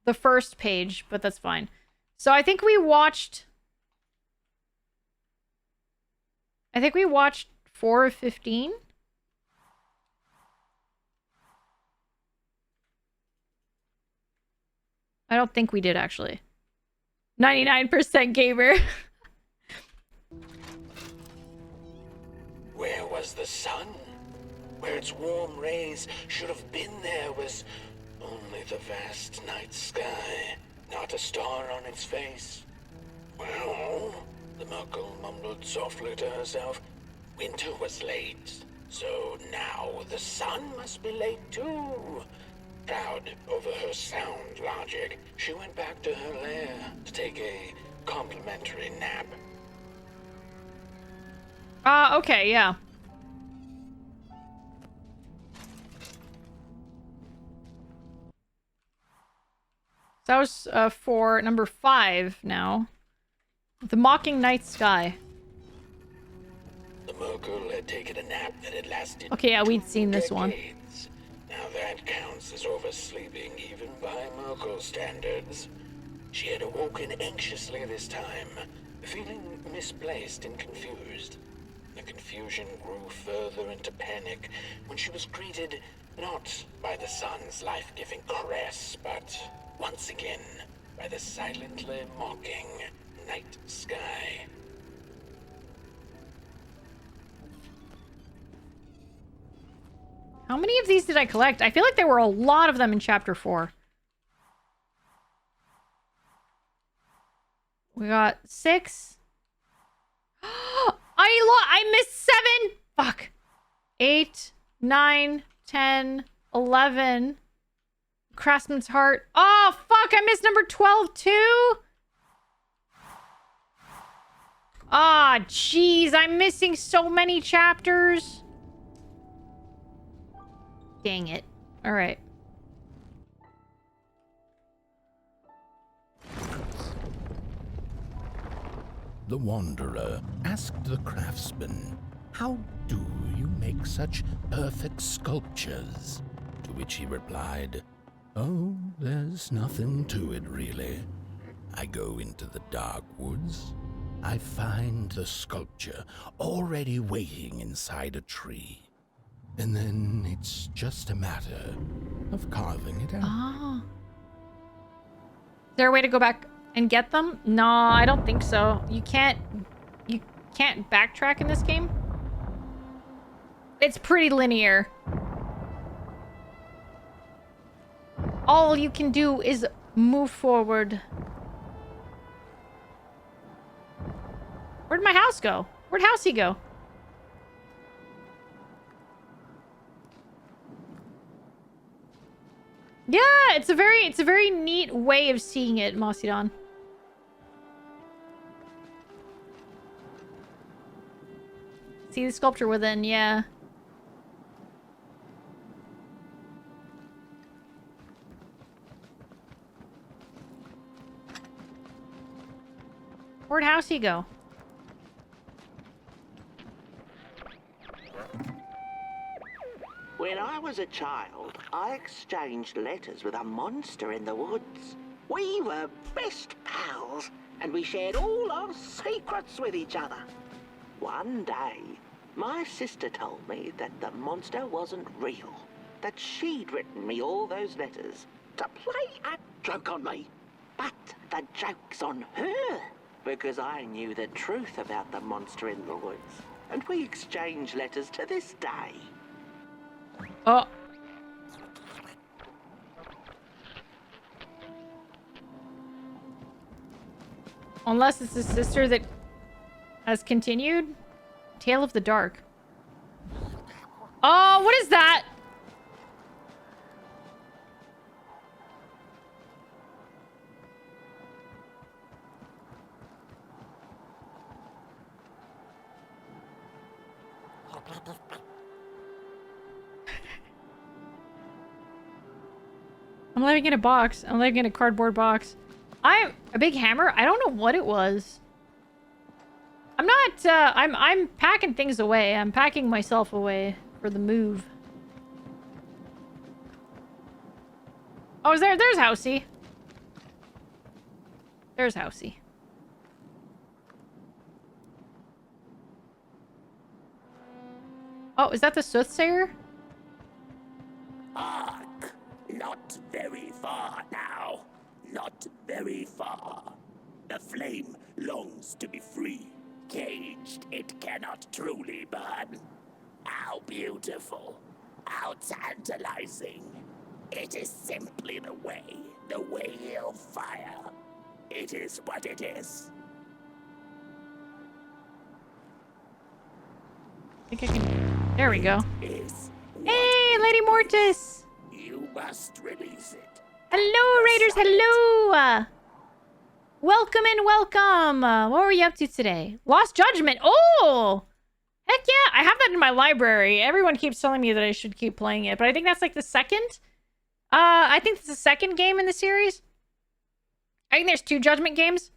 the first page, but that's fine. So I think we watched 4 of 15. I don't think we did, actually. 99% gamer. Where was the sun? Where its warm rays should have been, there was only the vast night sky, not a star on its face. Well, the Muckle mumbled softly to herself, winter was late, so now the sun must be late too. Proud over her sound logic, she went back to her lair to take a complimentary nap. Okay, yeah. So that was for number 5 now. The Mocking Night Sky. The Mughal had taken a nap that had lasted. Okay, yeah, we'd seen this one. decades. Now that counts as oversleeping even by Mughal standards. She had awoken anxiously this time, feeling misplaced and confused. The confusion grew further into panic when she was greeted not by the sun's life-giving caress, but once again by the silently mocking night sky. How many of these did I collect? I feel like there were a lot of them in chapter 4. We got 6. I missed 7. Fuck. 8, 9, 10, 11. Craftsman's Heart. Oh, fuck. I missed number 12 too. Ah, jeez. I'm missing so many chapters. Dang it. All right. The Wanderer asked the craftsman, "How do you make such perfect sculptures?" To which he replied, "Oh, there's nothing to it really. I go into the dark woods. I find the sculpture already waiting inside a tree. And then it's just a matter of carving it out." Oh. Is there a way to go back and get them? No, I don't think so. You can't backtrack in this game. It's pretty linear. All you can do is move forward. Where'd my house go? Where'd Housey go? Yeah, it's a very neat way of seeing it, Mosidon. See the sculpture within, yeah. Where'd Housey go? When I was a child, I exchanged letters with a monster in the woods. We were best pals, and we shared all our secrets with each other. One day, my sister told me that the monster wasn't real, that she'd written me all those letters to play a joke on me. But the joke's on her, because I knew the truth about the monster in the woods, and we exchange letters to this day. Oh. Unless it's his sister that has continued. Tale of the Dark. Oh, what is that? I'm living in a box. I'm living in a cardboard box. A big hammer? I don't know what it was. I'm not, I'm packing things away. I'm packing myself away for the move. Oh, there's Housey. There's Housey. Oh, is that the soothsayer? Hark! Not very far now. Not very far. The flame longs to be free. Caged, it cannot truly burn. How beautiful. How tantalizing. It is simply the way of fire. It is what it is. I think I can... There we go. Is Hey, Lady Mortis! you must release it. Hello, Raiders, hello! Welcome and welcome! What were you up to today? Lost Judgment! Oh! Heck yeah! I have that in my library. Everyone keeps telling me that I should keep playing it, but I think that's like the second? I think it's the second game in the series. I think there's 2 Judgment games.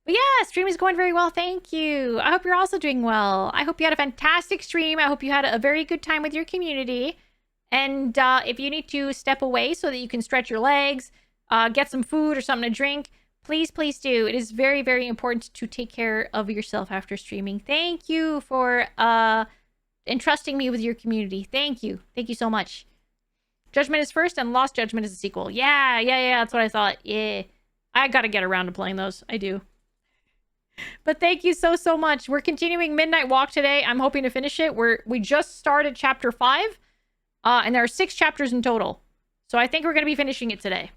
But yeah, stream is going very well, thank you. I hope you're also doing well. I hope you had a fantastic stream. I hope you had a very good time with your community. And if you need to step away so that you can stretch your legs, get some food or something to drink, Please, please do. It is very, very important to take care of yourself after streaming. Thank you for entrusting me with your community. Thank you. Thank you so much. Judgment is first and Lost Judgment is a sequel. Yeah. That's what I thought. Yeah. I gotta get around to playing those. I do. But thank you so, so much. We're continuing Midnight Walk today. I'm hoping to finish it. We just started chapter 5. And there are 6 chapters in total. So I think we're going to be finishing it today.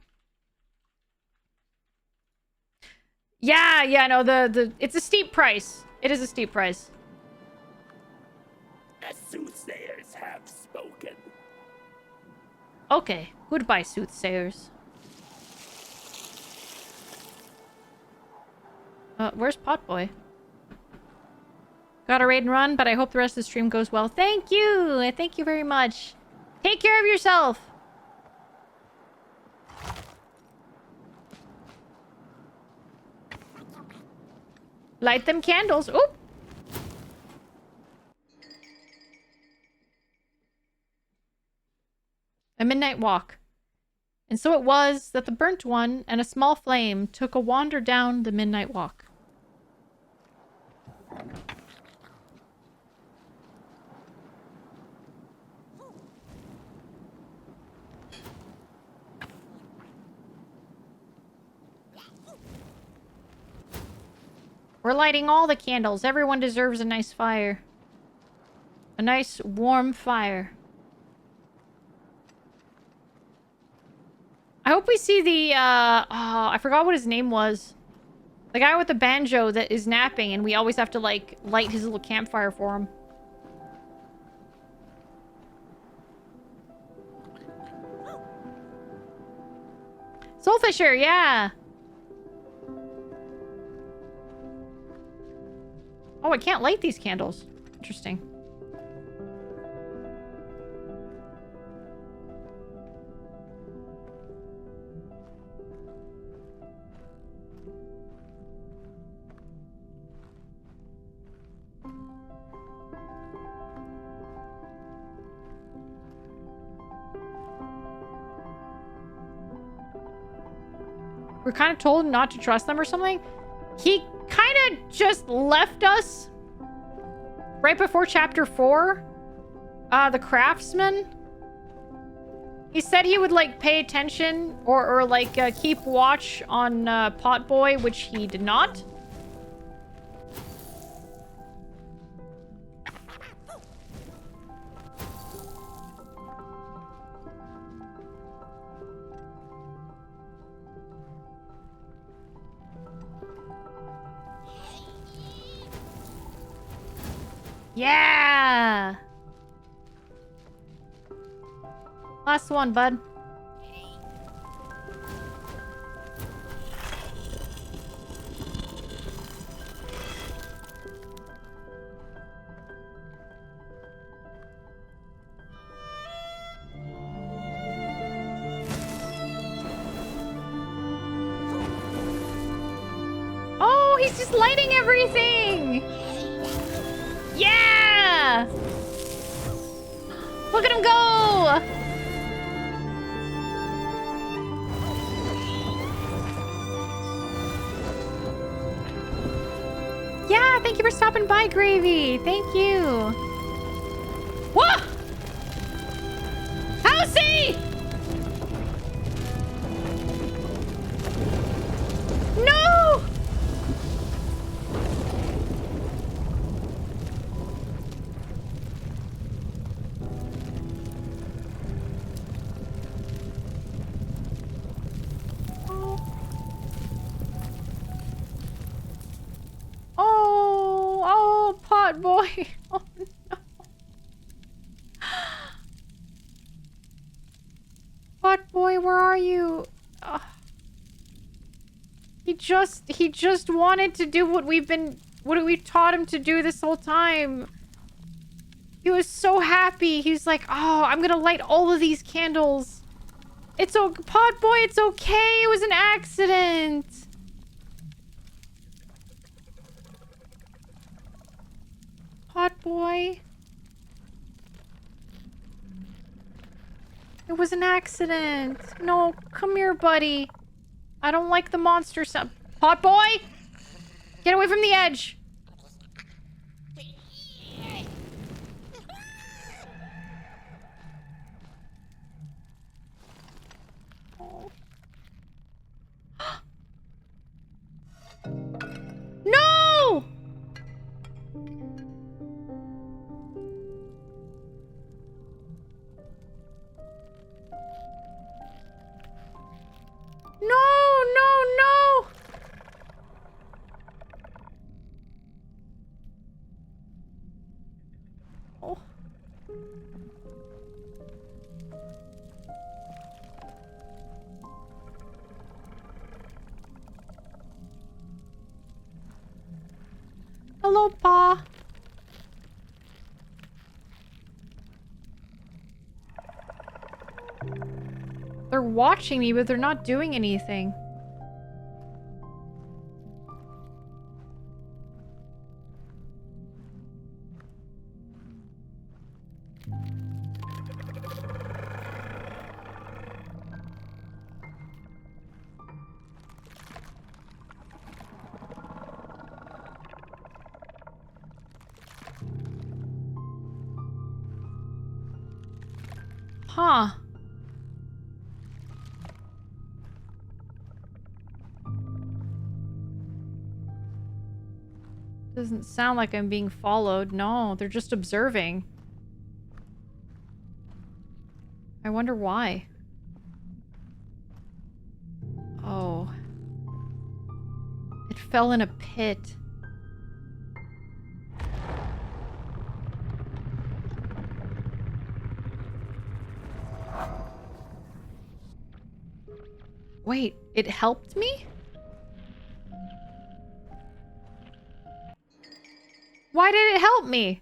Yeah, no, it's a steep price. It is a steep price. The soothsayers have spoken. Okay, goodbye, soothsayers. Where's Potboy? Got a raid and run, but I hope the rest of the stream goes well. Thank you! Thank you very much. Take care of yourself! Light them candles. Oop! A midnight walk. And so it was that the burnt one and a small flame took a wander down the midnight walk. We're lighting all the candles. Everyone deserves a nice fire. A nice, warm fire. I hope we see the, I forgot what his name was. The guy with the banjo that is napping, and we always have to, like, light his little campfire for him. Soulfisher, yeah! Oh, I can't light these candles. Interesting. We're kind of told not to trust them or something. He kind of just left us right before chapter 4. The craftsman. He said he would, like, pay attention or like, keep watch on Potboy, which he did not. Yeah! Last one, bud. Oh, he's just lighting everything! Yeah! Look at him go! Yeah, thank you for stopping by, Gravy. Thank you. Whoa! Housey! No! Oh, Potboy. Oh, no. Potboy, where are you? He just wanted to do what we've taught him to do this whole time. He was so happy. He's like, oh, I'm gonna light all of these candles. It's okay, Potboy, it's okay. It was an accident. Potboy. It was an accident. No, come here, buddy. I don't like the monster sound. Pot boy! Get away from the edge! No! No, no, no! Oh. Hello, Pa. They're watching me, but they're not doing anything. Huh. Doesn't sound like I'm being followed. No, they're just observing. I wonder why. Oh. It fell in a pit. Wait, it helped me? Why did it help me?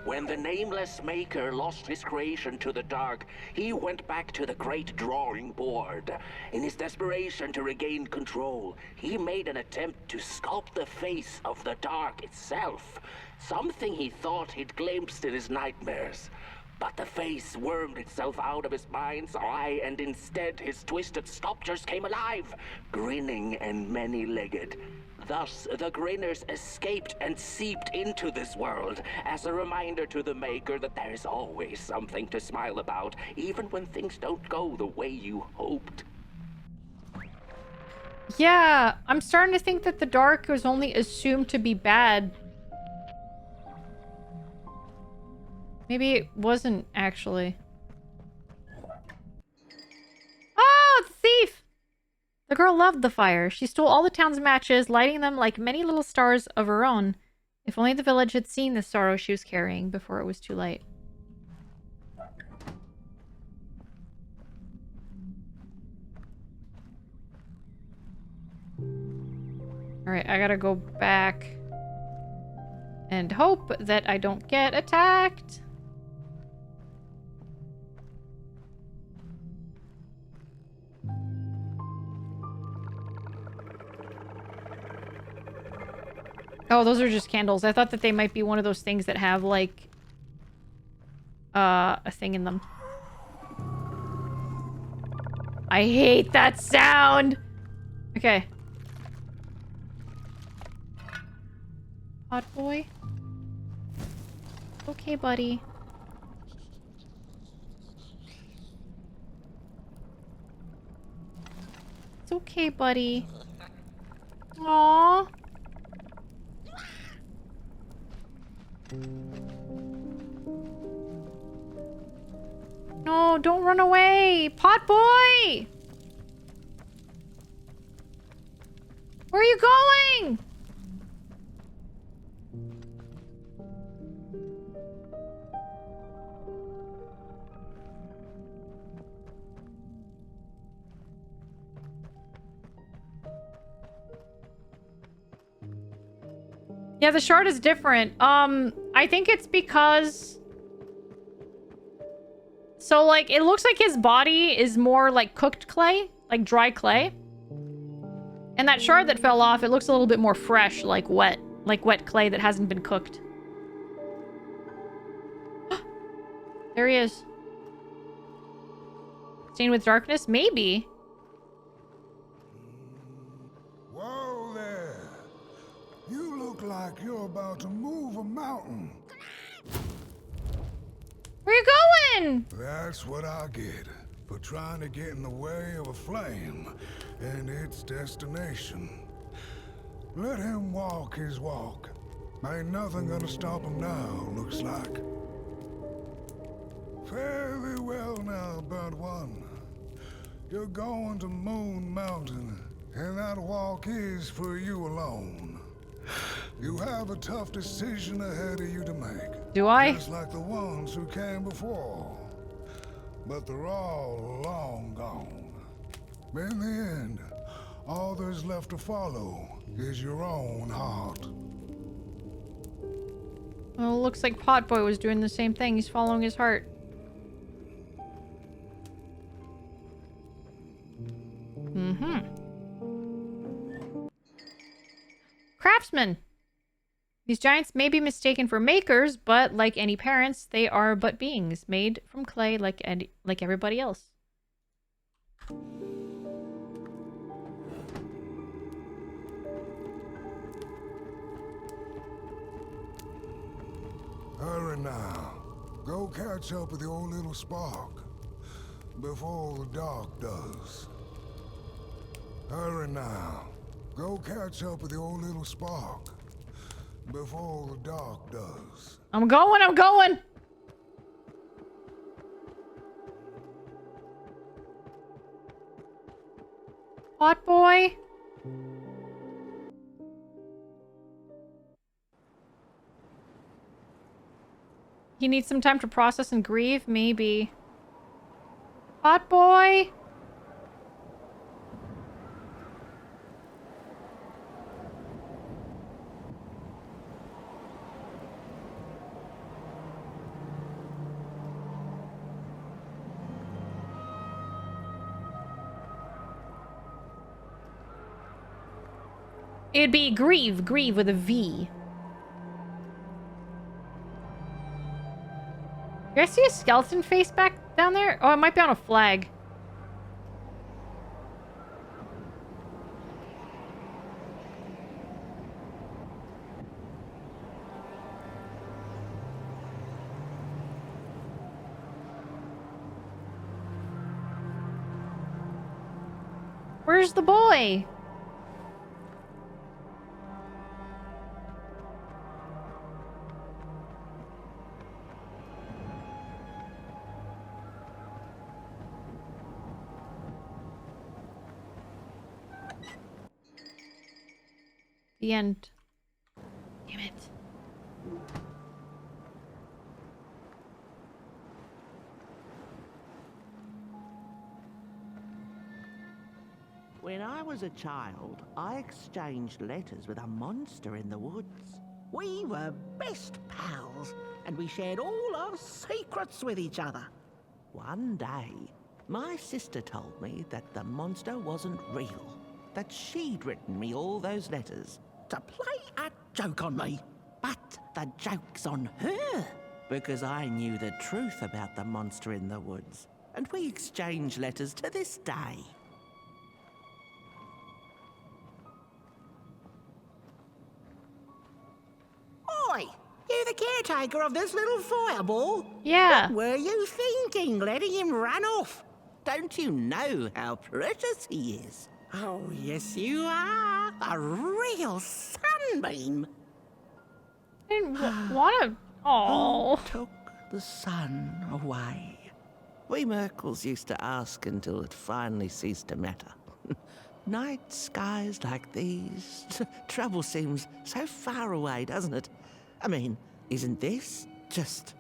When the nameless maker lost his creation to the dark, he went back to the great drawing board. In his desperation to regain control, he made an attempt to sculpt the face of the dark itself, something he thought he'd glimpsed in his nightmares. But the face wormed itself out of his mind's eye, and instead his twisted sculptures came alive, grinning and many-legged. Thus, the grinners escaped and seeped into this world, as a reminder to the maker that there is always something to smile about, even when things don't go the way you hoped. Yeah, I'm starting to think that the dark was only assumed to be bad. Maybe it wasn't, actually. Oh, the thief! The girl loved the fire. She stole all the town's matches, lighting them like many little stars of her own. If only the village had seen the sorrow she was carrying before it was too late. Alright, I gotta go back and hope that I don't get attacked. Oh, those are just candles. I thought that they might be one of those things that have, like, a thing in them. I hate that sound! Okay. Hot boy? Okay, buddy. It's okay, buddy. Aww. No, don't run away! Pot boy! Where are you going? Yeah, the shard is different. I think it's because... So, like, it looks like his body is more like cooked clay, like dry clay. And that shard that fell off, it looks a little bit more fresh, like wet clay that hasn't been cooked. There he is. Stained with darkness? Maybe. Whoa there. You look like you're about to move a mountain. Where you going? That's what I get for trying to get in the way of a flame and its destination. Let him walk his walk. Ain't nothing gonna stop him now, looks like. Fairly well now, Bird One. You're going to Moon Mountain, and that walk is for you alone. You have a tough decision ahead of you to make. Do I? Just like the ones who came before. But they're all long gone. In the end, all there's left to follow is your own heart. Well, looks like Potboy was doing the same thing. He's following his heart. Craftsman. These giants may be mistaken for makers, but like any parents, they are but beings made from clay like everybody else. Hurry now. Go catch up with your little spark before the dark does. Hurry now. Go catch up with your little spark before the dark does. I'm going! Potboy? He needs some time to process and grieve, maybe. Potboy? It'd be grieve with a V. Do I see a skeleton face back down there? Oh, it might be on a flag. Where's the boy? The end. Damn it. When I was a child, I exchanged letters with a monster in the woods. We were best pals, and we shared all our secrets with each other. One day, my sister told me that the monster wasn't real, that she'd written me all those letters to play a joke on me. But the joke's on her, because I knew the truth about the monster in the woods, and we exchange letters to this day. Oi! You the caretaker of this little fireball? Yeah. What were you thinking, letting him run off? Don't you know how precious he is? Oh, yes you are. A real sunbeam. I didn't want to... Oh. Took the sun away. We Merkles used to ask until it finally ceased to matter. Night skies like these. Trouble seems so far away, doesn't it? I mean, isn't this just...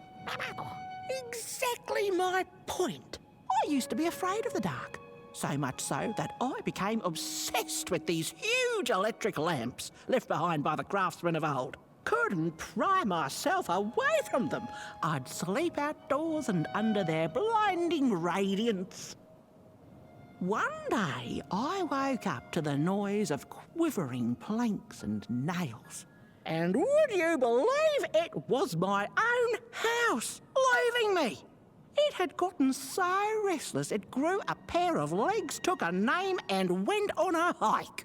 exactly my point? I used to be afraid of the dark. So much so that I became obsessed with these huge electric lamps left behind by the craftsmen of old. Couldn't pry myself away from them. I'd sleep outdoors and under their blinding radiance. One day, I woke up to the noise of quivering planks and nails. And would you believe it was my own house leaving me? It had gotten so restless it grew a pair of legs, took a name, and went on a hike.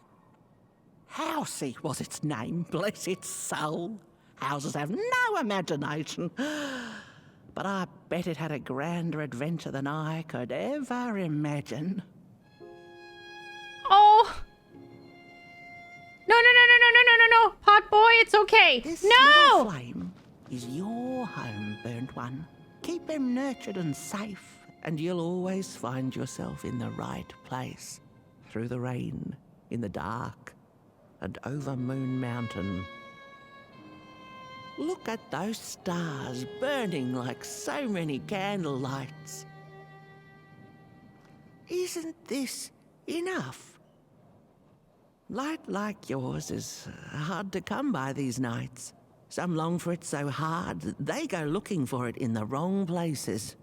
Housey was its name, bless its soul. Houses have no imagination. But I bet it had a grander adventure than I could ever imagine. Oh. No. Pot boy, it's okay. This No! little flame is your home, burnt one. Keep him nurtured and safe, and you'll always find yourself in the right place. Through the rain, in the dark, and over Moon Mountain. Look at those stars burning like so many candle lights. Isn't this enough? Light like yours is hard to come by these nights. Some long for it so hard that they go looking for it in the wrong places.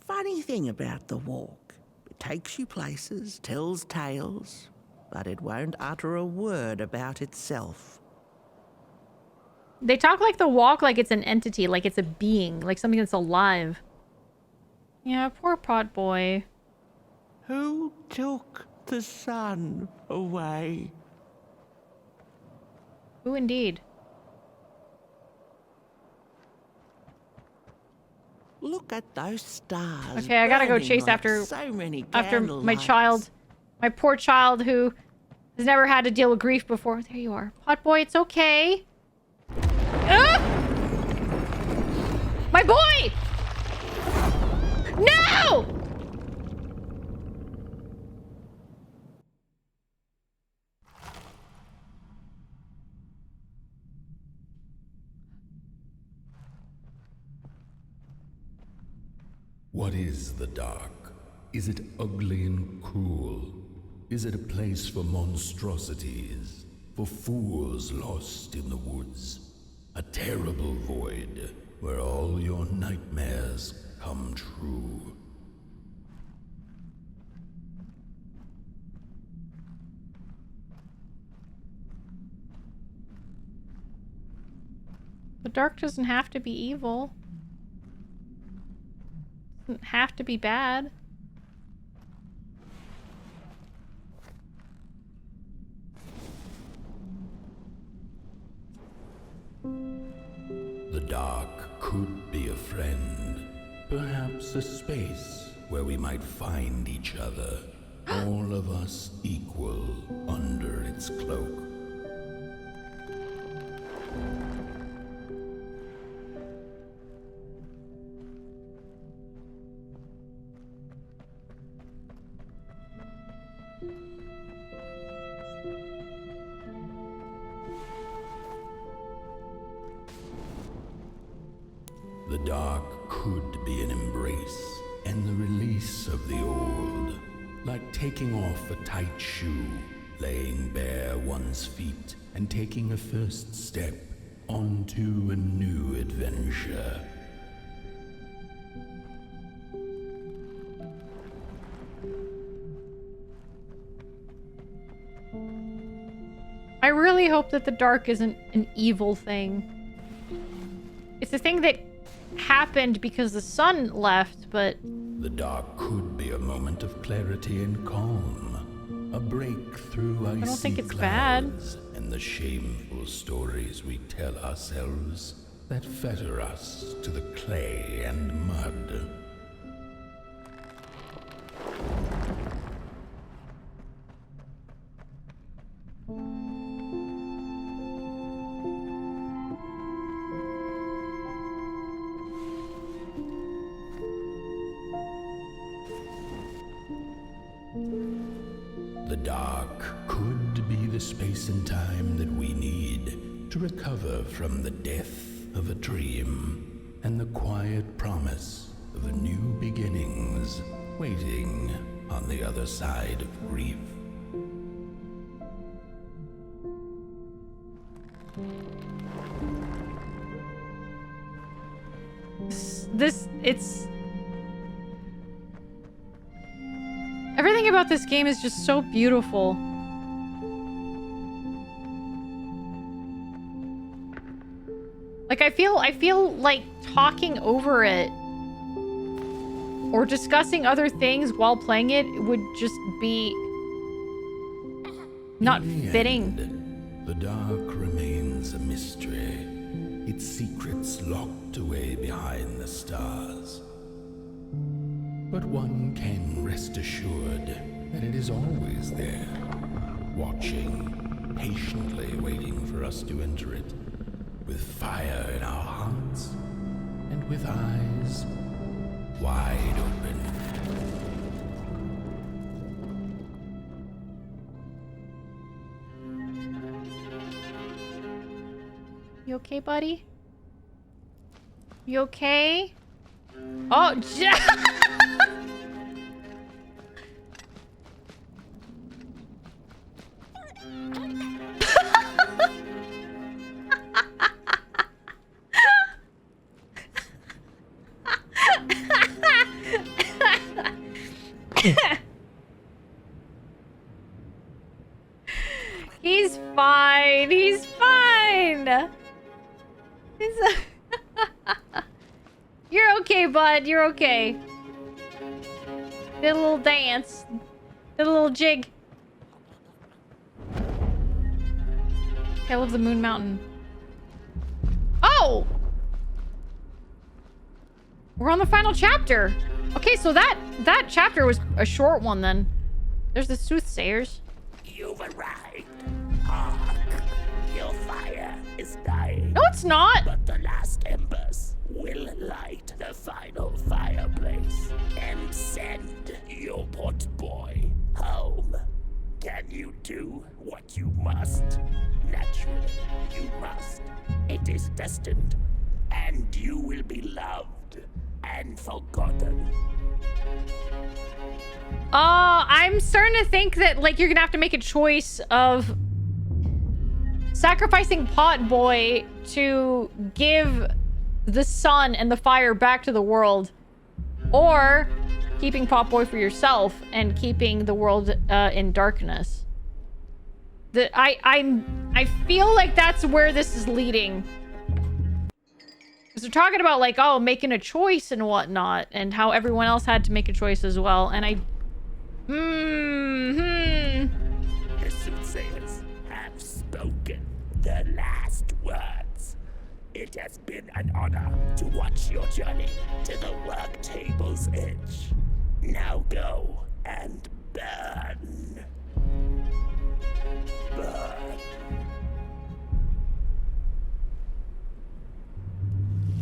Funny thing about the walk. It takes you places, tells tales, but it won't utter a word about itself. They talk like the walk like it's an entity, like it's a being, like something that's alive. Yeah, poor pot boy. Who took the sun away? Who indeed? Look at those stars. Okay, I gotta go burning chase like after so many after candle my lights. child. My poor child who has never had to deal with grief before. There you are. Pot boy, it's okay. Ah! My boy! No! What is the dark? Is it ugly and cruel? Is it a place for monstrosities, for fools lost in the woods? A terrible void where all your nightmares come true. The dark doesn't have to be evil. Doesn't have to be bad. The dark could be a friend, perhaps a space where we might find each other, all of us equal under its cloak. The dark could be an embrace and the release of the old, like taking off a tight shoe, laying bare one's feet, and taking a first step onto a new adventure. I really hope that the dark isn't an evil thing. It's a thing that happened because the sun left, but... The dark could be a moment of clarity and calm, a break through icy I don't think it's bad. clouds and the shameful stories we tell ourselves that fetter us to the clay and mud. The dark could be the space and time that we need to recover from the death of a dream and the quiet promise of new beginnings waiting on the other side of grief. It's... Everything about this game is just so beautiful. Like, I feel like talking over it or discussing other things while playing it would just be not In the fitting. end, the dark remains a mystery, its secrets locked away behind the stars. But one can rest assured that it is always there, watching, patiently waiting for us to enter it, with fire in our hearts and with eyes wide open. You okay, buddy? You okay? Oh, He's fine. He's fine. You're okay, bud. You're okay. Did a little dance. Did a little jig. Tale of the Moon Mountain. Oh! We're on the final chapter. Okay, so that chapter was a short one then. There's the soothsayers. You've arrived. Hark. Your fire is dying. No, it's not. But the last embers will light the final fireplace and send your pot boy home. Can you do what you must? Naturally, you must. It is destined, and you will be loved and forgotten. I'm starting to think that, like, you're gonna have to make a choice of sacrificing Pot Boy to give the sun and the fire back to the world, or keeping Pot Boy for yourself and keeping the world in darkness. I feel like that's where this is leading. Because they're talking about, like, oh, making a choice and whatnot, and how everyone else had to make a choice as well, and The soothsayers have spoken the last words. It has been an honor to watch your journey to the work table's edge. Now go and burn. Burn.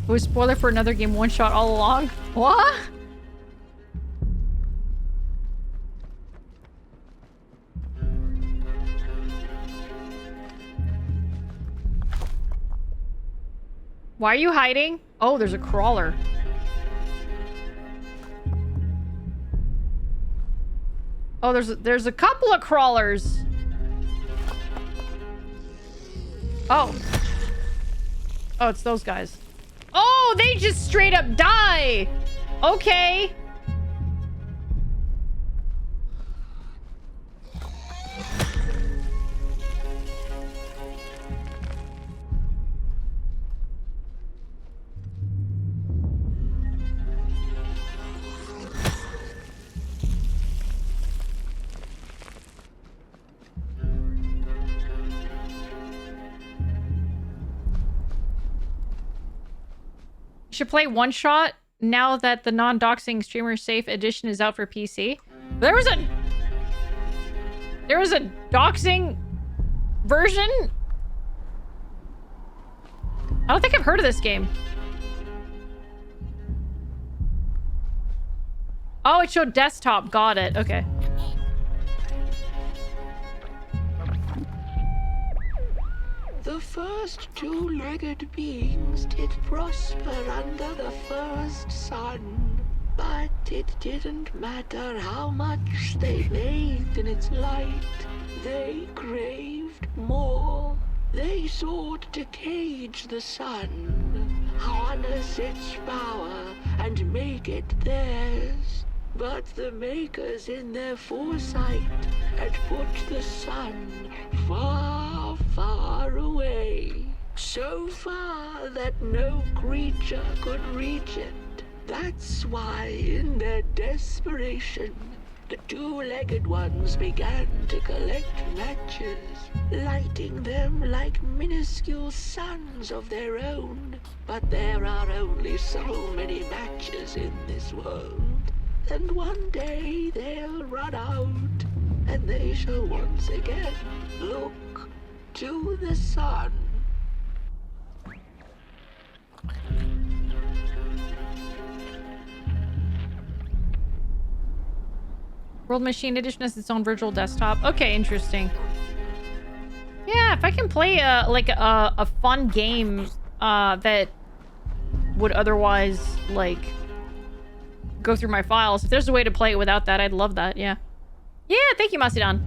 It was spoiler for another game, one shot all along. What? Why are you hiding? Oh, there's a crawler. Oh, there's a couple of crawlers. Oh. Oh, it's those guys. Oh, they just straight up die. Okay. Should play One Shot now that the non-doxing streamer safe edition is out for PC. There was a doxing version? I don't think I've heard of this game. Oh, it showed desktop. Got it. Okay. The first two-legged beings did prosper under the first sun, but it didn't matter how much they bathed in its light. They craved more. They sought to cage the sun, harness its power, and make it theirs. But the makers in their foresight had put the sun far, far away. So far that no creature could reach it. That's why, in their desperation, the two-legged ones began to collect matches, lighting them like minuscule suns of their own. But there are only so many matches in this world, and one day they'll run out, and they shall once again look to the sun. World Machine Edition has its own virtual desktop. Okay, interesting. Yeah, if I can play like a fun game that would otherwise like go through my files. If there's a way to play it without that, I'd love that. Yeah. Yeah, thank you, Macedon.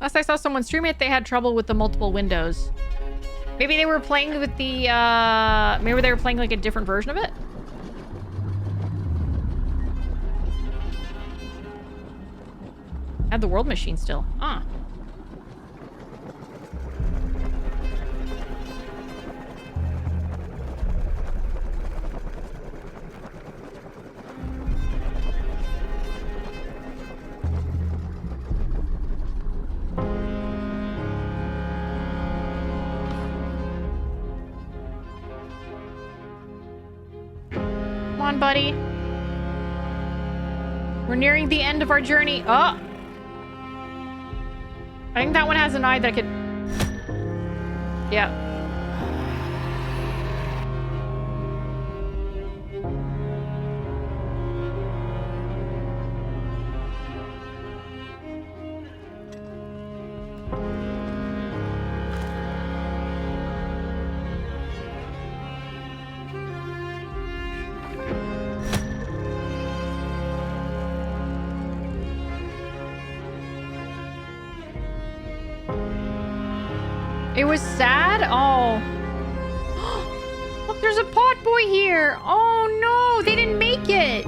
Last I saw someone stream it, they had trouble with the multiple windows. Maybe they were playing with the, maybe they were playing like a different version of it? I have the world machine still. Ah. Come on, buddy. We're nearing the end of our journey. Oh! I think that one has an eye that could... Yeah. It was sad? Oh. Look, there's a pot boy here. Oh no, they didn't make it.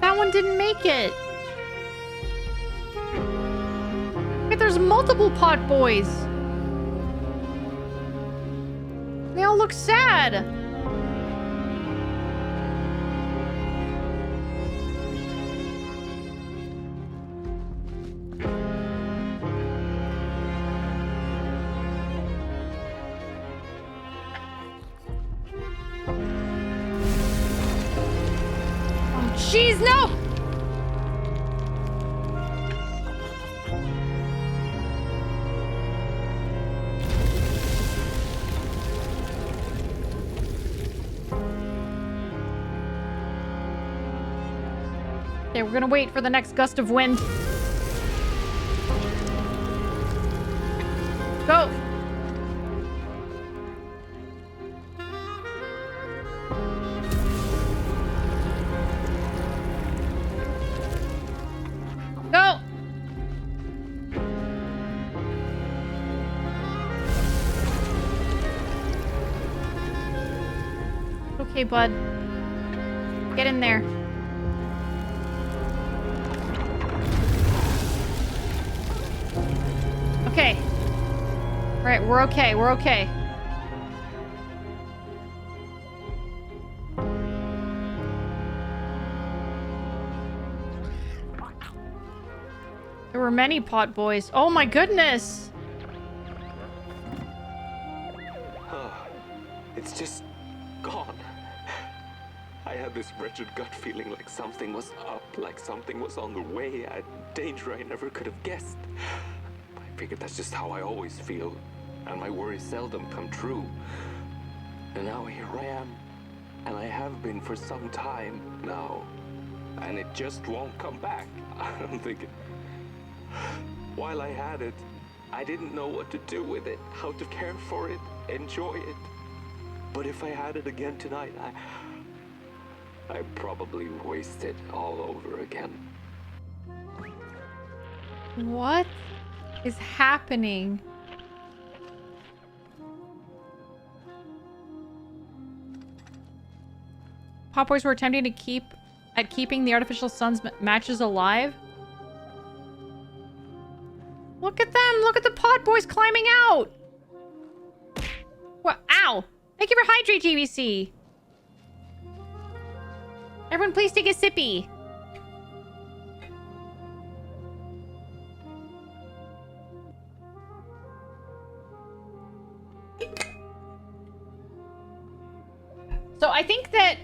That one didn't make it. Wait, there's multiple pot boys. They all look sad. Jeez, no! Okay, we're gonna wait for the next gust of wind. Go! Go! Okay, bud. Get in there. Okay. All right, we're okay. We're okay. There were many pot boys. Oh my goodness! It's just gone. I had this wretched gut feeling like something was up, like something was on the way, a danger I never could have guessed. I figured that's just how I always feel, and my worries seldom come true. And now here I am, and I have been for some time now, and it just won't come back. I'm thinking, while I had it, I didn't know what to do with it, how to care for it, enjoy it. But if I had it again tonight, I'd probably waste it all over again. What is happening? pot boys were attempting to keeping the artificial sun's matches alive. Look at them! Look at the pot boys climbing out! What? Ow! Thank you for hydrate, GBC. Everyone, please take a sippy. So I think that...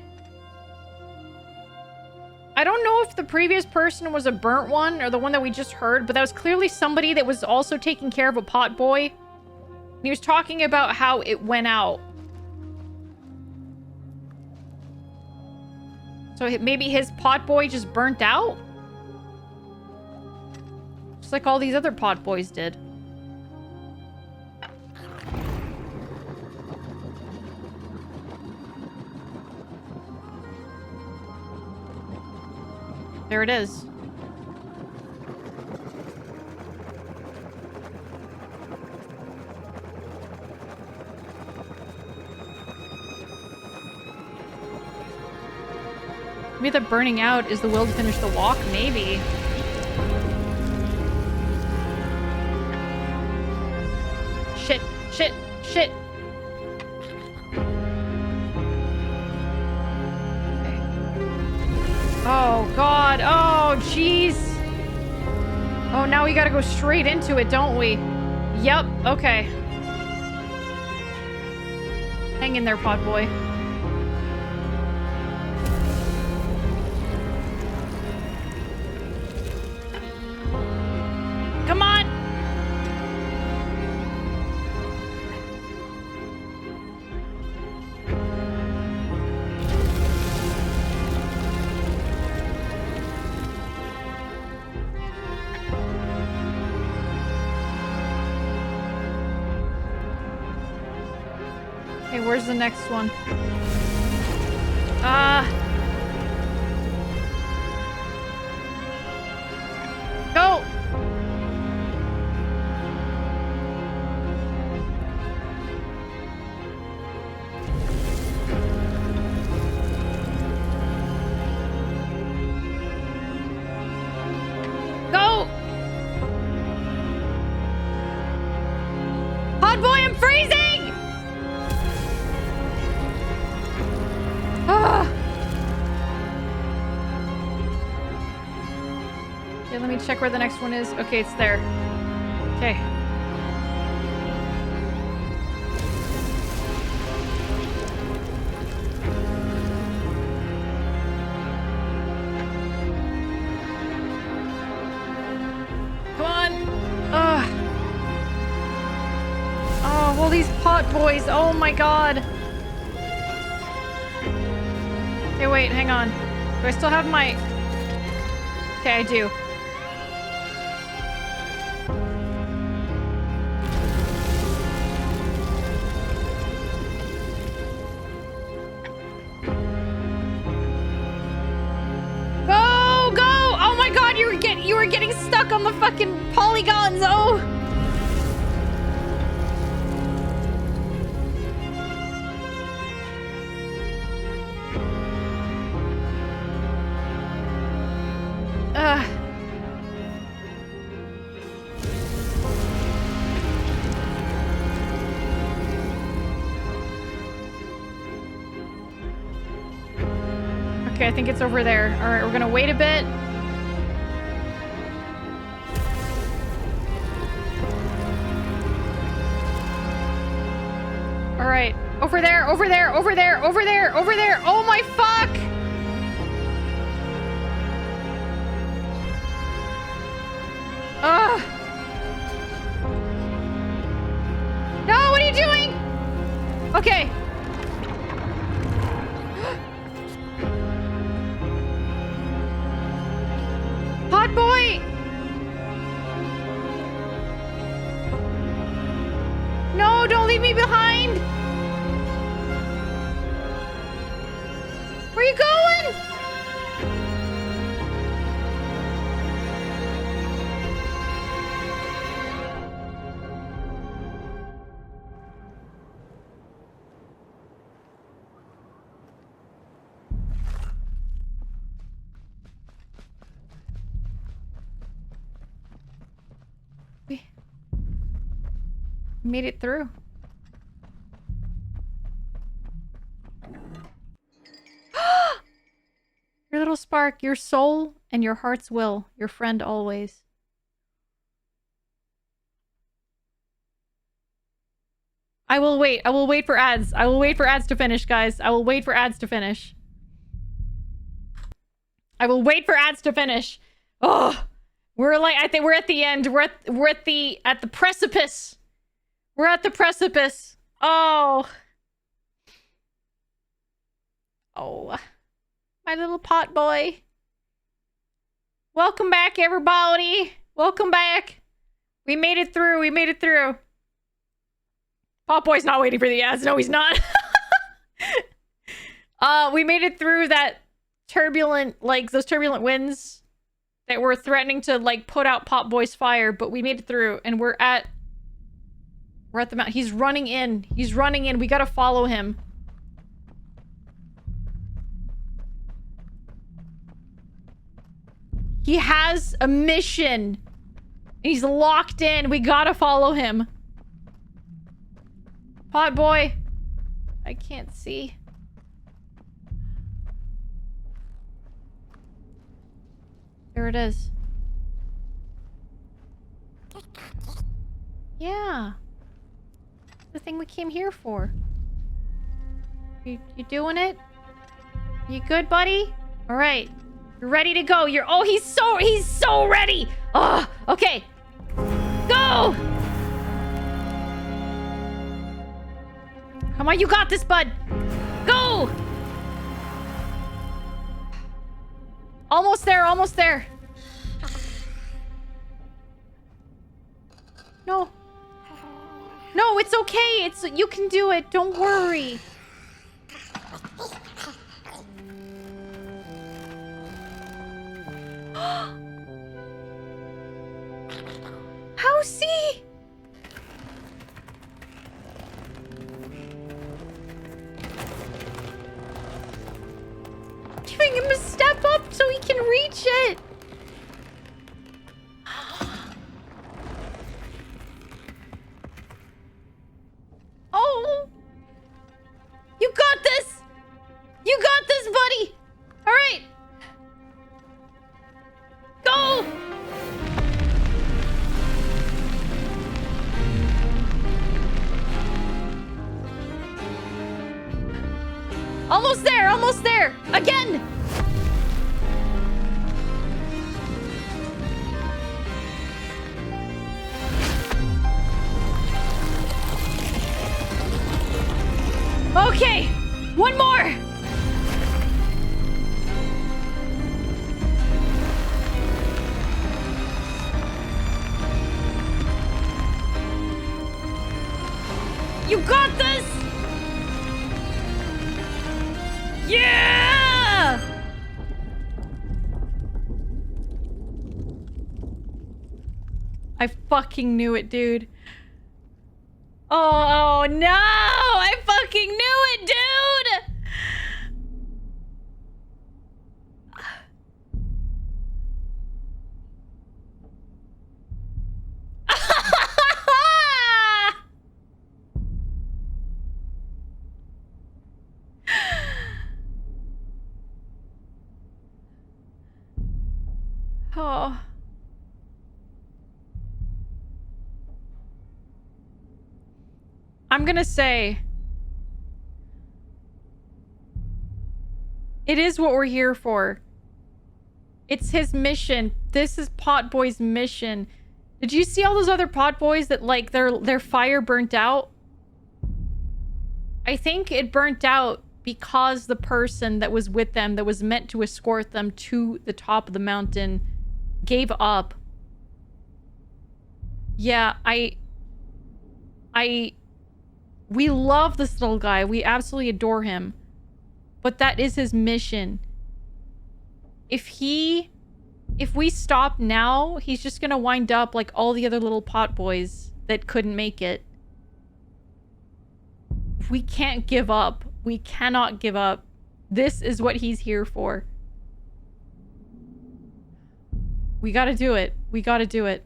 I don't know if the previous person was a burnt one or the one that we just heard, but that was clearly somebody that was also taking care of a pot boy. And he was talking about how it went out. So maybe his pot boy just burnt out? Just like all these other pot boys did. There it is. Maybe the burning out is the will to finish the walk? Maybe. Shit, shit, shit. Oh, God. Oh, jeez. Oh, now we gotta go straight into it, don't we? Yep. Okay. Hang in there, pot boy. Come on! Okay, where's the next one? Go! Go! Hot boy, I'm freezing! Okay, let me check where the next one is. Okay, it's there. Okay. Come on! Ugh. Oh, well, these pot boys. Oh my god. Okay, wait, hang on. Do I still have my... Okay, I do. Go! Go! Oh my god, you were getting stuck on the fucking polygons! Oh! Okay, I think it's over there. Alright, we're gonna wait a bit. Alright. Over there, over there, over there, over there, over there! Oh my fuck! Ugh! No, what are you doing? Okay. Hot boy! No, don't leave me behind! Where are you going? Made it through. Your little spark, your soul and your heart's will, your friend always. I will wait. I will wait for ads. I will wait for ads to finish, guys. I will wait for ads to finish. I will wait for ads to finish. Oh, we're like, I think we're at the end. We're at the precipice. We're at the precipice. Oh. Oh. My little pot boy. Welcome back, everybody. Welcome back. We made it through. We made it through. Pot boy's not waiting for the ads. No, he's not. We made it through that turbulent, like, those turbulent winds that were threatening to, like, put out Pot Boy's fire, but we made it through, and we're at the mountain. He's running in. He's running in. We gotta follow him. He has a mission. He's locked in. We gotta follow him. Pot boy. I can't see. There it is. Yeah. The thing we came here for. You doing it? You good, buddy? All right. You're ready to go. He's so ready. Oh, okay. Go! Come on, you got this, bud. Go! Almost there, almost there. No. No, it's okay. You can do it. Don't worry. How's he? Giving him a step up so he can reach it. Oh. You got this. You got this, buddy. All right. Go. Almost there, almost there. Again. Okay, one more. You got this. Yeah! I fucking knew it, dude. Oh no! I fucking knew it, dude! Oh. I'm gonna say it is what we're here for. It's his mission. This is Pot Boy's mission. Did you see all those other Pot Boys that, like, their fire burnt out? I think it burnt out because the person that was with them, that was meant to escort them to the top of the mountain, gave up. Yeah, we love this little guy. We absolutely adore him. But that is his mission. If we stop now, he's just gonna wind up like all the other little Pot Boys that couldn't make it. We can't give up. We cannot give up. This is what he's here for. We gotta do it. We gotta do it.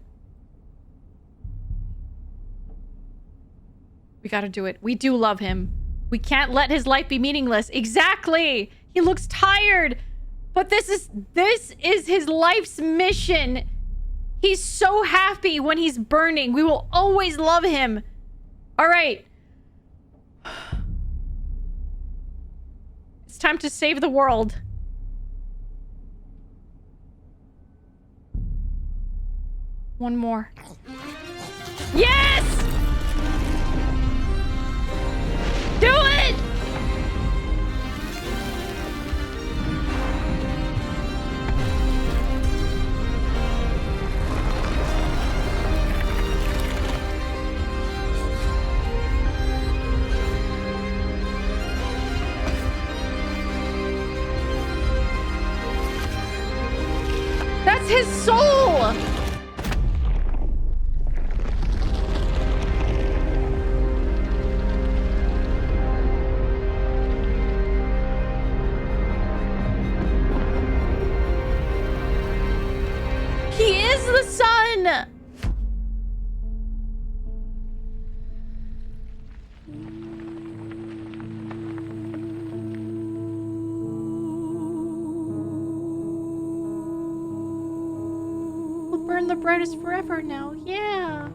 We gotta do it. We do love him. We can't let his life be meaningless. Exactly. He looks tired. But this is his life's mission. He's so happy when he's burning. We will always love him. All right. It's time to save the world. One more. Yes! Do it! That's his soul! He is the sun! We'll burn the brightest forever now. Yeah.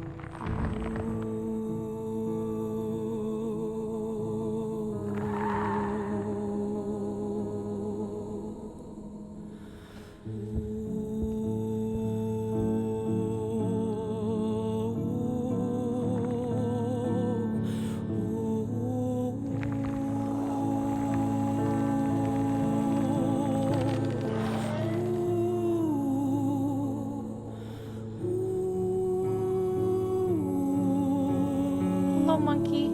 Hello, monkey.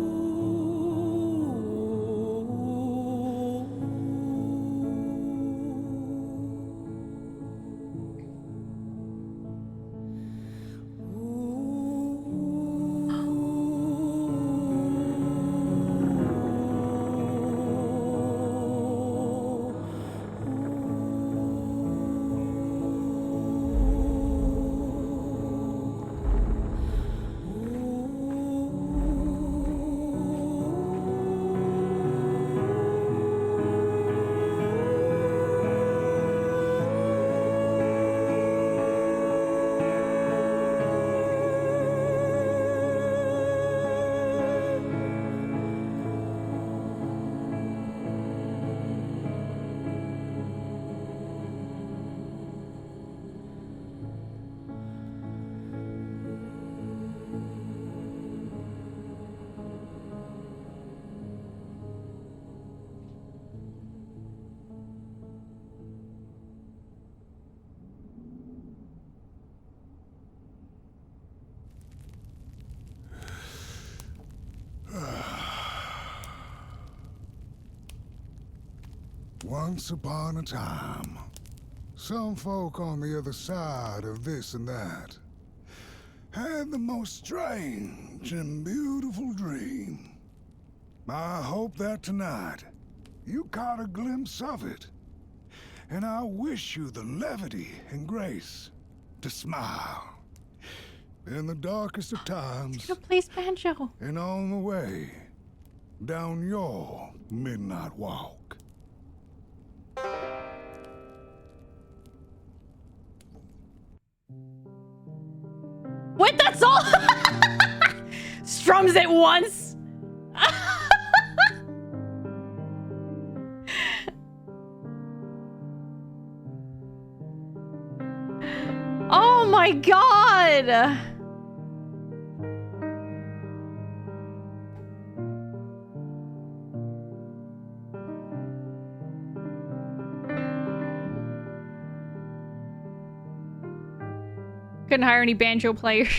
Once upon a time, some folk on the other side of this and that had the most strange and beautiful dream. I hope that tonight you caught a glimpse of it, and I wish you the levity and grace to smile in the darkest of times Who plays banjo? and on the way down your midnight walk. Wait, that's all? Strums it once. Oh my god. Couldn't hire any banjo players.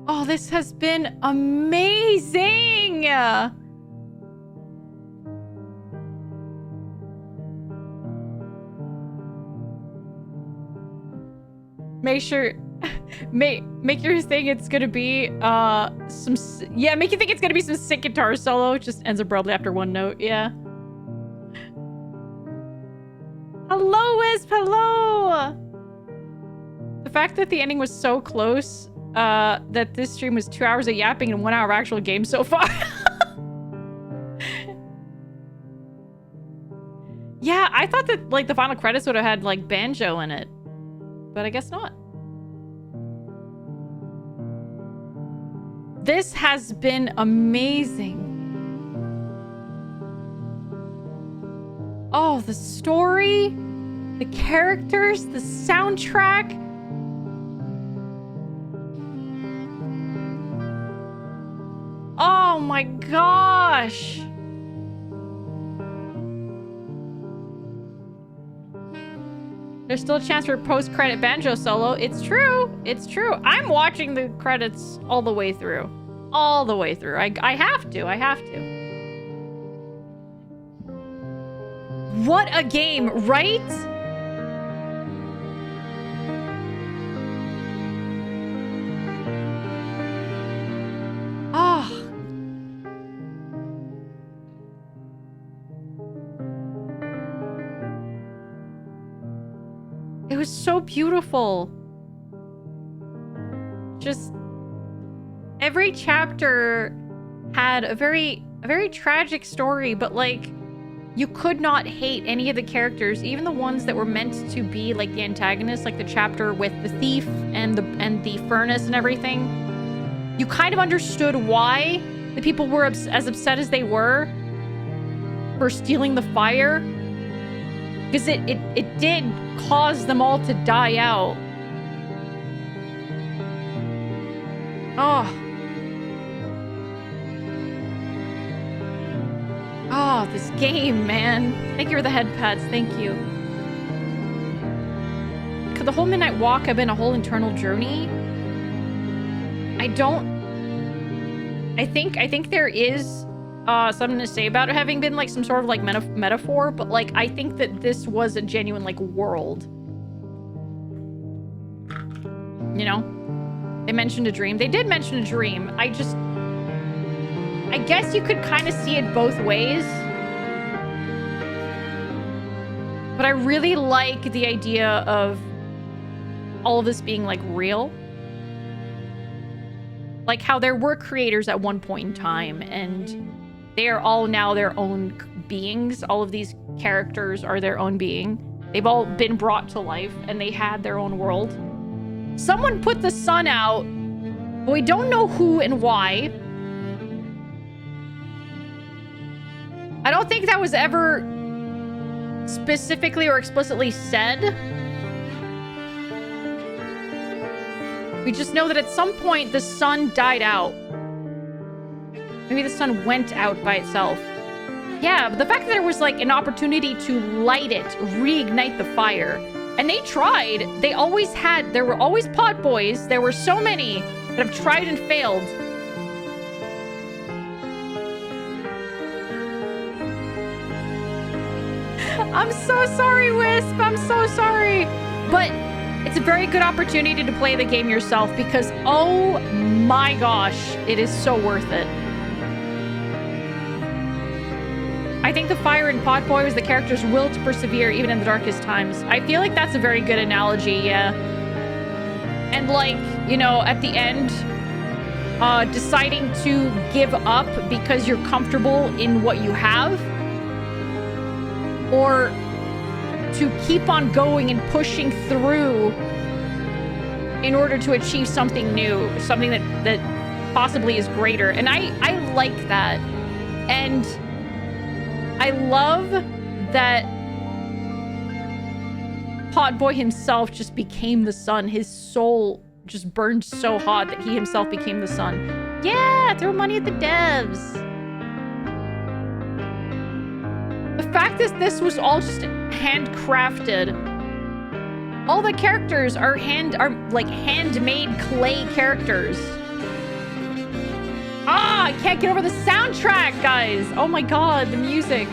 Oh, this has been amazing! Make sure... Make your thing it's gonna be, make you think it's gonna be some sick guitar solo. Just ends abruptly after one note, yeah. Hello, Wisp, hello! The fact that the ending was so close that this stream was 2 hours of yapping and 1 hour of actual game so far. Yeah, I thought that like the final credits would have had like banjo in it, but I guess not. This has been amazing. Oh, the story, the characters, the soundtrack. Oh my gosh. There's still a chance for a post-credit banjo solo. It's true. It's true. I'm watching the credits all the way through. All the way through. I have to. I have to. What a game, right? Ah. Oh. It was so beautiful. Just every chapter had a very tragic story, but like you could not hate any of the characters, even the ones that were meant to be like the antagonists, like the chapter with the thief and the furnace and everything. You kind of understood why the people were as upset as they were for stealing the fire. Because it did cause them all to die out. Oh. Oh, this game, man. Thank you for the head pats. Thank you. Could the whole midnight walk have been a whole internal journey? I think there is something to say about it having been like some sort of like metaphor, but like I think that this was a genuine like world. You know? They mentioned a dream. They did mention a dream. I guess you could kind of see it both ways. But I really like the idea of all of this being like real. Like how there were creators at one point in time and they are all now their own beings. All of these characters are their own being. They've all been brought to life and they had their own world. Someone put the sun out, but we don't know who and why. I don't think that was ever specifically or explicitly said. We just know that at some point the sun died out. Maybe the sun went out by itself. Yeah, but the fact that there was like an opportunity to light it, reignite the fire. And they tried. There were always pot boys. There were so many that have tried and failed. I'm so sorry, Wisp. I'm so sorry. But it's a very good opportunity to play the game yourself because, oh my gosh, it is so worth it. I think the fire in Potboy was the character's will to persevere even in the darkest times. I feel like that's a very good analogy, yeah. And like, you know, at the end, deciding to give up because you're comfortable in what you have, or to keep on going and pushing through in order to achieve something new, something that possibly is greater. And I like that. And I love that Potboy himself just became the sun. His soul just burned so hot that he himself became the sun. Yeah, throw money at the devs. The fact that this was all just handcrafted. All the characters are like handmade clay characters. Ah, I can't get over the soundtrack, guys. Oh my god, the music.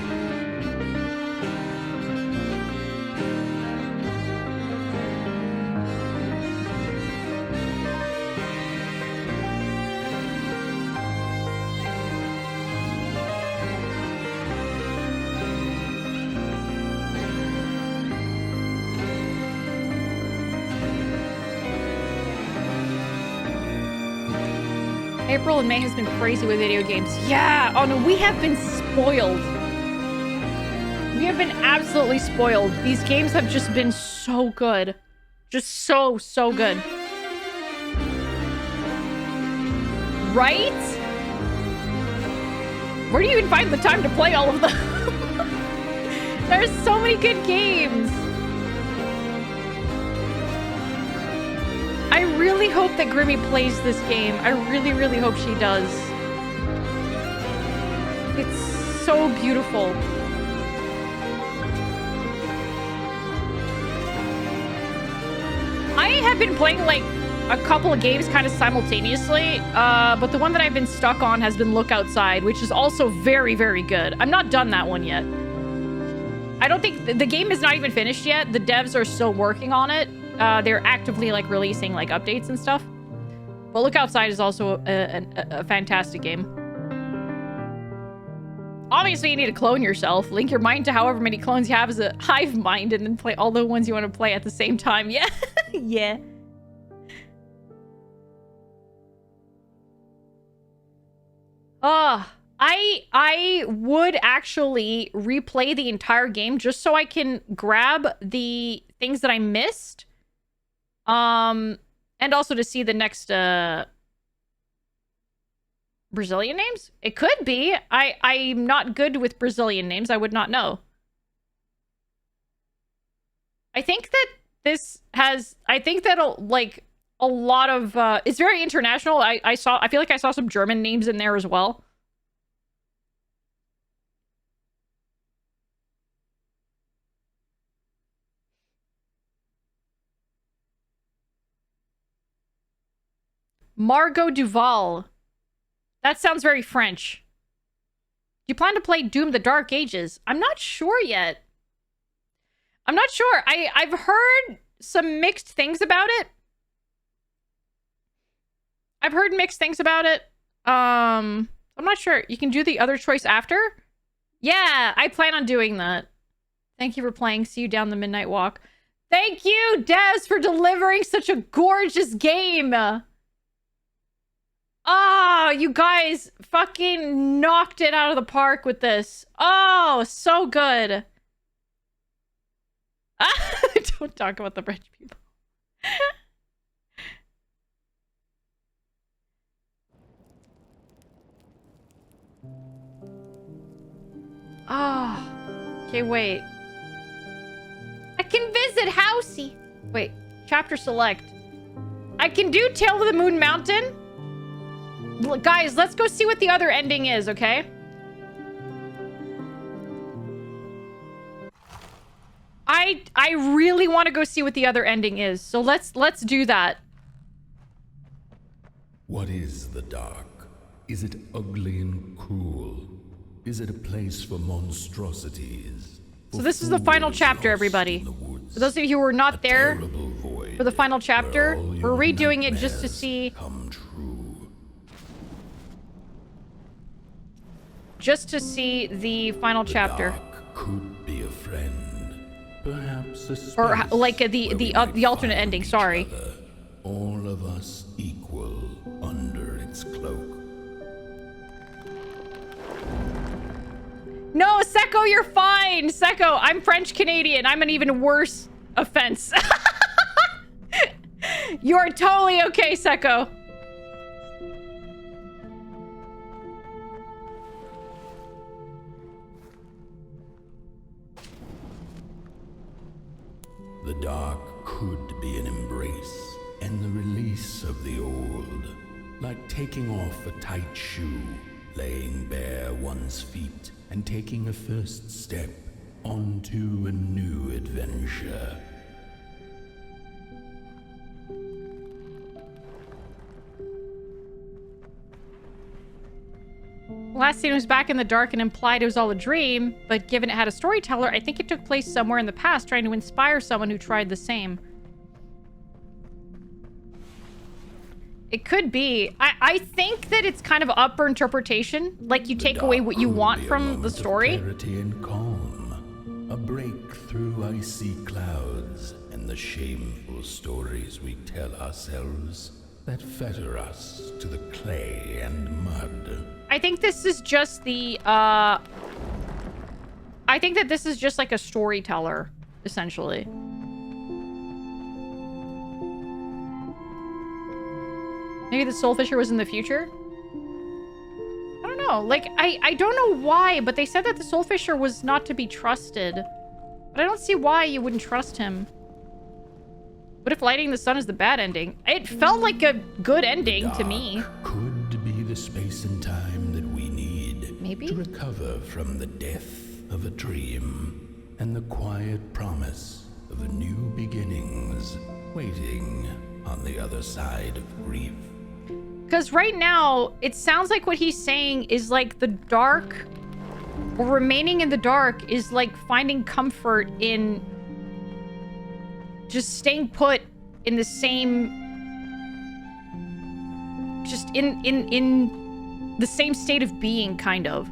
April and May has been crazy with video games. Yeah. Oh no, we have been spoiled. We have been absolutely spoiled. These games have just been so good. Just so good. Right? Where do you even find the time to play all of them? There's so many good games. I really hope that Grimmy plays this game. I really, really hope she does. It's so beautiful. I have been playing like a couple of games kind of simultaneously, but the one that I've been stuck on has been Look Outside, which is also very, very good. I'm not done that one yet. I don't think the game is not even finished yet. The devs are still working on it. They're actively like releasing like updates and stuff. But Look Outside is also a fantastic game. Obviously, you need to clone yourself. Link your mind to however many clones you have as a hive mind and then play all the ones you want to play at the same time. Yeah. Yeah. I would actually replay the entire game just so I can grab the things that I missed. And also to see the next Brazilian names? It could be. I'm not good with Brazilian names. I would not know. I think that this has... I think that, like, a lot of... it's very international. I feel like I saw some German names in there as well. Margot Duval. That sounds very French. Do you plan to play Doom the Dark Ages? I'm not sure yet. I'm not sure. I've heard some mixed things about it. I've heard mixed things about it. I'm not sure. You can do the other choice after? Yeah, I plan on doing that. Thank you for playing. See you down the midnight walk. Thank you, Devs, for delivering such a gorgeous game. Oh, you guys fucking knocked it out of the park with this. Oh, so good. Don't talk about the French people. Oh. Okay, wait. I can visit Housey. Wait, chapter select. I can do Tale of the Moon Mountain. Guys, let's go see what the other ending is, okay? I really want to go see what the other ending is. So let's do that. What is the dark? Is it ugly and cruel? Is it a place for monstrosities? So this is the final chapter, everybody. For those of you who were not there for the final chapter, we're redoing it just to see... Just to see the final chapter. Dark could be a friend, perhaps a space or like the alternate ending. Sorry. Other, all of us equal under its cloak. No, Seko, you're fine. Seko, I'm French Canadian. I'm an even worse offense. You are totally okay, Seko. The dark could be an embrace and the release of the old, like taking off a tight shoe, laying bare one's feet, and taking a first step onto a new adventure. Last scene was back in the dark and implied it was all a dream, but given it had a storyteller, I think it took place somewhere in the past trying to inspire someone who tried the same. It could be. I think that it's kind of up for interpretation. Like, you take away what you want from the story. Clarity and calm, a break through icy clouds, and the shameful stories we tell ourselves. that fetter us to the clay and mud. I think this is just the, I think that this is just like a storyteller, essentially. Maybe the Soulfisher was in the future? I don't know. Like, I don't know why, but they said that the Soulfisher was not to be trusted. But I don't see why you wouldn't trust him. What if lighting the sun is the bad ending? It felt like a good ending to me. Could be the space and time that we need. Maybe? To recover from the death of a dream and the quiet promise of new beginnings waiting on the other side of grief. Because right now, it sounds like what he's saying is like the dark, or remaining in the dark, is like finding comfort in just staying put in the same, just in the same state of being, kind of.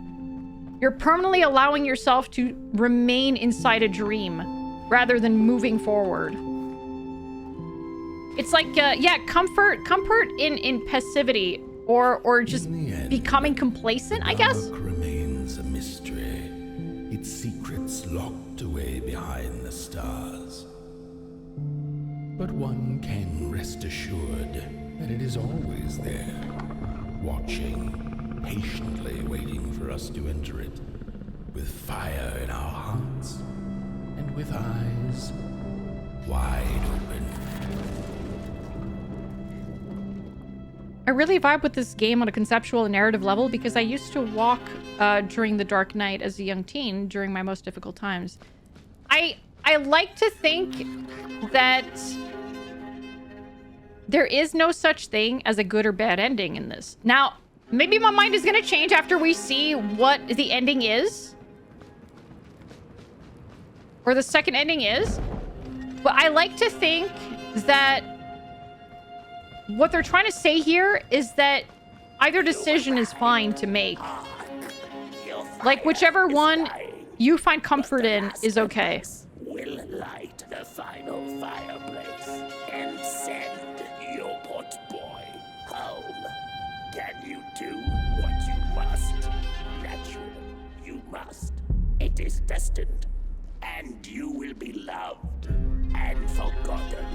You're permanently allowing yourself to remain inside a dream rather than moving forward. It's like, yeah, comfort in passivity, or just becoming complacent, I guess. The dark remains a mystery, its secrets locked away behind the stars. But one can rest assured that it is always there, watching, patiently waiting for us to enter it, with fire in our hearts and with eyes wide open. I really vibe with this game on a conceptual and narrative level because I used to walk during the dark night as a young teen during my most difficult times. I like to think that there is no such thing as a good or bad ending in this. Now, maybe my mind is going to change after we see what the ending is. Or the second ending is. But I like to think that what they're trying to say here is that either decision is fine to make. Like, whichever one you find comfort in is okay. Will light the final fireplace and send your pot boy home. Can you do what you must? Naturally, you must. It is destined, and you will be loved and forgotten.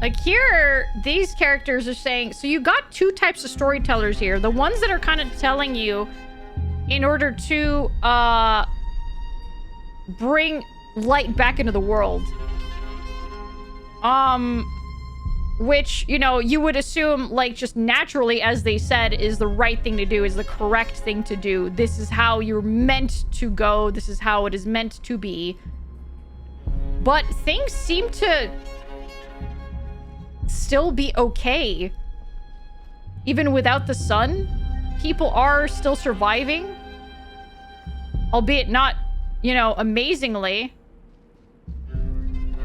Like here, these characters are saying, so you got two types of storytellers here. The ones that are kind of telling you in order to bring light back into the world. Which, you know, you would assume, like, just naturally, as they said, is the right thing to do, is the correct thing to do. This is how you're meant to go. This is how it is meant to be. But things seem to still be okay. Even without the sun, people are still surviving. Albeit not, you know, amazingly.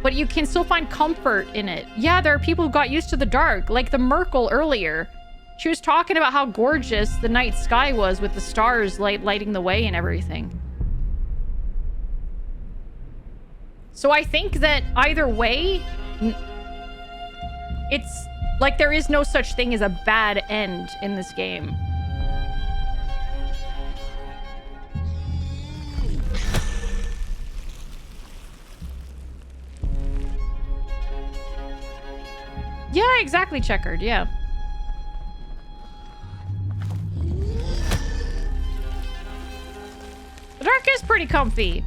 But you can still find comfort in it. Yeah, there are people who got used to the dark. Like the Merkel earlier. She was talking about how gorgeous the night sky was with the stars lighting the way and everything. So I think that either way, it's like there is no such thing as a bad end in this game. Yeah, exactly, Checkered, yeah. The dark is pretty comfy.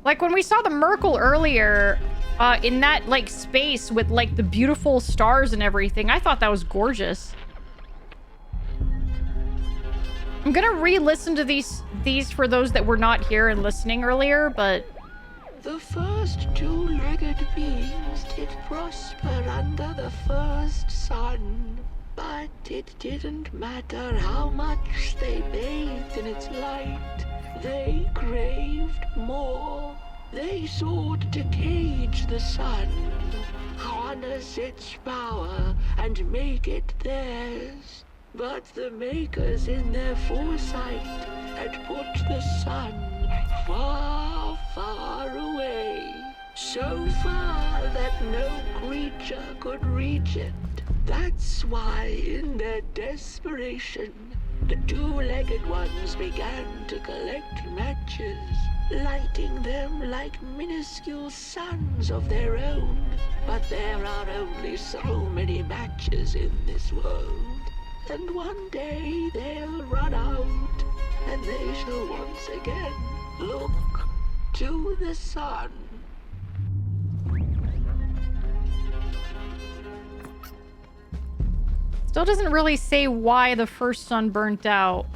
Like when we saw the Merkel earlier, in that like space with like the beautiful stars and everything, I thought that was gorgeous. I'm gonna re-listen to these for those that were not here and listening earlier, but... The first two-legged beings did prosper under the first sun. But it didn't matter how much they bathed in its light. They craved more. They sought to cage the sun, harness its power, and make it theirs. But the Makers, in their foresight, and put the sun far, far away. So far that no creature could reach it. That's why, in their desperation, the two-legged ones began to collect matches, lighting them like minuscule suns of their own. But there are only so many matches in this world, and one day they'll run out, and they shall once again look to the sun. Still doesn't really say why the first sun burnt out.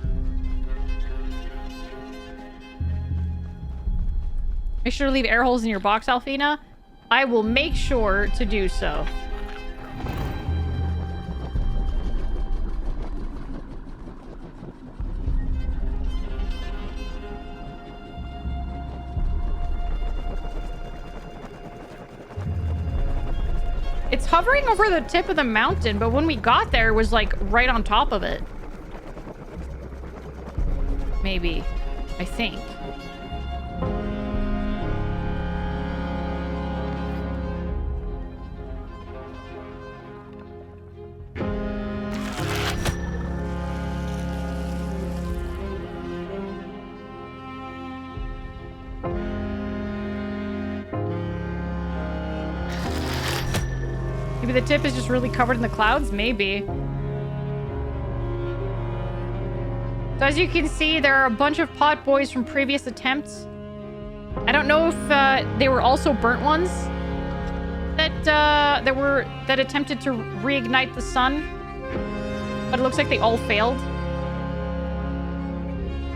Make sure to leave air holes in your box, Alphena. I will make sure to do so. It's hovering over the tip of the mountain, but when we got there, it was like right on top of it. Maybe. I think. Maybe the tip is just really covered in the clouds? Maybe. So as you can see, there are a bunch of pot boys from previous attempts. I don't know if they were also burnt ones that attempted to reignite the sun, but it looks like they all failed.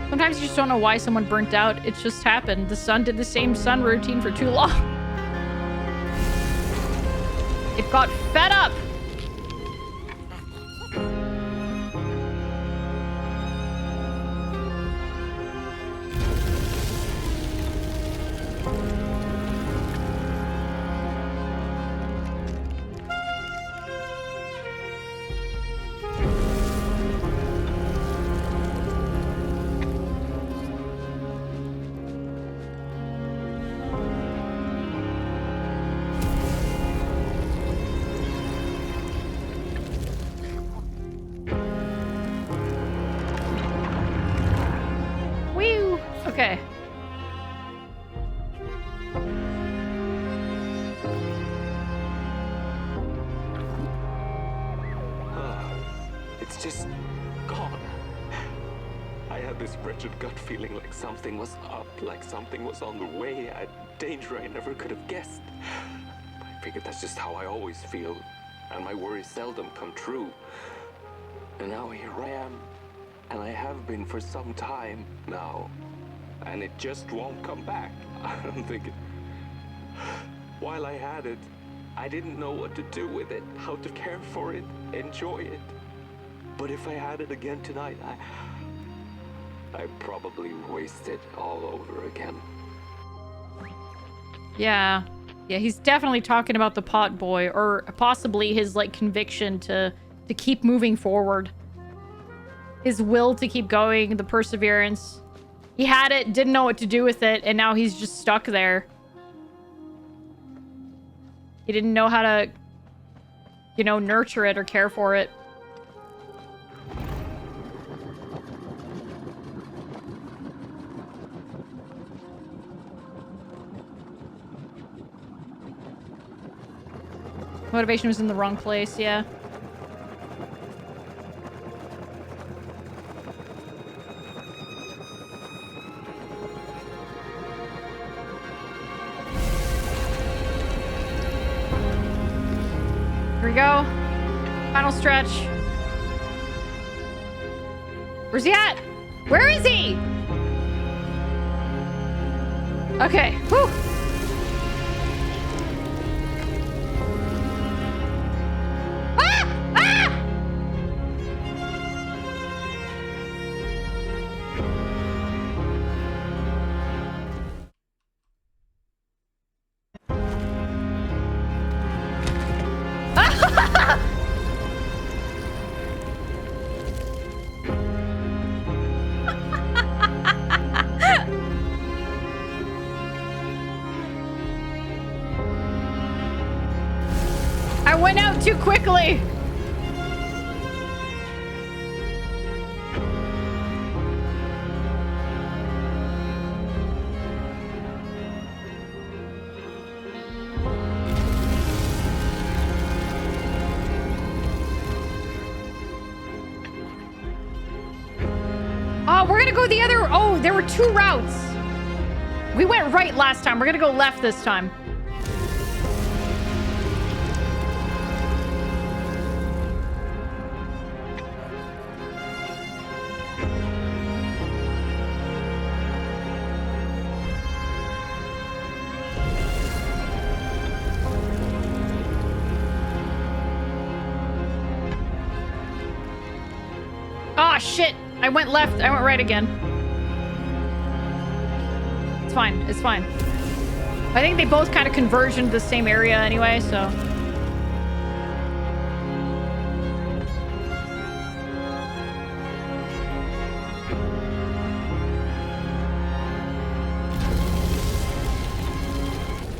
Sometimes you just don't know why someone burnt out. It just happened. The sun did the same sun routine for too long. It got fed up. Okay. It's just gone. I had this wretched gut feeling like something was up, like something was on the way, a danger I never could have guessed. I figured that's just how I always feel, and my worries seldom come true. And now here I am, and I have been for some time now. And it just won't come back. I'm thinking, while I had it, I didn't know what to do with it, how to care for it, enjoy it. But if I had it again tonight, I'd probably waste it all over again. Yeah. Yeah, he's definitely talking about the pot boy, or possibly his, like, conviction to keep moving forward. His will to keep going, the perseverance. He had it, didn't know what to do with it, and now he's just stuck there. He didn't know how to, you know, nurture it or care for it. Motivation was in the wrong place, yeah. Here we go. Final stretch. Where's he at? Where is he? Okay. Whew. Ah! Ah! I went out too quickly. Oh, we're gonna go the other... Oh, there were 2 routes. We went right last time. We're gonna go left this time. Oh, shit. I went left. I went right again. It's fine. It's fine. I think they both kind of converged into the same area anyway, so...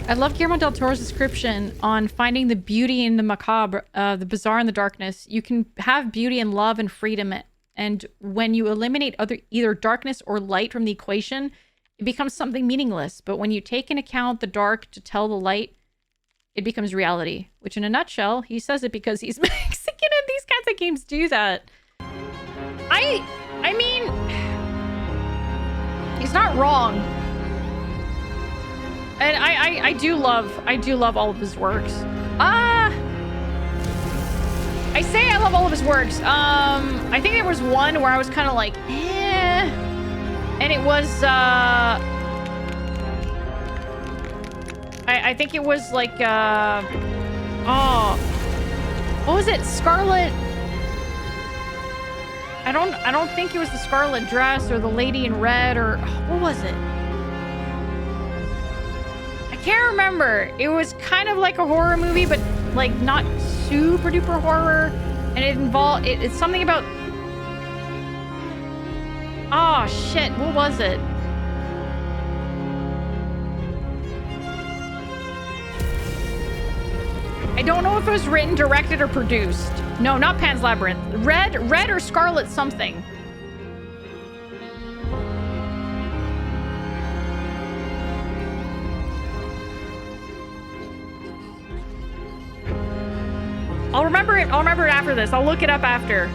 I love Guillermo del Toro's description on finding the beauty in the macabre, the bizarre and the darkness. You can have beauty and love and freedom, and when you eliminate either darkness or light from the equation, it becomes something meaningless. But when you take into account the dark to tell the light, it becomes reality. Which in a nutshell, he says it because he's Mexican and these kinds of games do that. I mean, he's not wrong. And I do love all of his works. I say I love all of his works. I think there was one where I was kind of like, eh. And it was, I think it was like, oh, what was it? Scarlet. I don't think it was the Scarlet Dress or the Lady in Red or, what was it? I can't remember. It was kind of like a horror movie, but like not super duper horror. And it involved, it's something about, oh shit, what was it? I don't know if it was written, directed, or produced. No, not Pan's Labyrinth. Red or Scarlet something. I'll remember it after this. I'll look it up after.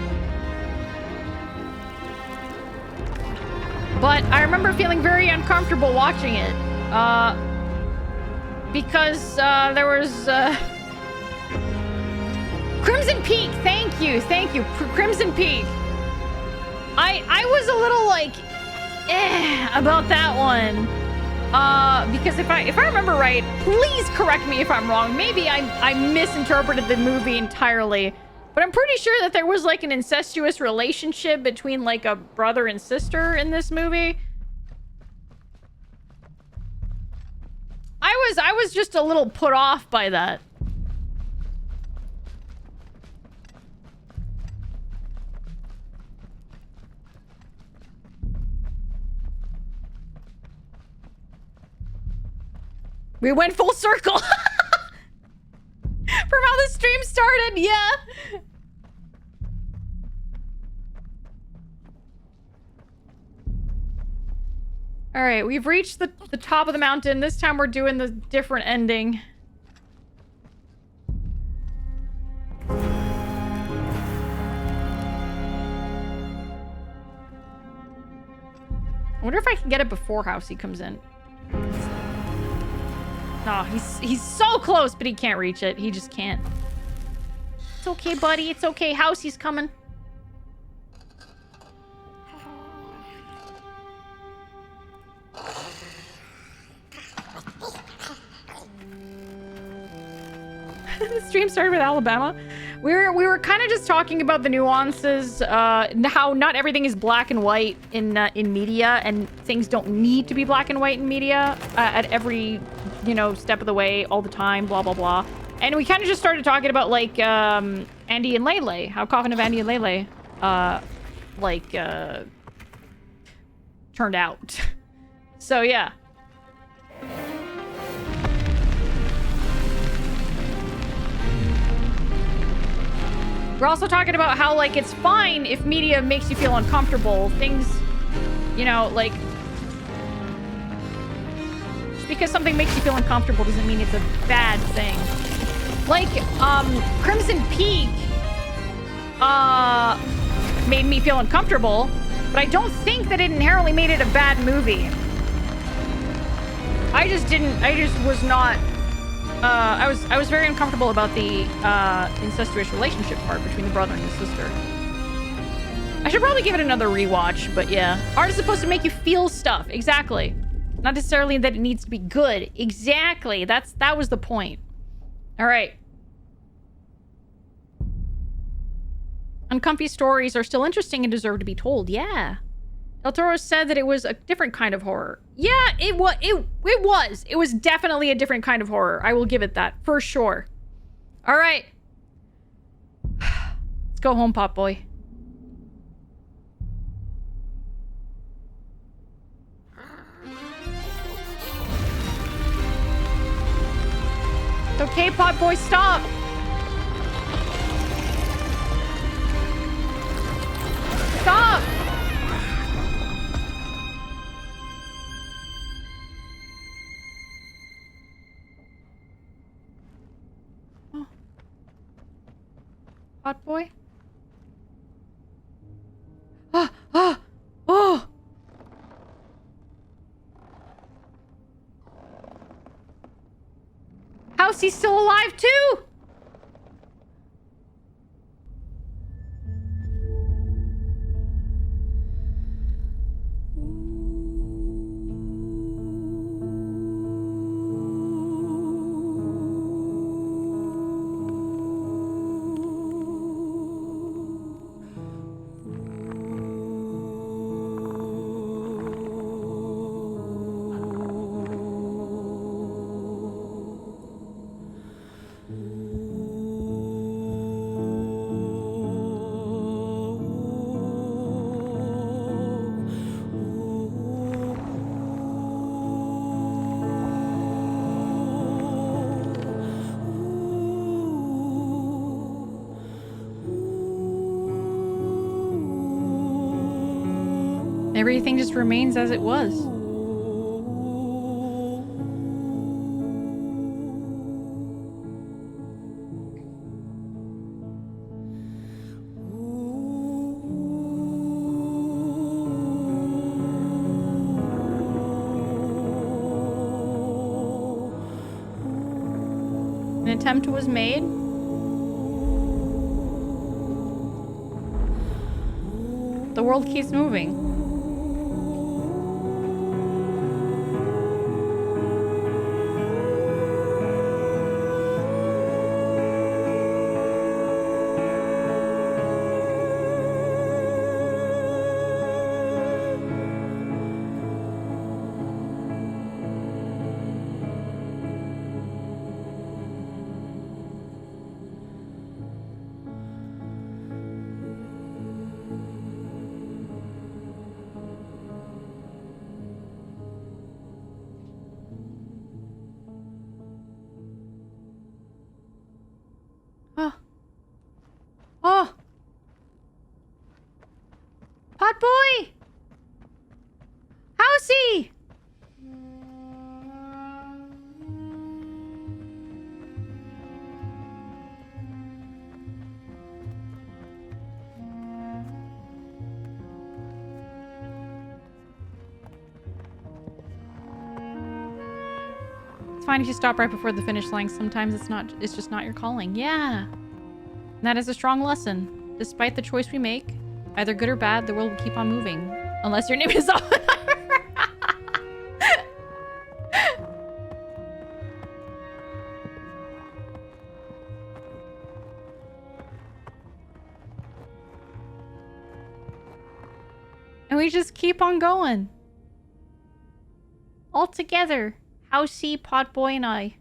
But I remember feeling very uncomfortable watching it. Because there was Crimson Peak. Thank you. Crimson Peak. I was a little like about that one. Because if I remember right, please correct me if I'm wrong. Maybe I misinterpreted the movie entirely. But I'm pretty sure that there was like an incestuous relationship between like a brother and sister in this movie. I was just a little put off by that. We went full circle. From how the stream started, yeah. All right, we've reached the top of the mountain. This time we're doing the different ending. I wonder if I can get it before Housey comes in. No, he's so close, but he can't reach it. He just can't. It's okay, buddy. It's okay. Housey's coming. The stream started with Alabama. We were kind of just talking about the nuances, how not everything is black and white in media, and things don't need to be black and white in media at every, step of the way, all the time, blah blah blah. And we kind of just started talking about like Andy and Lele, how Coffin of Andy and Lele, turned out. So yeah. We're also talking about how, like, it's fine if media makes you feel uncomfortable. Things, you know, like... Just because something makes you feel uncomfortable doesn't mean it's a bad thing. Like, Crimson Peak, made me feel uncomfortable, but I don't think that it inherently made it a bad movie. I just was not... I was very uncomfortable about the incestuous relationship part between the brother and the sister. I should probably give it another rewatch, but yeah. Art is supposed to make you feel stuff. Exactly. Not necessarily that it needs to be good. Exactly. That was the point. All right. Uncomfy stories are still interesting and deserve to be told. Yeah. El Toro said that it was a different kind of horror. Yeah, it was. It was definitely a different kind of horror. I will give it that, for sure. All right. Let's go home, Pop Boy. Okay, Pop Boy, stop. Stop. Hot boy? Oh! How's he still alive too? Everything just remains as it was. An attempt was made. The world keeps moving. Oh! Hot boy! How's he? It's fine if you stop right before the finish line. Sometimes it's just not your calling. Yeah. And that is a strong lesson. Despite the choice we make, either good or bad, the world will keep on moving. Unless your name is And we just keep on going. All together. Housey, Potboy, and I.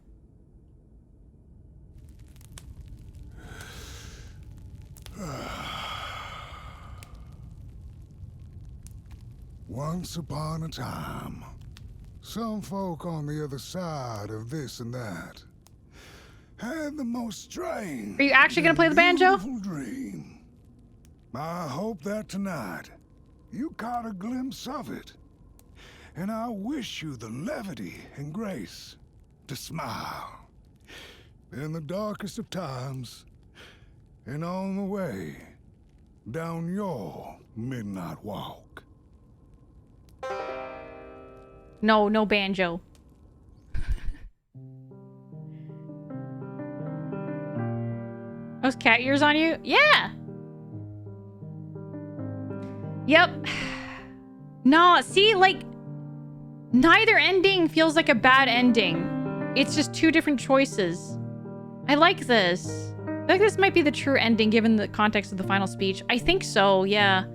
Once upon a time, some folk on the other side of this and that had the most strange. Are you actually gonna play the banjo? Beautiful dream. I hope that tonight you caught a glimpse of it. And I wish you the levity and grace to smile in the darkest of times and on the way down your midnight walk. No, no banjo. Those cat ears on you? Yeah! Yep. No, see, like, neither ending feels like a bad ending. It's just two different choices. I like this. I feel like this might be the true ending given the context of the final speech. I think so, yeah.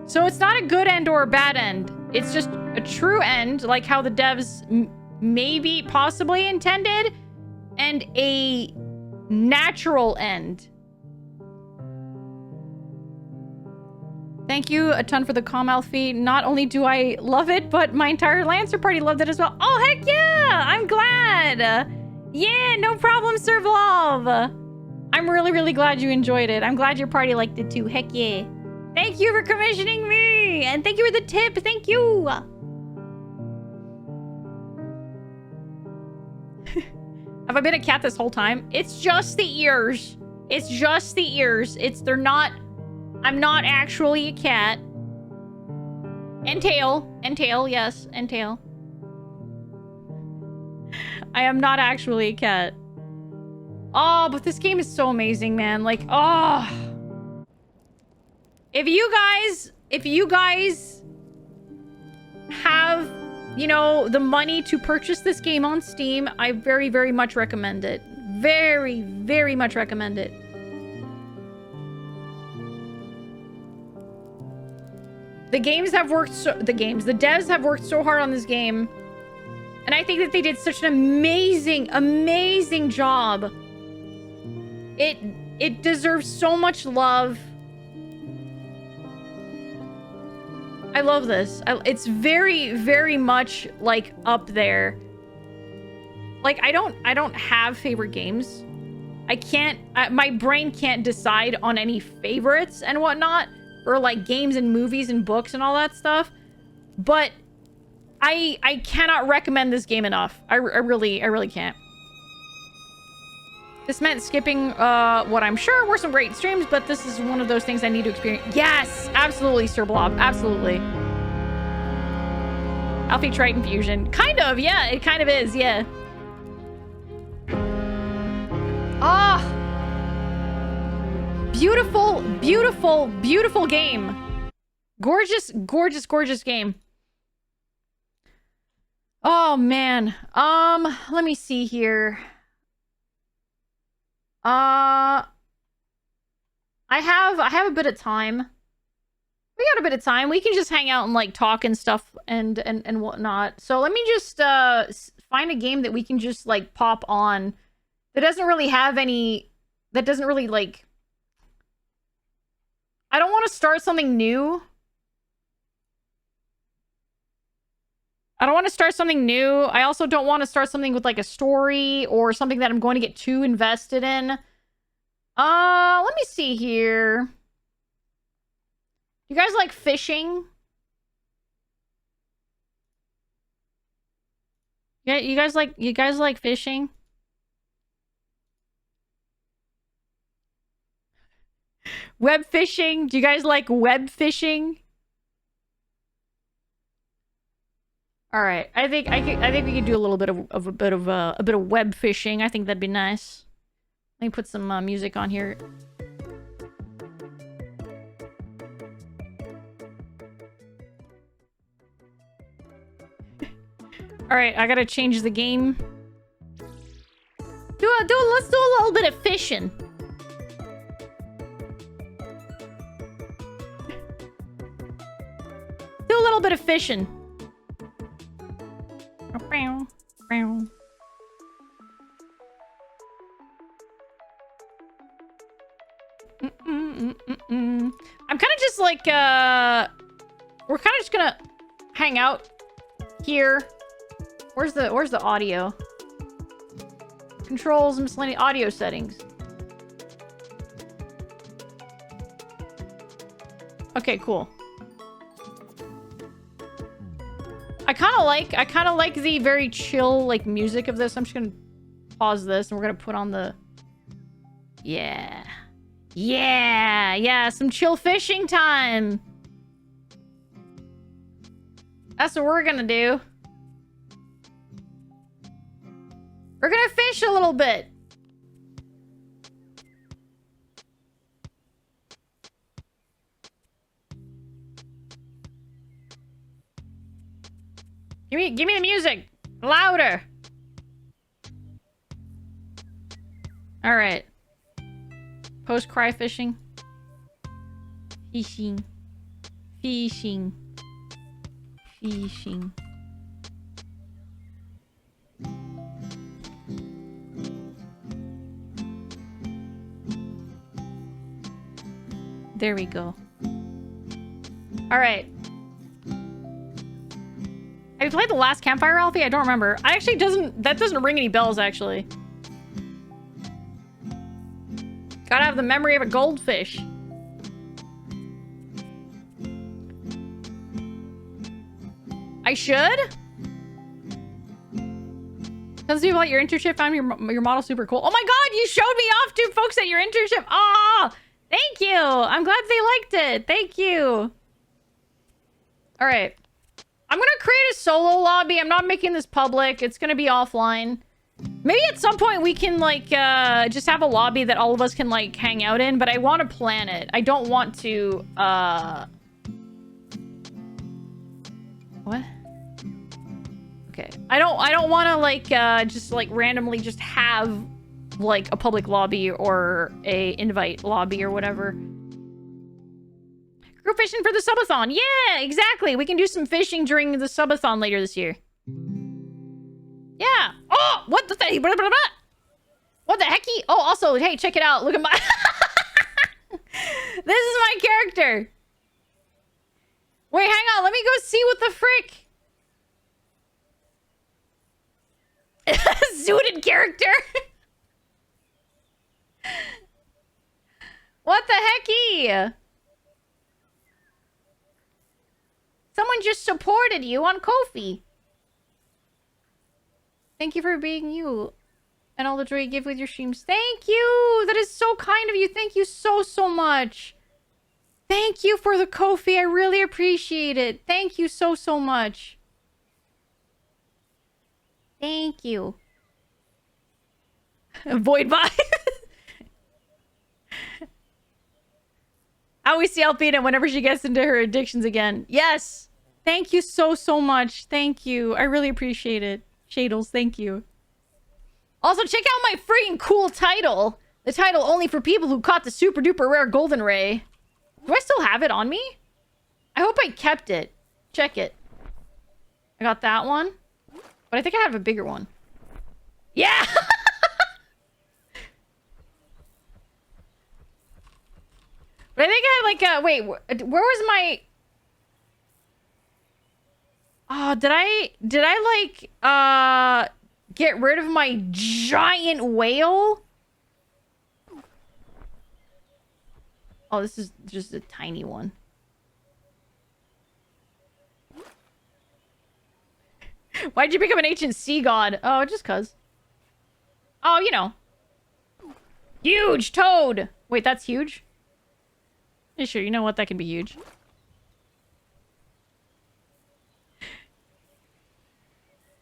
So it's not a good end or a bad end. It's just a true end, like how the devs maybe possibly intended, and a natural end. Thank you a ton for the comm, Alfie. Not only do I love it, but my entire Lancer party loved it as well. Oh, heck yeah! I'm glad! Yeah, no problem, Sir Vlav. I'm really, really glad you enjoyed it. I'm glad your party liked it too. Heck yeah. Thank you for commissioning me! And thank you for the tip. Thank you! Have I been a cat this whole time? It's just the ears. It's just the ears. They're not... I'm not actually a cat. And tail. And tail, yes. And tail. I am not actually a cat. Oh, but this game is so amazing, man. Like, oh. If you guys have, you know, the money to purchase this game on Steam, I very, very much recommend it. Very, very much recommend it. The devs have worked so hard on this game. And I think that they did such an amazing, amazing job. It deserves so much love. I love this. It's very, very much like up there. Like I don't have favorite games. I can't. My brain can't decide on any favorites and whatnot, or like games and movies and books and all that stuff. But I cannot recommend this game enough. I really can't. This meant skipping what I'm sure were some great streams, but this is one of those things I need to experience. Yes, absolutely, Sir Blob, absolutely. Alfie Triton Fusion, kind of, yeah, it kind of is, yeah. Ah, beautiful, beautiful, beautiful game. Gorgeous, gorgeous, gorgeous game. Oh man, let me see here. I have a bit of time. We got a bit of time. We can just hang out and like talk and stuff and whatnot. So let me just find a game that we can just like pop on that doesn't really have any, that doesn't really like, I don't want to start something new. I don't want to start something new. I also don't want to start something with like a story or something that I'm going to get too invested in. Let me see here. You guys like fishing? Yeah, you guys like fishing? Web fishing? Do you guys like web fishing? All right, I think we could do a little bit of a bit of web fishing. I think that'd be nice. Let me put some music on here. All right, I gotta change the game. Let's do a little bit of fishing. Do a little bit of fishing. I'm kind of just like, we're kind of just gonna hang out here. Where's the audio? Controls, miscellaneous audio settings. Okay, cool. I kind of like the very chill, like, music of this. I'm just gonna pause this and we're gonna put on the... Yeah. Yeah, some chill fishing time. That's what we're gonna do. We're gonna fish a little bit. Give me the music. Louder. All right. Post cry fishing. Fishing. Fishing. Fishing. There we go. All right. Have you played the last campfire, Alfie? I don't remember. I actually that doesn't ring any bells, actually. Gotta have the memory of a goldfish. I should? Tell people about your internship. Found your model super cool. Oh my god, you showed me off to folks at your internship. Ah, thank you. I'm glad they liked it. Thank you. All right. I'm gonna create a solo lobby. I'm not making this public. It's gonna be offline. Maybe at some point we can, like, just have a lobby that all of us can, like, hang out in, but I want to plan it. I don't want to, What? Okay. I don't want to, like, just, like, randomly just have, like, a public lobby or a invite lobby or whatever. Group fishing for the subathon. Yeah, exactly. We can do some fishing during the subathon later this year. Yeah. Oh, what the blah, blah, blah. What the hecky? Oh, also, hey, check it out. Look at my... This is my character. Wait, hang on. Let me go see what the frick. Zooted character. What the hecky? Someone just supported you on Ko-fi. Thank you for being you and all the joy you give with your streams. Thank you. That is so kind of you. Thank you so much. Thank you for the Ko-fi. I really appreciate it. Thank you so much. Thank you. Void vibe. I always see Alphena whenever she gets into her addictions again. Yes. Thank you so much. Thank you. I really appreciate it. Shadles, thank you. Also, check out my freaking cool title. The title only for people who caught the super duper rare golden ray. Do I still have it on me? I hope I kept it. Check it. I got that one. But I think I have a bigger one. Yeah! But I think I have like a... Wait, where was my... Oh, did I like, get rid of my giant whale? Oh, this is just a tiny one. Why'd you become an ancient sea god? Oh, just cuz. Oh, you know. Huge toad! Wait, that's huge? Yeah, sure, you know what? That can be huge.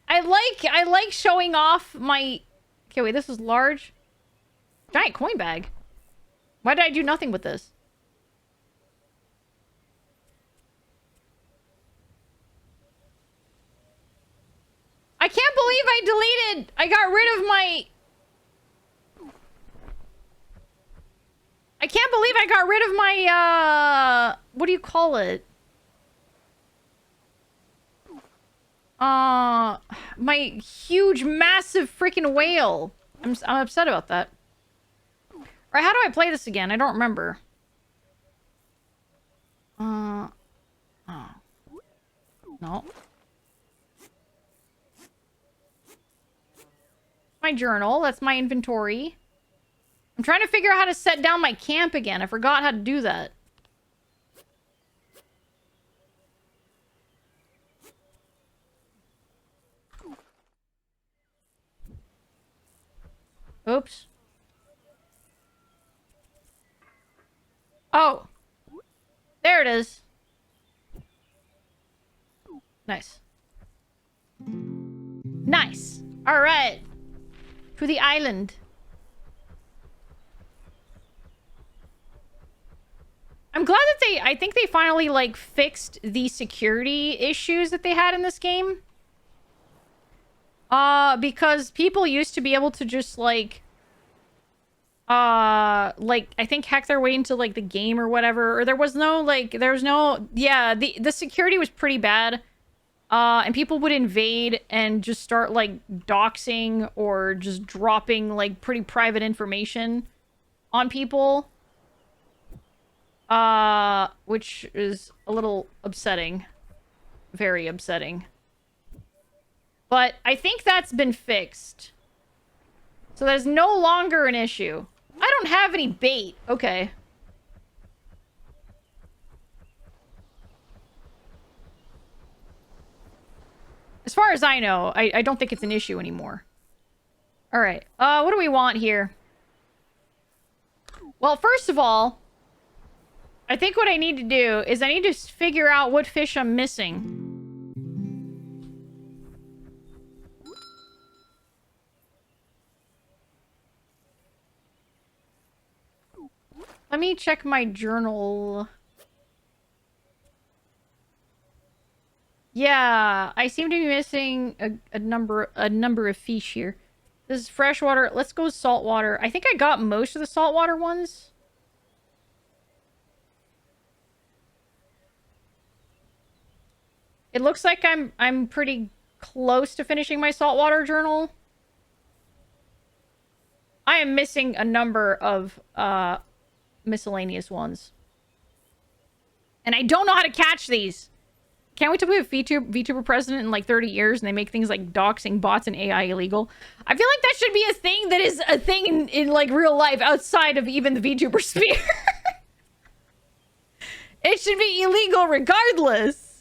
I like showing off my... Okay, wait, this is large. Giant coin bag. Why did I do nothing with this? I can't believe I deleted... I got rid of my... I can't believe I got rid of my, what do you call it? My huge, massive freaking whale. I'm upset about that. Alright, how do I play this again? I don't remember. Oh. No. my journal. That's my inventory. I'm trying to figure out how to set down my camp again. I forgot how to do that. Oops. Oh. There it is. Nice. Nice. All right. To the island. I'm glad that I think they finally, like, fixed the security issues that they had in this game. Because people used to be able to just, like, I think hack their way into, like, the game or whatever. Or there was no, yeah, the security was pretty bad. And people would invade and just start, like, doxing or just dropping, like, pretty private information on people. Which is a little upsetting. Very upsetting. But I think that's been fixed. So there's no longer an issue. I don't have any bait. Okay. As far as I know, I don't think it's an issue anymore. Alright. What do we want here? Well, first of all, I think what I need to do is I need to figure out what fish I'm missing. Let me check my journal. Yeah, I seem to be missing a number of fish here. This is freshwater. Let's go saltwater. I think I got most of the saltwater ones. It looks like I'm pretty close to finishing my saltwater journal. I am missing a number of miscellaneous ones. And I don't know how to catch these. Can't wait to be a VTuber president in like 30 years and they make things like doxing bots and AI illegal. I feel like that should be a thing that is a thing in like real life outside of even the VTuber sphere. It should be illegal regardless.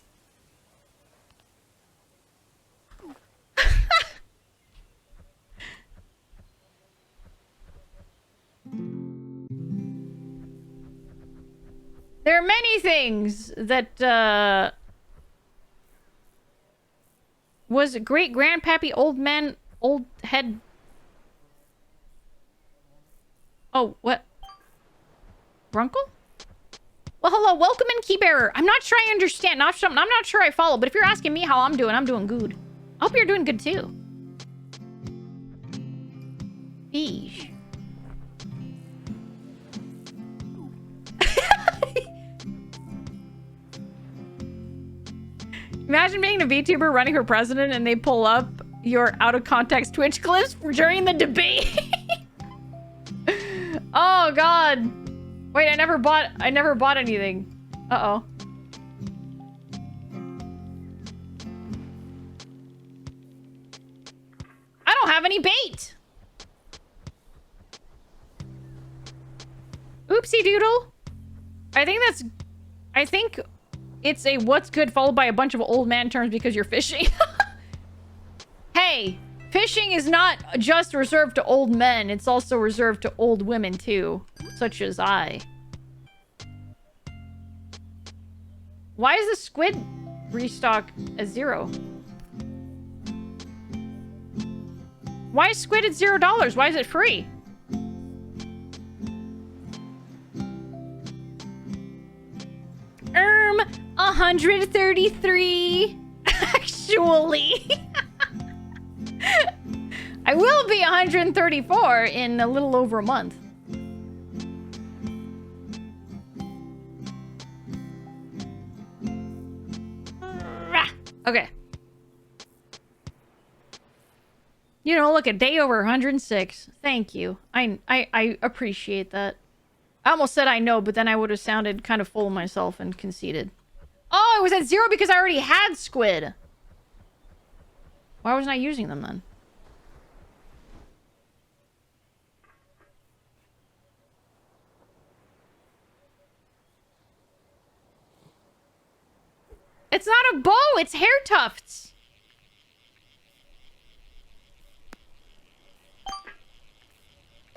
There are many things that, was great-grandpappy old man, old head... Oh, what? Brunkle? Well, hello, welcome in, Keybearer. I'm not sure I understand. I'm not sure I follow, but if you're asking me how I'm doing good. I hope you're doing good, too. Fish. Imagine being a VTuber running for president and they pull up your out-of-context Twitch clips during the debate. Oh, God. Wait, I never bought anything. Uh-oh. I don't have any bait. Oopsie doodle. I think it's a what's good followed by a bunch of old man terms because you're fishing. Hey, fishing is not just reserved to old men. It's also reserved to old women too, such as I. Why is the squid restock at 0? Why is squid at $0? Why is it free? $133. Actually. I will be 134 in a little over a month. Okay. You know, look, a day over 106. Thank you. I appreciate that. I almost said I know, but then I would have sounded kind of full of myself and conceited. Oh, it was at 0 because I already had squid. Why wasn't I using them then? It's not a bow, it's hair tufts.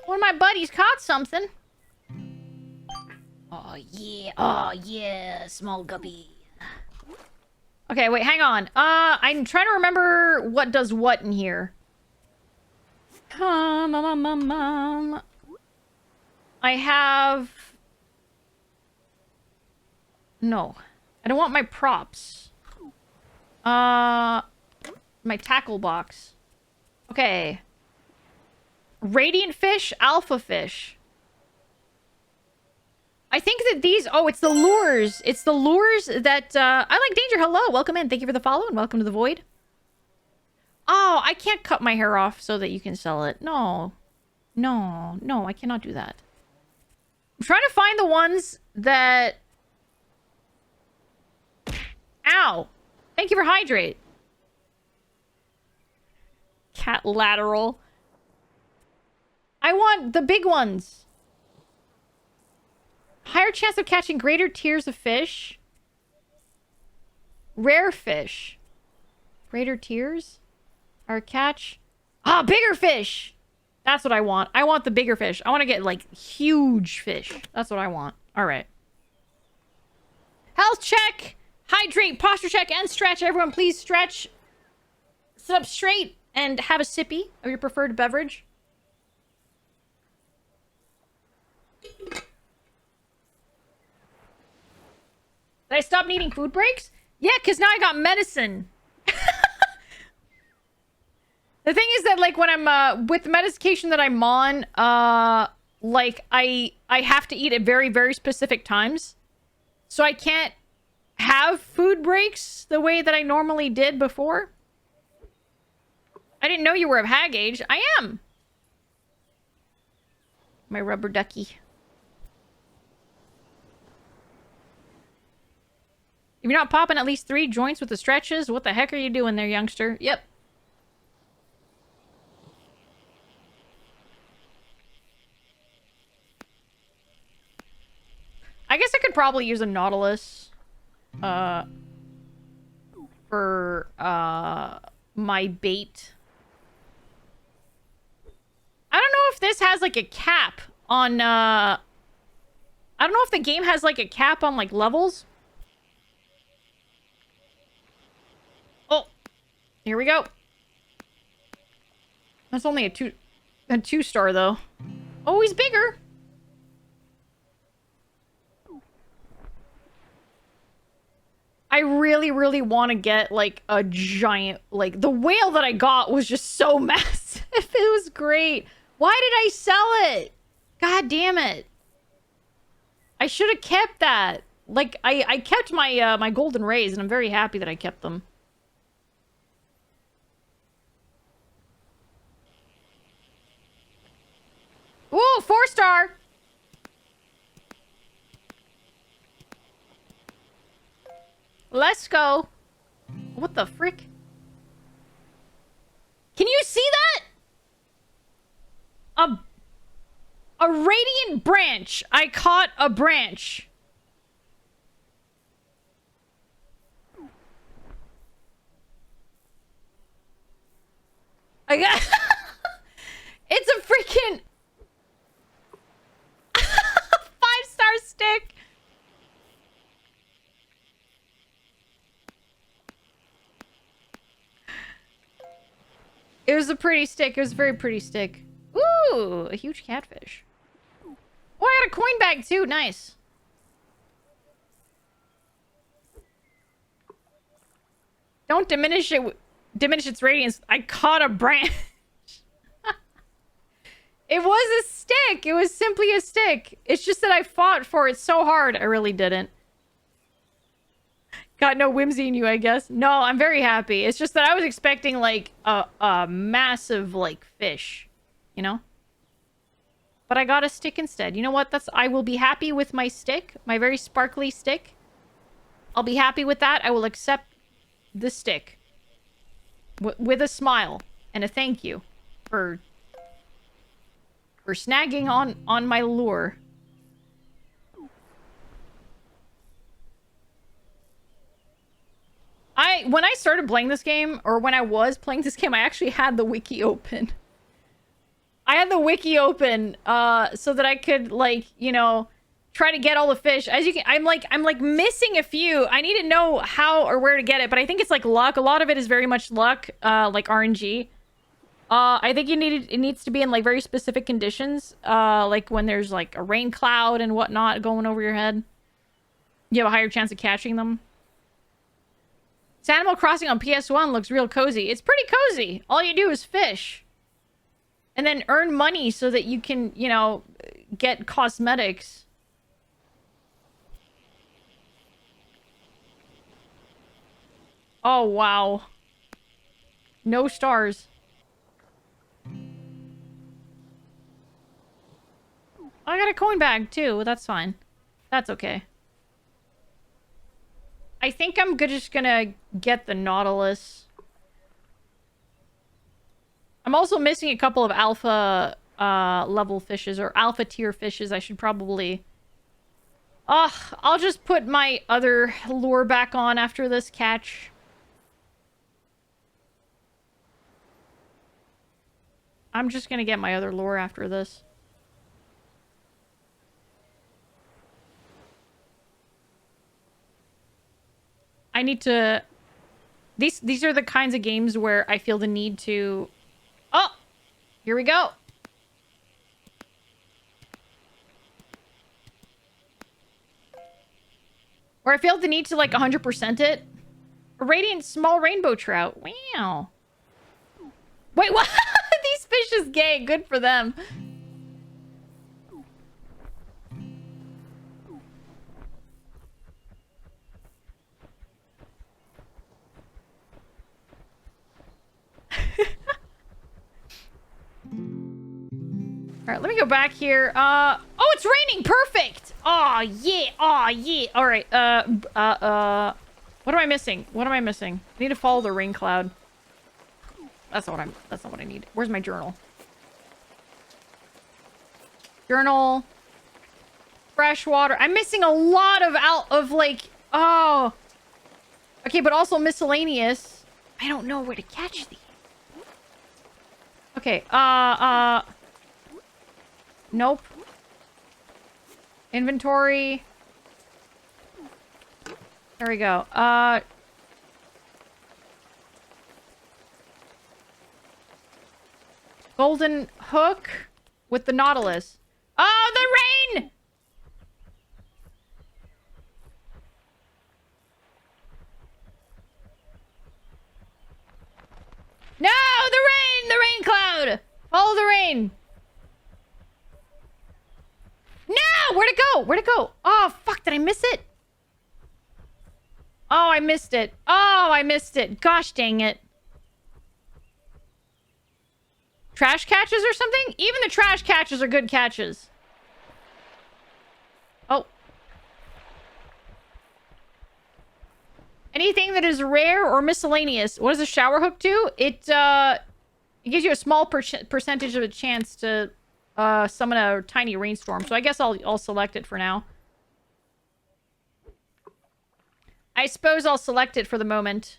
One of my buddies caught something. Oh yeah, small guppy. Okay, wait, hang on. I'm trying to remember what does what in here. I have... No. I don't want my props. My tackle box. Okay. Radiant fish, alpha fish. I think that these... Oh, it's the lures. It's the lures that... I like danger. Hello. Welcome in. Thank you for the follow and welcome to the void. Oh, I can't cut my hair off so that you can sell it. No. No. No, I cannot do that. I'm trying to find the ones that... Ow. Thank you for hydrate. Cat lateral. I want the big ones. Higher chance of catching greater tiers of fish. Rare fish. Greater tiers? Or catch? Ah, bigger fish! That's what I want. I want the bigger fish. I want to get, like, huge fish. That's what I want. Alright. Health check! Hydrate, posture check, and stretch. Everyone, please stretch. Sit up straight and have a sippy of your preferred beverage. Did I stop needing food breaks? Yeah, because now I got medicine. The thing is that, like, when I'm, with the medication that I'm on, like, I have to eat at very, very specific times. So I can't have food breaks the way that I normally did before. I didn't know you were of hag age. I am. My rubber ducky. If you're not popping at least 3 joints with the stretches, what the heck are you doing there, youngster? Yep. I guess I could probably use a Nautilus. For, my bait. I don't know if this has, like, a cap on, I don't know if the game has, like, a cap on, like, levels. Oh! Here we go. That's only a 2-star, though. Oh, he's bigger! I really, really want to get, like, a giant... Like, the whale that I got was just so massive. It was great. Why did I sell it? God damn it. I should have kept that. Like, I kept my, my golden rays, and I'm very happy that I kept them. Ooh, 4-star! Let's go. What the frick? Can you see that? A radiant branch. I caught a branch. I got... It's a freaking... 5-star stick. It was a pretty stick. It was a very pretty stick. Ooh, a huge catfish. Oh, I got a coin bag too. Nice. Don't diminish it. Diminish its radiance. I caught a branch. It was a stick. It was simply a stick. It's just that I fought for it so hard. I really didn't. Got no whimsy in you, I guess. No, I'm very happy. It's just that I was expecting, like, a massive, like, fish. You know? But I got a stick instead. You know what? I will be happy with my stick. My very sparkly stick. I'll be happy with that. I will accept the stick. With a smile. And a thank you. For snagging on my lure. When I started playing this game, or when I was playing this game, I actually had the wiki open. I had the wiki open, so that I could, like, you know, try to get all the fish. As you can, I'm like missing a few. I need to know how or where to get it, but I think it's like luck. A lot of it is very much luck, like RNG. I think it needs to be in like very specific conditions, like when there's like a rain cloud and whatnot going over your head. You have a higher chance of catching them. Animal Crossing on PS1 looks real cozy. It's pretty cozy. All you do is fish. And then earn money so that you can, you know, get cosmetics. Oh, wow. No stars. I got a coin bag, too. That's fine. That's okay. I think I'm just gonna get the Nautilus. I'm also missing a couple of alpha level fishes, or alpha tier fishes. I should probably... I'll just put my other lure back on after this catch. I'm just gonna get my other lure after this. I need to... These are the kinds of games where I feel the need to... Oh! Here we go! Where I feel the need to, like, 100% it. A radiant small rainbow trout. Wow. Wait, what? These fish is gay. Good for them. Alright, let me go back here. Oh, it's raining! Perfect! Oh yeah! Oh yeah! Alright, what am I missing? What am I missing? I need to follow the rain cloud. That's not what I need. Where's my journal? Journal. Fresh water. I'm missing a lot of like... Oh. Okay, but also miscellaneous. I don't know where to catch these. Okay, nope. Inventory. There we go. Golden hook with the Nautilus. Oh, the rain! No, the rain cloud. Follow the rain. No, where'd it go? Where'd it go? Oh, fuck, did I miss it? Oh, I missed it. Oh, I missed it. Gosh dang it. Trash catches or something? Even the trash catches are good catches. Oh. Anything that is rare or miscellaneous. What does a shower hook do? It gives you a small percentage of a chance to summon a tiny rainstorm. So I guess I'll select it for now. I suppose I'll select it for the moment.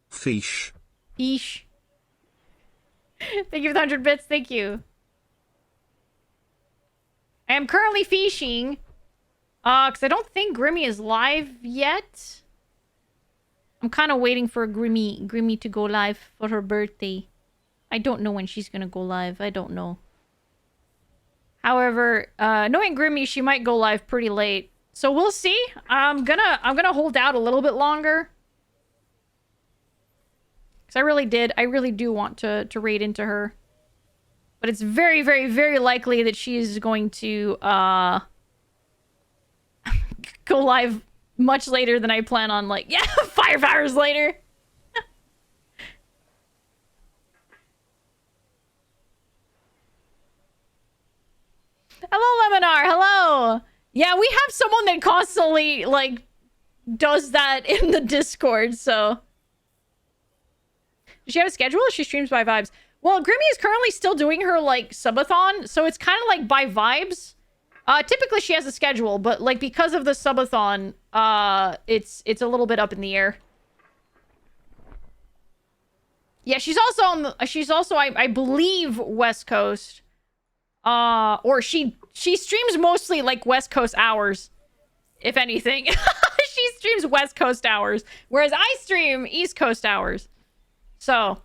Fish. Fish. Thank you for the 100 bits. Thank you. I am currently fishing. Because I don't think Grimmy is live yet. I'm kind of waiting for Grimmy to go live for her birthday. I don't know when she's gonna go live. I don't know. However, knowing Grimmy, she might go live pretty late. So we'll see. I'm gonna hold out a little bit longer. Because I really do want to raid into her. But it's very, very, very likely that she is going to go live much later than I plan on, like, yeah, 5 hours later. Hello, Leminar. Hello. Yeah, we have someone that constantly, like, does that in the Discord, so. Does she have a schedule? She streams by vibes. Well, Grimmy is currently still doing her, like, subathon, so it's kind of like by vibes. Typically she has a schedule, but like because of the subathon, it's a little bit up in the air. Yeah, she's also on the, she's also I believe West Coast. Or she streams mostly like West Coast hours, if anything. She streams West Coast hours, whereas I stream East Coast hours. So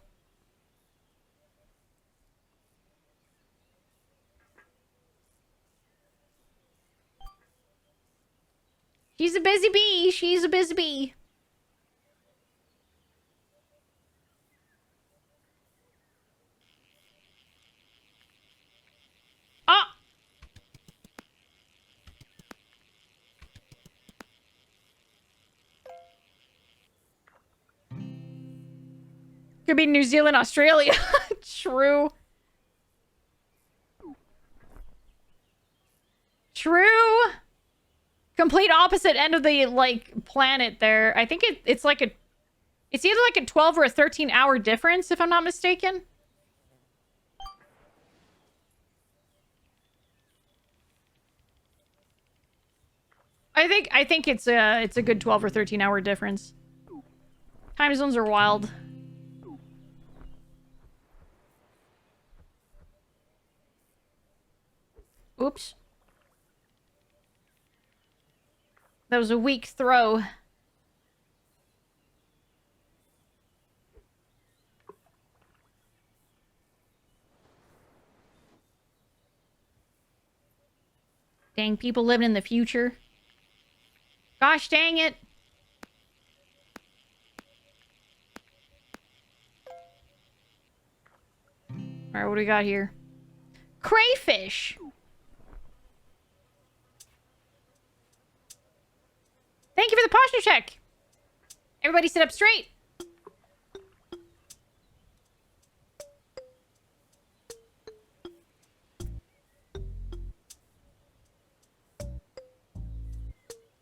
she's a busy bee. She's a busy bee. Ah! Could be New Zealand, Australia. True. True. Complete opposite end of the, like, planet there. I think it's like a... It's either like a 12 or a 13-hour difference, if I'm not mistaken. I think it's a good 12 or 13-hour difference. Time zones are wild. Oops. That was a weak throw. Dang, people living in the future. Gosh dang it. Alright, what do we got here? Crayfish! Thank you for the posture check! Everybody sit up straight!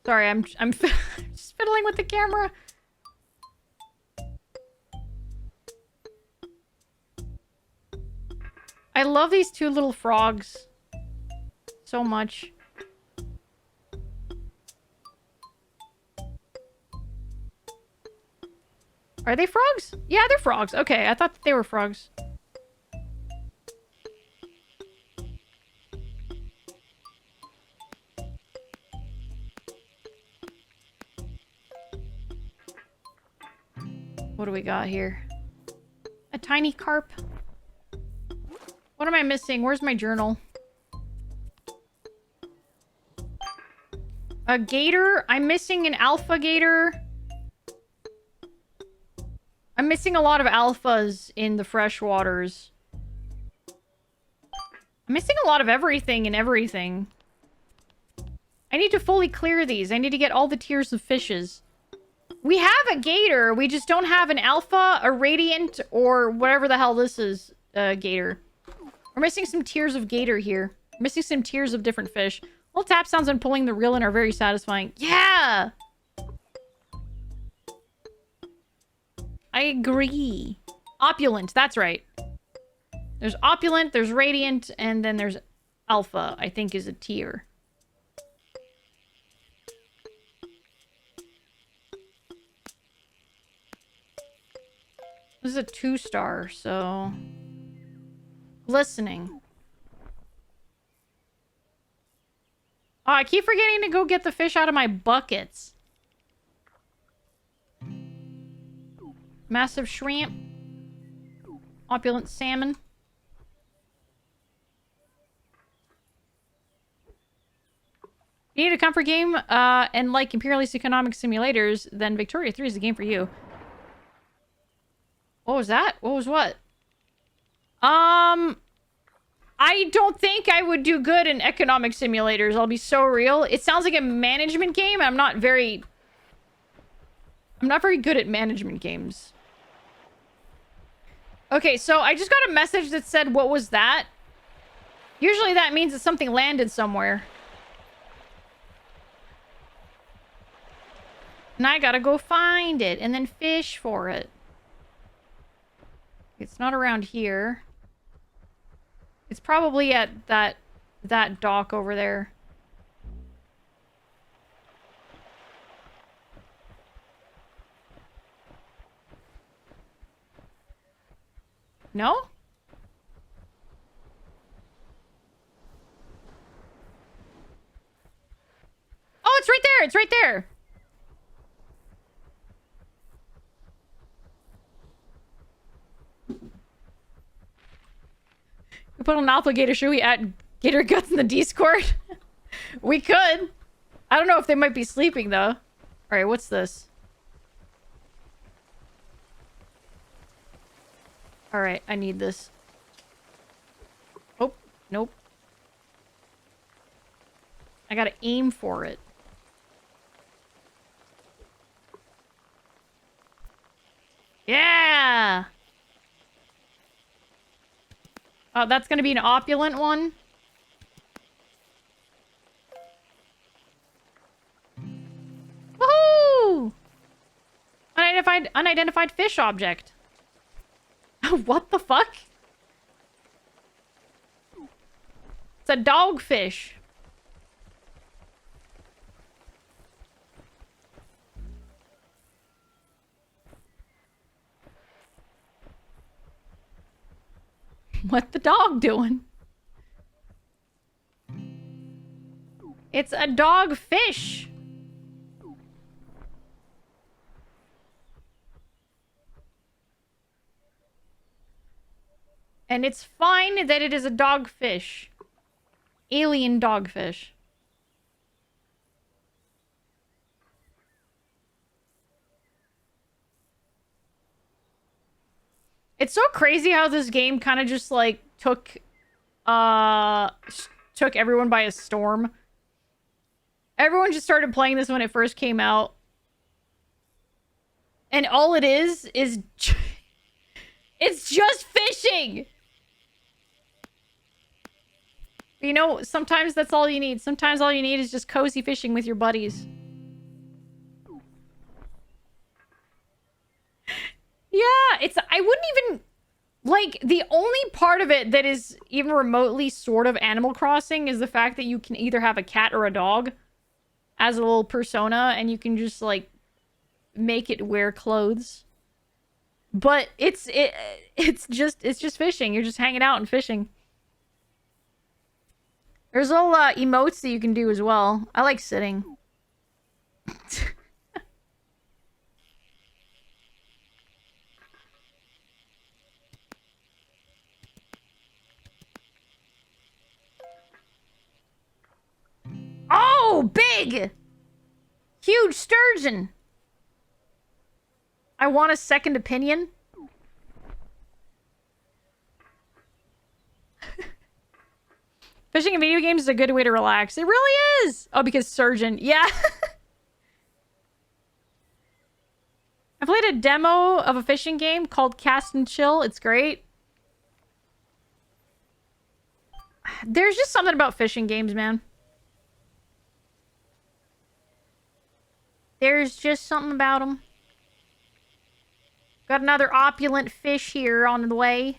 Sorry, I'm just fiddling with the camera. I love these two little frogs so much. Are they frogs? Yeah, they're frogs. Okay, I thought they were frogs. What do we got here? A tiny carp. What am I missing? Where's my journal? A gator? I'm missing an alpha gator. I'm missing a lot of alphas in the fresh waters. I'm missing a lot of everything and everything. I need to fully clear these. I need to get all the tiers of fishes. We have a gator. We just don't have an alpha, a radiant, or whatever the hell this is, gator. We're missing some tiers of gator here. We're missing some tiers of different fish. Little tap sounds when pulling the reel in are very satisfying. Yeah! I agree. Opulent, that's right. There's opulent, there's radiant, and then there's alpha, I think is a tier. This is a 2-star, so... Listening. Oh, I keep forgetting to go get the fish out of my buckets. Massive shrimp. Opulent salmon. You need a comfort game, and like imperialist economic simulators, then Victoria 3 is the game for you. What was that? What was what? I don't think I would do good in economic simulators. I'll be so real. It sounds like a management game. I'm not very good at management games. Okay, so I just got a message that said, what was that? Usually that means that something landed somewhere. And I gotta go find it and then fish for it. It's not around here. It's probably at that dock over there. No? Oh, it's right there. It's right there. We put on an alligator. Should we add gator guts in the Discord? We could. I don't know if they might be sleeping, though. All right, what's this? All right, I need this. Oh, nope. I gotta aim for it. Yeah! Oh, that's gonna be an opulent one. Woohoo! Unidentified fish object. What the fuck? It's a dogfish. What the dog doing? It's a dogfish. And it's fine that it is a dogfish. Alien dogfish. It's so crazy how this game kind of just like took everyone by a storm. Everyone just started playing this when it first came out. And all it is it's just fishing. You know, sometimes that's all you need. Sometimes all you need is just cozy fishing with your buddies. Yeah, I wouldn't even... Like, the only part of it that is even remotely sort of Animal Crossing is the fact that you can either have a cat or a dog as a little persona, and you can just, like, make it wear clothes. But it's just fishing. You're just hanging out and fishing. There's little emotes that you can do as well. I like sitting. Oh, big! Huge sturgeon! I want a second opinion. Fishing in video games is a good way to relax. It really is! Oh, because surgeon. Yeah. I played a demo of a fishing game called Cast and Chill. It's great. There's just something about fishing games, man. There's just something about them. Got another opulent fish here on the way.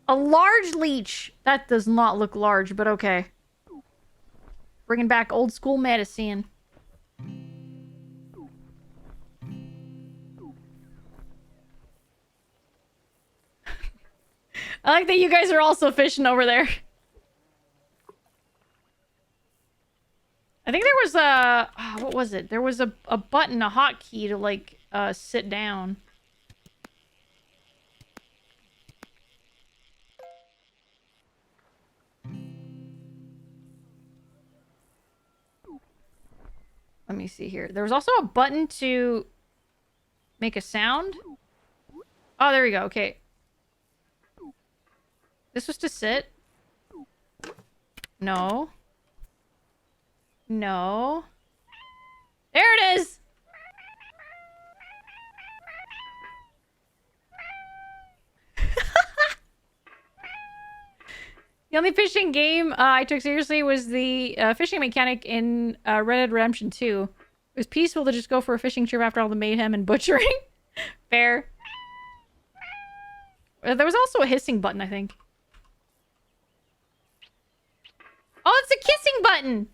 A large leech. That does not look large, but okay. Bringing back old school medicine. I like that you guys are also fishing over there. I think there was a... what was it? There was a button, a hotkey to, like, sit down. Let me see here. There was also a button to make a sound. Oh, there we go. Okay. This was to sit. No. No. There it is! The only fishing game I took seriously was the fishing mechanic in Red Dead Redemption 2. It was peaceful to just go for a fishing trip after all the mayhem and butchering. Fair. There was also a hissing button, I think. Oh, it's a kissing button!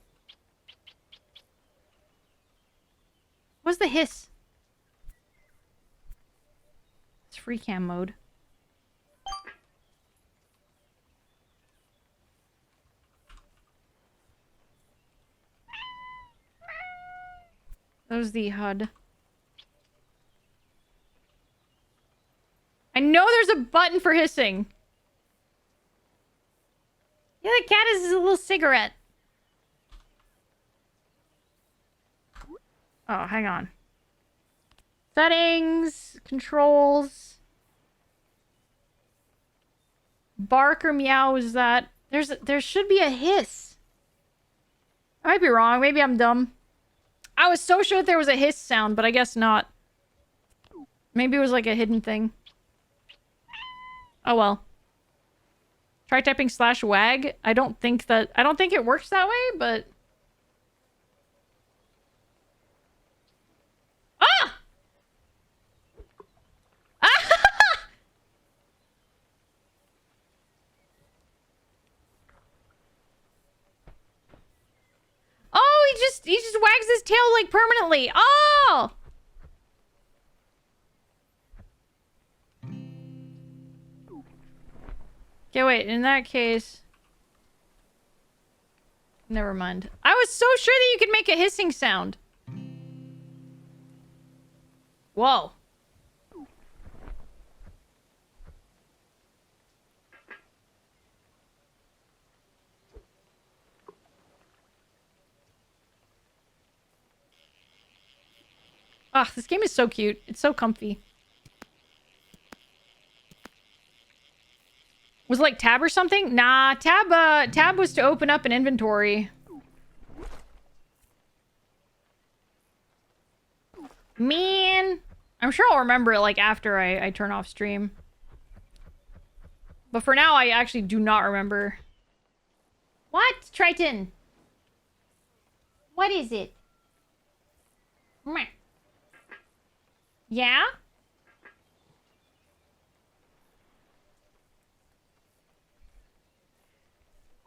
was the hiss? It's free cam mode. That was the HUD. I know there's a button for hissing. Yeah, the cat is a little cigarette. Oh, hang on. Settings, controls. Bark or meow is that? There should be a hiss. I might be wrong. Maybe I'm dumb. I was so sure that there was a hiss sound, but I guess not. Maybe it was like a hidden thing. Oh well. Try typing /wag. I don't think it works that way, but... Ah! Oh, he just wags his tail like permanently. Oh! Okay, wait, in that case... Never mind. I was so sure that you could make a hissing sound. Whoa. Ah, this game is so cute. It's so comfy. Was it like tab or something? Nah, tab was to open up an inventory. Man, I'm sure I'll remember it like after I turn off stream. But for now, I actually do not remember. What? Triton? What is it? Meh. Yeah?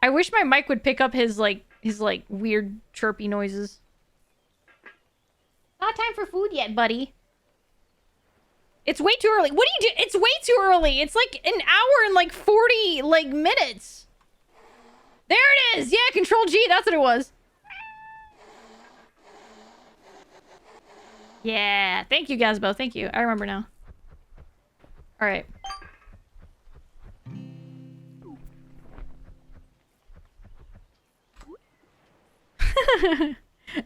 I wish my mic would pick up his weird chirpy noises. Not time for food yet, buddy. It's way too early. What do you do? It's way too early. It's like an hour and like 40 minutes. There it is. Yeah, Control G. That's what it was. Yeah. Thank you, Gazbo. Thank you. I remember now. All right.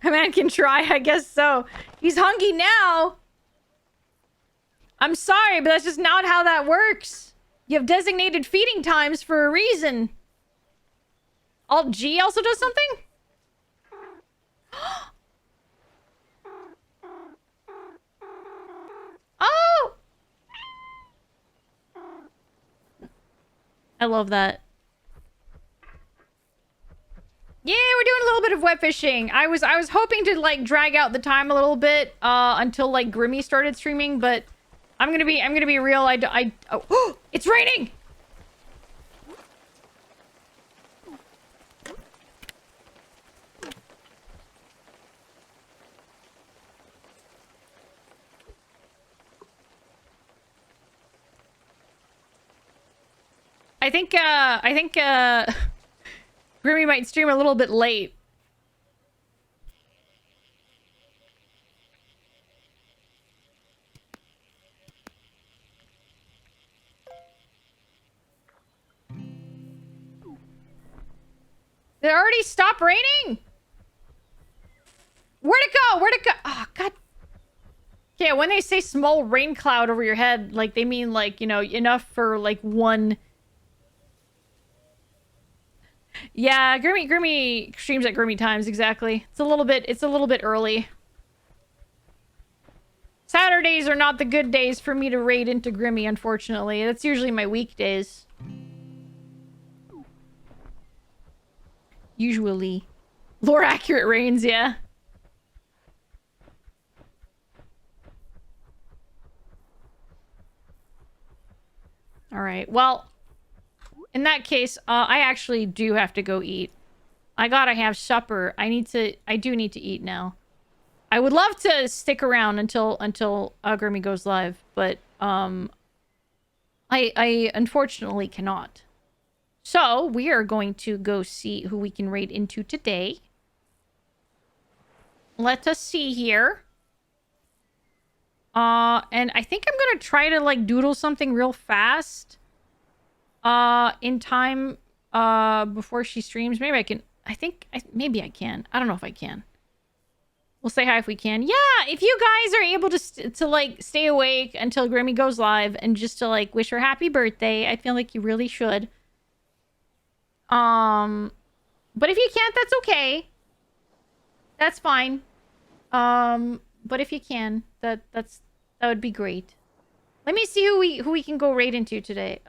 A man can try, I guess so. He's hungry now. I'm sorry, but that's just not how that works. You have designated feeding times for a reason. Alt G also does something? Oh! I love that. Yeah, we're doing a little bit of wet fishing. I was hoping to like drag out the time a little bit until like Grimmy started streaming, but I'm gonna be real. Oh, it's raining. I think Grimmy might stream a little bit late. Did it already stop raining? Where'd it go? Where'd it go? Oh, God. Yeah, when they say small rain cloud over your head, like, they mean, like, you know, enough for, like, one... Yeah, Grimmy streams at Grimmy times, exactly. It's a little bit early. Saturdays are not the good days for me to raid into Grimmy, unfortunately. That's usually my weekdays. Usually. Lore accurate rains, yeah. Alright, well... In that case, I actually do have to go eat. I gotta have supper. I do need to eat now. I would love to stick around until Grimmy goes live, but I unfortunately cannot. So we are going to go see who we can raid into today. Let us see here. And I think I'm gonna try to like doodle something real fast. In time before she streams. Maybe I can. Maybe I can. I don't know if I can. We'll say hi if we can. Yeah, if you guys are able to like stay awake until Grimmy goes live and just to like wish her happy birthday, I feel like you really should. But if you can't, that's okay. That's fine. But if you can, that would be great. Let me see who we can go raid into today.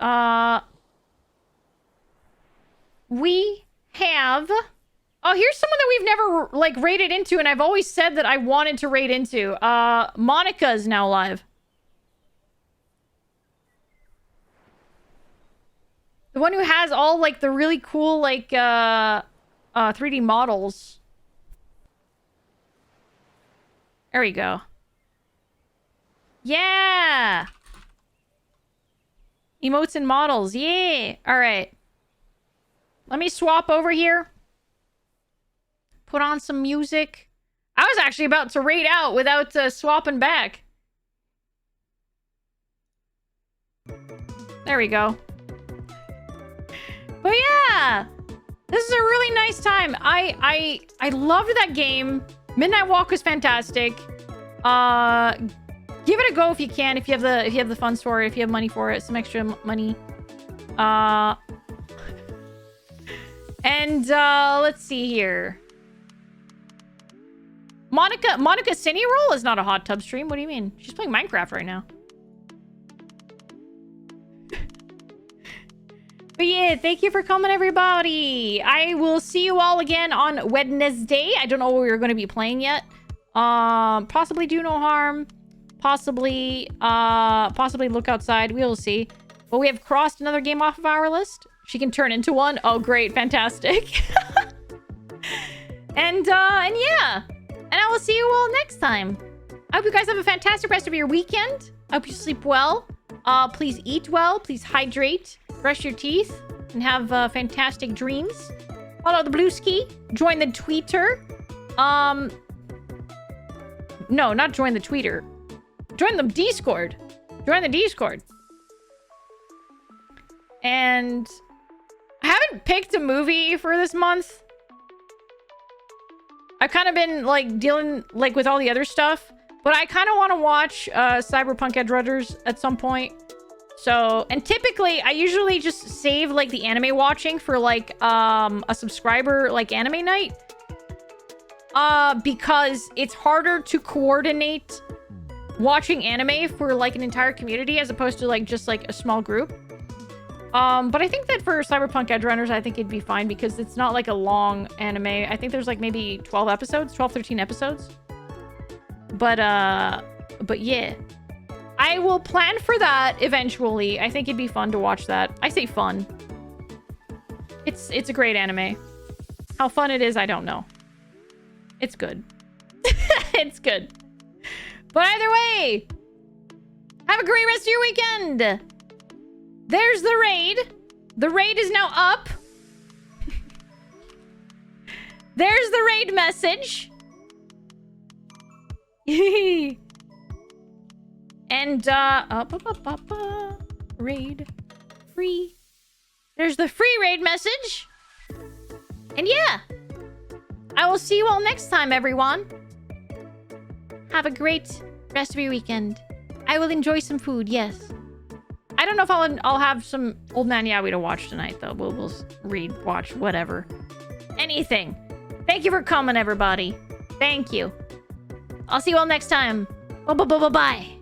We have... Oh, here's someone that we've never, like, raided into, and I've always said that I wanted to raid into. Monica is now live. The one who has all, like, the really cool, like, 3D models. There we go. Yeah! Emotes and models. Yeah! Alright. Let me swap over here. Put on some music. I was actually about to raid out without swapping back. There we go. But yeah! This is a really nice time. I loved that game. Midnight Walk was fantastic. Give it a go if you can, if you have the funds for it, if you have money for it, some extra money. And let's see here. Monica Cine Roll is not a hot tub stream. What do you mean? She's playing Minecraft right now. But yeah, thank you for coming, everybody. I will see you all again on Wednesday. I don't know what we're going to be playing yet. Possibly Do No Harm. Possibly Look Outside. We will see. But we have crossed another game off of our list. She can turn into one. Oh, great. Fantastic. And yeah. And I will see you all next time. I hope you guys have a fantastic rest of your weekend. I hope you sleep well. Please eat well. Please hydrate. Brush your teeth. And have fantastic dreams. Follow the blue ski. Join the tweeter. No, not join the tweeter. Join the Discord. Join the Discord. And I haven't picked a movie for this month. I've kind of been like dealing like with all the other stuff, but I kind of want to watch Cyberpunk Edgerunners at some point. So, and typically I usually just save like the anime watching for like a subscriber like anime night. Because it's harder to coordinate watching anime for like an entire community as opposed to like just like a small group. But I think that for Cyberpunk Edgerunners, I think it'd be fine because it's not like a long anime. I think there's like maybe 12 episodes, 12, 13 episodes. But yeah. I will plan for that eventually. I think it'd be fun to watch that. I say fun. It's a great anime. How fun it is, I don't know. It's good. It's good. But either way, have a great rest of your weekend. There's the raid. The raid is now up. There's the raid message. And, raid. Free. There's the free raid message. And yeah. I will see you all next time, everyone. Have a great rest of your weekend. I will enjoy some food, yes. I don't know if I'll have some Old Man Yowie to watch tonight, though. We'll read, watch, whatever. Anything. Thank you for coming, everybody. Thank you. I'll see you all next time. Bye-bye.